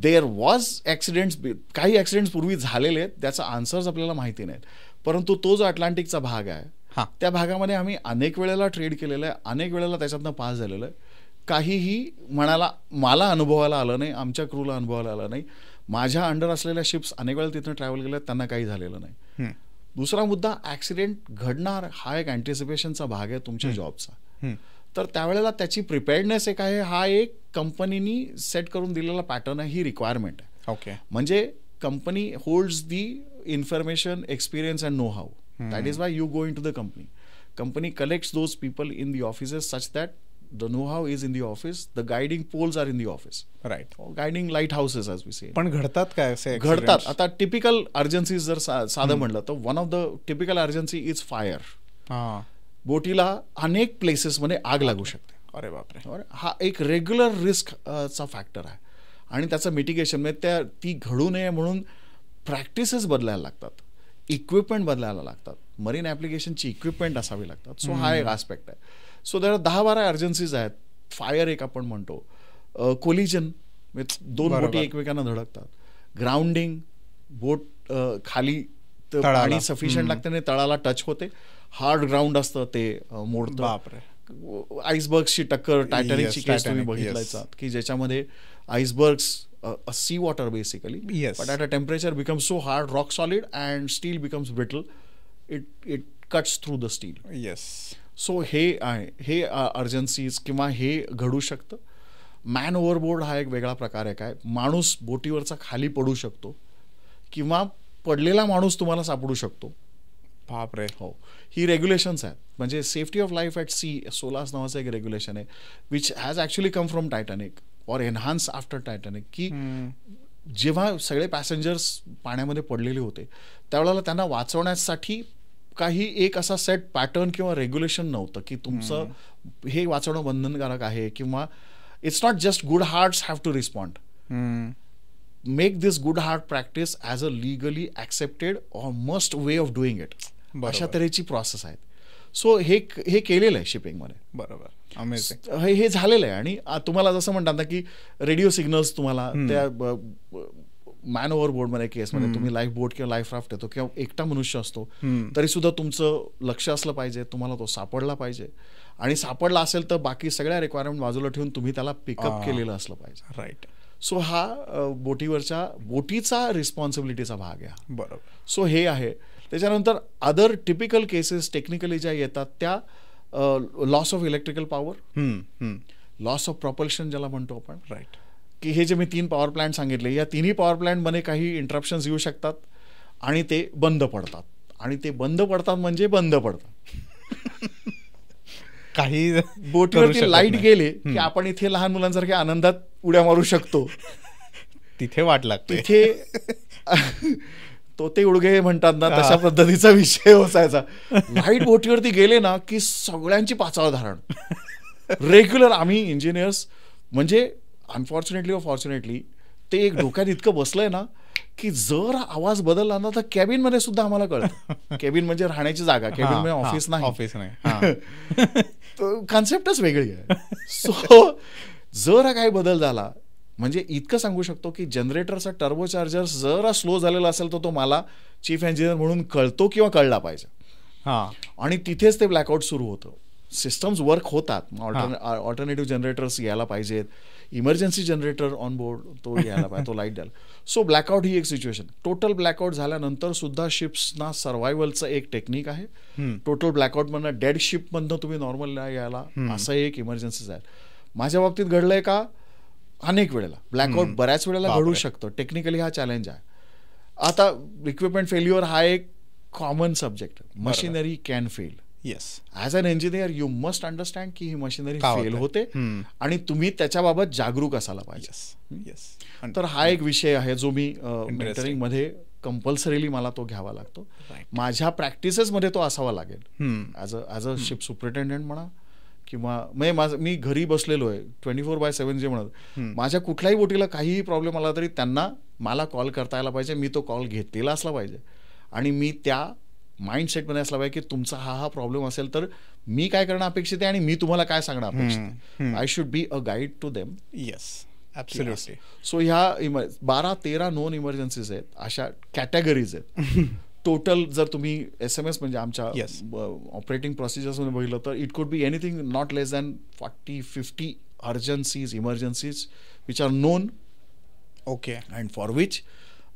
There was accidents, काही ॲक्सिडेंट्स पूर्वी झालेले आहेत त्याचा आन्सर्स आपल्याला माहिती नाहीत, परंतु तो जो अटलांटिकचा भाग आहे त्या भागामध्ये आम्ही अनेक वेळेला ट्रेड केलेलं आहे, अनेक वेळेला त्याच्यातनं पास झालेलं आहे. काहीही मला अनुभवायला आलं नाही, आमच्या क्रूला अनुभवायला आलं नाही. माझ्या अंडर असलेल्या शिप्स अनेक वेळेला तिथं ट्रॅव्हल केल्या, त्यांना काही झालेलं नाही. दुसरा मुद्दा, ॲक्सिडेंट घडणार हा एक अँटिसिपेशनचा भाग आहे तुमच्या जॉबचा. तर त्यावेळेला त्याची प्रिपेअर्डनेस एक आहे, हा एक कंपनीनी सेट करून दिलेला पॅटर्न आहे, ही रिक्वायरमेंट आहे. ओके. म्हणजे company holds the information, experience and know how. That is why you go in to the company. Company collects those people in the offices such that the know-how is in the office, the guiding poles are in the office, right, or guiding lighthouses as we say. पण घडतात काय असे? घडतात. आता typical अर्जन्सीज जर साधं म्हणलं तर one of the typical urgency is fire. बोटीला अनेक प्लेसेसमध्ये आग लागू शकते. अरे बापरे. हा एक रेग्युलर रिस्क चा फॅक्टर आहे आणि त्याचं मिटिगेशन म्हणजे ती घडू नये म्हणून प्रॅक्टिसेस बदलायला लागतात, इक्विपमेंट बदलायला लागतात, मरीन ॲप्लिकेशनची इक्विपमेंट असावी लागतात. सो हा एक आस्पेक्ट आहे. सो त्याला 10-12 अर्जन्सीज आहेत. फायर एक आपण म्हणतो, कोलिजन दोन बोटी एकमेकांना धडकतात, ग्राउंडिंग बोट खाली पाणी सफिशियंट लागते आणि तळाला टच होते, हार्ड ग्राउंड असतं ते मोडतं. बापरे. आईसबर्ग्सची टक्कर टायटॅनिकची केस तुम्ही बघितलायचा की ज्याच्यामध्ये icebergs sea water basically, but at a temperature becomes so hard, rock solid and steel becomes brittle, it cuts through the steel. Yes. So हे अर्जन्सीज किंवा हे घडू शकतं. मॅन ओव्हरबोर्ड हा एक वेगळा प्रकार आहे. काय माणूस बोटीवरचा खाली पडू शकतो किंवा पडलेला माणूस तुम्हाला सापडू शकतो. बापरे. हो, ही रेग्युलेशन्स आहेत. म्हणजे safety of life at sea, SOLAS नावाचं एक रेग्युलेशन आहे which has actually come from Titanic or enhance after Titanic, की जेव्हा सगळे पॅसेंजर्स पाण्यामध्ये पडलेले होते त्यावेळेला त्यांना वाचवण्यासाठी काही एक असा सेट पॅटर्न किंवा रेग्युलेशन नव्हतं की तुमचं हे वाचवणं बंधनकारक आहे, किंवा it's not just good hearts have to respond. Make this good heart practice as a legally accepted or must way of doing it, अशा तऱ्हेची प्रोसेस आहेत. सो हे केलेलं आहे शिपिंगमध्ये. बरोबर, अमेझिंग. हे झालेलं आहे. आणि तुम्हाला जसं म्हणतात ना की रेडिओ सिग्नल्स तुम्हाला त्या मॅन ओव्हर बोर्डमध्ये केसमध्ये तुम्ही लाईफ बोट किंवा लाईफ राफ्ट येतो किंवा एकटा मनुष्य असतो तरी सुद्धा तुमचं लक्ष असलं पाहिजे, तुम्हाला तो सापडला पाहिजे, आणि सापडला असेल तर बाकी सगळ्या रिक्वायरमेंट बाजूला ठेवून तुम्ही त्याला पिकअप केलेलं असलं पाहिजे. राईट. सो हा बोटीचा रिस्पॉन्सिबिलिटीचा भाग आहे. बरोबर. सो हे आहे. त्याच्यानंतर अदर टिपिकल केसेस टेक्निकली ज्या येतात त्या loss of electrical power, loss of propulsion ज्याला म्हणतो आपण. राईट. की हे जे मी 3 पॉवर प्लॅन्ट सांगितले, या 3ही पॉवर प्लॅन्टमध्ये काही इंटरप्शन्स येऊ शकतात आणि ते बंद पडतात. आणि ते बंद पडतात म्हणजे बंद पडतात. काही बोटीवरती लाईट गेले की आपण इथे लहान मुलांसारख्या आनंदात उड्या मारू शकतो. तिथे वाट लागते. तिथे तोते उडगे म्हणतात ना, तशा पद्धतीचा विषय असायचा. लाईट बोटीवरती गेले ना की सगळ्यांची पाचाळ धारण. रेग्युलर आम्ही इंजिनियर्स म्हणजे अनफॉर्च्युनेटली व फॉर्च्युनेटली ते एक डोक्यात इतकं बसलंय ना की जर आवाज बदलला ना तर कॅबिन मध्ये सुद्धा आम्हाला कळतं. कॅबिन म्हणजे राहण्याची जागा, कॅबिन म्हणजे ऑफिस नाही. ऑफिस नाही. कॉन्सेप्टच वेगळी आहे. सो जर काही बदल झाला म्हणजे इतकं सांगू शकतो की जनरेटरचा टर्बोचार्जर जरा स्लो झालेला असेल तर तो मला चीफ इंजिनियर म्हणून कळतो किंवा कळला पाहिजे. आणि तिथेच ते ब्लॅकआउट सुरू होतं. सिस्टम्स वर्क होतात, ऑल्टरनेटिव्ह जनरेटर्स यायला पाहिजेत, इमर्जन्सी जनरेटर ऑन बोर्ड तो यायला पाहिजे, तो लाईट द्यायला. सो ब्लॅकआउट ही एक सिच्युएशन. टोटल ब्लॅकआउट झाल्यानंतर सुद्धा शिप्सना सर्व्हायवलचं एक टेक्निक आहे. टोटल ब्लॅकआउटमधनं डेड शिपमधनं तुम्ही नॉर्मल यायला असं एक इमर्जन्सीज आहे. माझ्या बाबतीत घडलंय का अनेक वेळेला. ब्लॅकआउट बऱ्याच वेळेला घडू शकतं. टेक्निकली हा चॅलेंज आहे. आता इक्विपमेंट फेल्युअर हा एक common subject. Machinery can fail. Yes. As an engineer you must understand की ही मशिनरी फेल होते आणि तुम्ही त्याच्याबाबत जागरूक असायला पाहिजे. तर हा एक विषय आहे जो मी मेंटरिंग मध्ये कंपल्सरीली मला तो घ्यावा लागतो. माझ्या प्रॅक्टिसेसमध्ये तो असावा लागेल ॲज अ शिप सुपरिटेंडंट म्हणा, किंवा मी घरी बसलेलो आहे 24/7 जे म्हणत, माझ्या कुठल्याही बोटीला काहीही प्रॉब्लेम आला तरी त्यांना मला कॉल करता यायला पाहिजे. मी तो कॉल घेतलेला असला पाहिजे आणि मी त्या माइंडसेटमध्ये असला पाहिजे की तुमचा हा प्रॉब्लेम असेल तर मी काय करणं अपेक्षित आहे आणि मी तुम्हाला काय सांगणं अपेक्षित आहे. I should be a guide to them. Yes, absolutely. So ह्या 12-13 नॉन इमर्जन्सीज आहेत, अशा कॅटेगरीज आहेत. टोटल जर तुम्ही SMS म्हणजे आमच्या ऑपरेटिंग प्रोसिजर्समध्ये बघितलं तर it could be anything not less than 40-50 urgencies, emergencies which are known. Okay. And for which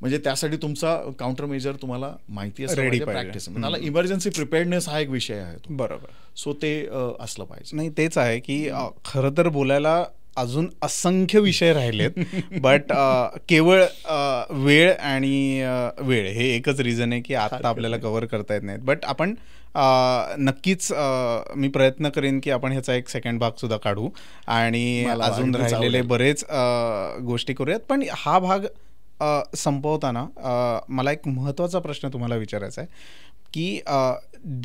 म्हणजे त्यासाठी तुमचा काउंटर मेजर तुम्हाला माहिती असलं पाहिजे, प्रॅक्टिस. मला इमर्जन्सी प्रिपेअर्डनेस हा एक विषय आहे. बरोबर. सो ते असलं पाहिजे. नाही, तेच आहे की खरं तर बोलायला अजून असंख्य विषय राहिलेत, बट केवळ वेळ आणि वेळ हे एकच रिझन आहे की आता आपल्याला कव्हर करता येत नाहीत. बट आपण नक्कीच मी प्रयत्न करेन की आपण ह्याचा एक सेकंड भाग सुद्धा काढू आणि अजून राहिलेले बरेच गोष्टी करूयात. पण हा भाग संपवताना मला एक महत्त्वाचा प्रश्न तुम्हाला विचारायचा आहे की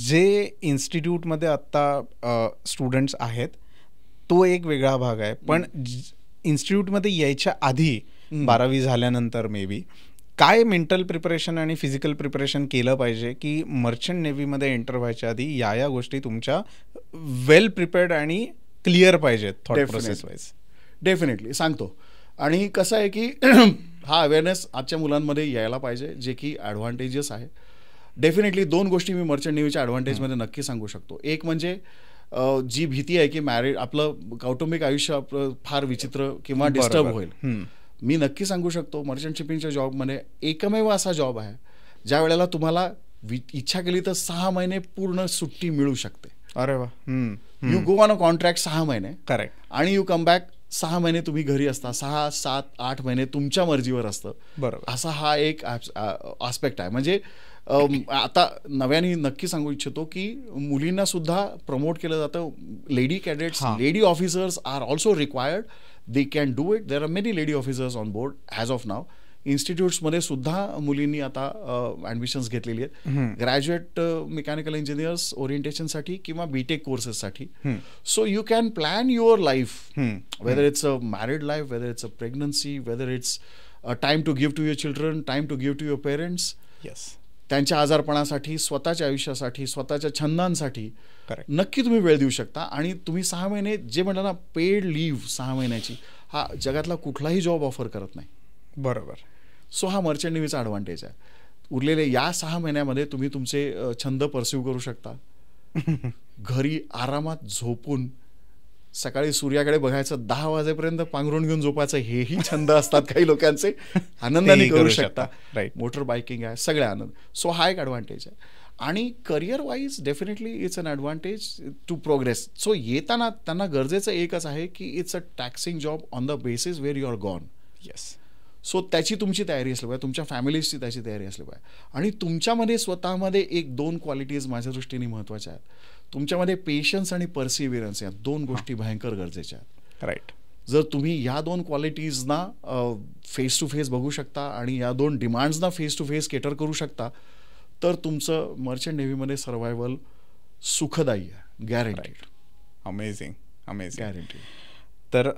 जे इन्स्टिट्यूटमध्ये आत्ता स्टुडंट्स आहेत तो एक वेगळा भाग आहे, पण इन्स्टिट्यूटमध्ये यायच्या आधी 12वी झाल्यानंतर मे बी काय मेंटल प्रिपरेशन आणि फिजिकल प्रिपरेशन केलं पाहिजे की मर्चंट नेव्हीमध्ये एंटर व्हायच्या आधी या गोष्टी तुमच्या वेल प्रिपेअर्ड आणि क्लिअर पाहिजेत थॉट प्रोसेस वाईज. डेफिनेटली सांगतो. आणि कसं आहे की हा अवेअरनेस आजच्या मुलांमध्ये यायला पाहिजे, जे की ॲडव्हान्टेजेस आहे. डेफिनेटली 2 गोष्टी मी मर्चंट नेव्हीच्या ॲडव्हान्टेजमध्ये नक्की सांगू शकतो. एक म्हणजे जी भीती आहे की आपलं कौटुंबिक आयुष्य आपलं फार विचित्र किंवा डिस्टर्ब होईल. मी नक्की सांगू शकतो मर्चंट शिपिंगच्या जॉबमध्ये एकमेव असा जॉब आहे ज्या वेळेला तुम्हाला इच्छा केली तर 6 महिने पूर्ण सुट्टी मिळू शकते. अरे वा. You go on a contract 6 महिने. करेक्ट. आणि यू कम बॅक 6 महिने तुम्ही घरी असता, 6, 7, 8 महिने तुमच्या मर्जीवर असतं. बरोबर. असा हा एक आस्पेक्ट आहे. म्हणजे आता नव्याने नक्की सांगू इच्छितो की मुलींना सुद्धा प्रमोट केलं जातं. Lady cadets, lady officers are also required. They can do it. There are many lady officers on board as of now. इन्स्टिट्यूट्समध्ये सुद्धा मुलींनी आता ॲडमिशन्स घेतलेली आहेत, ग्रॅज्युएट मेकॅनिकल इंजिनियर्स ओरिएंटेशनसाठी किंवा बीटेक कोर्सेससाठी. So you can plan your life, whether it's a married life, whether it's a pregnancy, whether it's time to give to your children, time to give to your parents. त्यांच्या आजारपणासाठी, स्वतःच्या आयुष्यासाठी, स्वतःच्या छंदांसाठी नक्की तुम्ही वेळ देऊ शकता. आणि तुम्ही 6 महिने जे म्हणलं ना पेड लीव्ह 6 महिन्याची, हा जगातला कुठलाही जॉब ऑफर करत नाही. बरोबर. सो हा मर्चंट नेव्हीचा ॲडव्हान्टेज आहे. उरलेले या 6 महिन्यामध्ये तुम्ही तुमचे छंद परस्यू करू शकता. घरी आरामात झोपून सकाळी सूर्याकडे बघायचं, 10 वाजेपर्यंत पांघरून घेऊन झोपायचं, हेही छंद असतात काही लोकांचे, आनंदाने करू शकता. मोटर बायकिंग आहे, सगळे आनंद. सो हा एक ॲडव्हान्टेज आहे. आणि career wise definitely it's an advantage to progress. So येताना त्यांना गरजेचं एकच आहे की it's a taxing job on the basis where you are gone. Yes. So त्याची तुमची तयारी असली पाहिजे, तुमच्या फॅमिलीजची त्याची तयारी असली पाहिजे. आणि तुमच्यामध्ये स्वतःमध्ये 1-2 क्वालिटीज माझ्या दृष्टीने महत्त्वाच्या आहेत. तुमच्यामध्ये पेशन्स आणि पर्सिव्हिरन्स या 2 गोष्टी भयंकर गरजेच्या आहेत. राईट. जर तुम्ही या 2 क्वालिटीजना फेस टू फेस बघू शकता आणि या 2 डिमांड्सना फेस टू फेस केटर करू शकता, तर तुमचं मर्चंट नेव्हीमध्ये सर्व्हायव्हल सुखदायी आहे, गॅरंटीड. Amazing, amazing, guaranteed. तर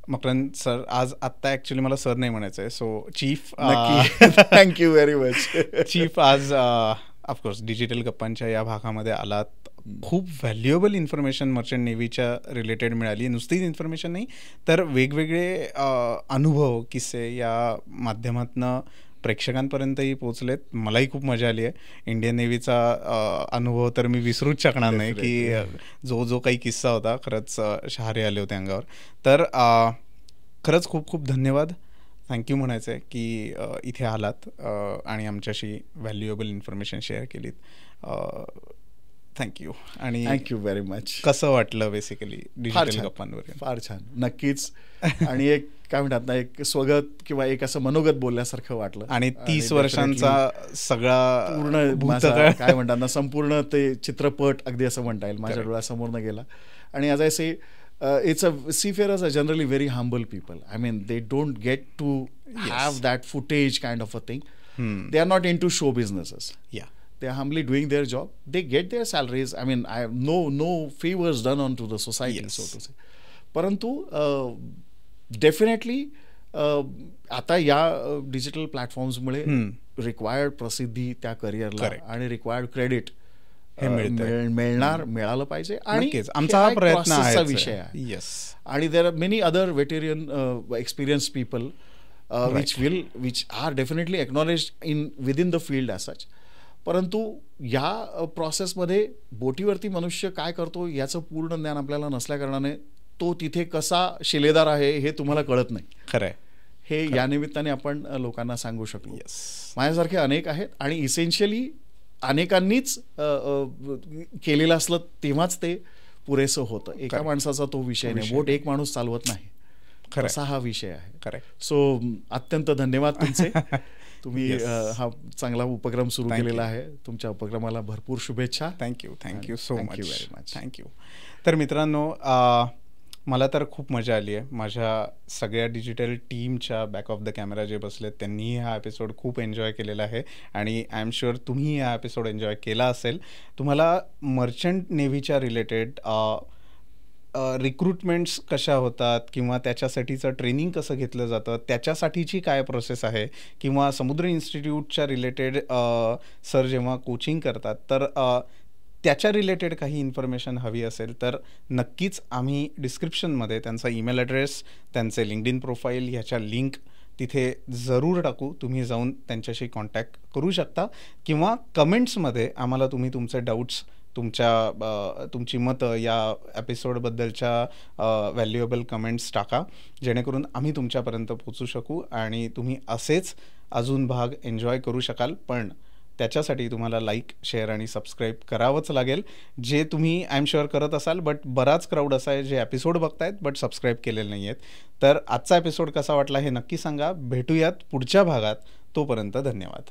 मकरंद सर, आज आत्ता ॲक्च्युली मला सर नाही म्हणायचं आहे, so chief. Thank you very much. Chief, आज ऑफकोर्स डिजिटल गप्पांच्या या भागामध्ये आलात. खूप व्हॅल्युएबल इन्फॉर्मेशन मर्चंट नेव्हीच्या रिलेटेड मिळाली. नुसतीच इन्फॉर्मेशन नाही, तर वेगवेगळे अनुभव, किस्से या माध्यमातनं प्रेक्षकांपर्यंतही पोचलेत. मलाही खूप मजा आली आहे. इंडियन नेव्हीचा अनुभव तर मी विसरूच शकणार नाही, की जो काही किस्सा होता, खरंच शहारे आले होते अंगावर. तर खरंच खूप खूप धन्यवाद, थँक्यू म्हणायचं आहे की इथे आलात आणि आमच्याशी व्हॅल्युएबल इन्फॉर्मेशन शेअर केलीत. थँक्यू. आणि थँक्यू व्हेरी मच. कसं वाटलं बेसिकली डिजिटल गप्पांवर? फार छान, नक्कीच. आणि एक काय म्हणतात ना, एक स्वगत किंवा एक असं मनोगत बोलल्यासारखं वाटलं. आणि 30 वर्षांचा सगळा पूर्ण काय म्हणतात ना, संपूर्ण ते चित्रपट अगदी असं म्हणता येईल माझ्या डोळ्यासमोरनं गेला. आणि as I say, it's seafarers are generally very humble people. I mean, they don't get to have that footage kind of a thing. They are not into show businesses. Yeah. They are humbly doing their job. They get their salaries. I mean, I have no favors done onto the society, so to say. परंतु definitely आता या digital प्लॅटफॉर्म्समुळे required प्रसिद्धी त्या करिअरला आणि required credit मिळालं पाहिजे. आणि आमचा हा प्रयत्न विषय आहे. आणि देर are many other veteran experience people which are definitely acknowledged within the field as such. परंतु या प्रोसेसमध्ये बोटीवरती मनुष्य काय करतो याचं पूर्ण ज्ञान आपल्याला नसल्याकारणाने तो तिथे कसा शिलेदार आहे हे तुम्हाला कळत नाही. खरं आहे. हे या निमित्ताने आपण लोकांना सांगू शकलो. माझ्यासारखे अनेक आहेत आणि इसेन्शियली अनेकांनीच केलेलं असलं तेव्हाच ते पुरेसं होतं. एका माणसाचा तो विषय नाही, बोट एक माणूस चालवत नाही, असा हा विषय आहे. सो अत्यंत धन्यवाद तुमचे. तुम्ही हा चांगला उपक्रम सुरू केलेला आहे. तुमच्या उपक्रमाला भरपूर शुभेच्छा. Thank you so much. Very much. Thank you. तर मित्रांनो, मला तर खूप मजा आली आहे. माझ्या सगळ्या डिजिटल टीमच्या बॅक ऑफ द कॅमेरा जे बसलेत त्यांनीही हा एपिसोड खूप एन्जॉय केलेला आहे आणि आय एम शुअर तुम्ही हा एपिसोड एन्जॉय केला असेल. तुम्हाला मर्चंट नेव्हीच्या रिलेटेड रिक्रुटमेंट्स कशा होतात किंवा त्याच्यासाठीचं ट्रेनिंग कसं घेतलं जातं, त्याच्यासाठीची काय प्रोसेस आहे, किंवा समुद्र इन्स्टिट्यूटच्या रिलेटेड सर जेव्हा कोचिंग करतात तर त्याच्या रिलेटेड काही इन्फॉर्मेशन हवी असेल तर नक्कीच आम्ही डिस्क्रिप्शनमध्ये त्यांचा ईमेल ॲड्रेस, त्यांचे लिंक्डइन प्रोफाईल ह्याच्या लिंक तिथे जरूर टाकू. तुम्ही जाऊन त्यांच्याशी कॉन्टॅक्ट करू शकता किंवा कमेंट्समध्ये आम्हाला तुम्ही तुमचे डाऊट्स, तुमची मतं या एपिसोडबद्दलच्या व्हॅल्युएबल कमेंट्स टाका, जेणेकरून आम्ही तुमच्यापर्यंत पोचू शकू आणि तुम्ही असेच अजून भाग एन्जॉय करू शकाल. पण त्याच्यासाठी तुम्हाला लाईक, शेअर आणि सबस्क्राईब करावंच लागेल, जे तुम्ही आय एम शुअर करत असाल. बट बराच क्राऊड असा आहे जे एपिसोड बघतायत बट सबस्क्राईब केलेले नाही आहेत. तर आजचा एपिसोड कसा वाटला हे नक्की सांगा. भेटूयात पुढच्या भागात. तोपर्यंत धन्यवाद.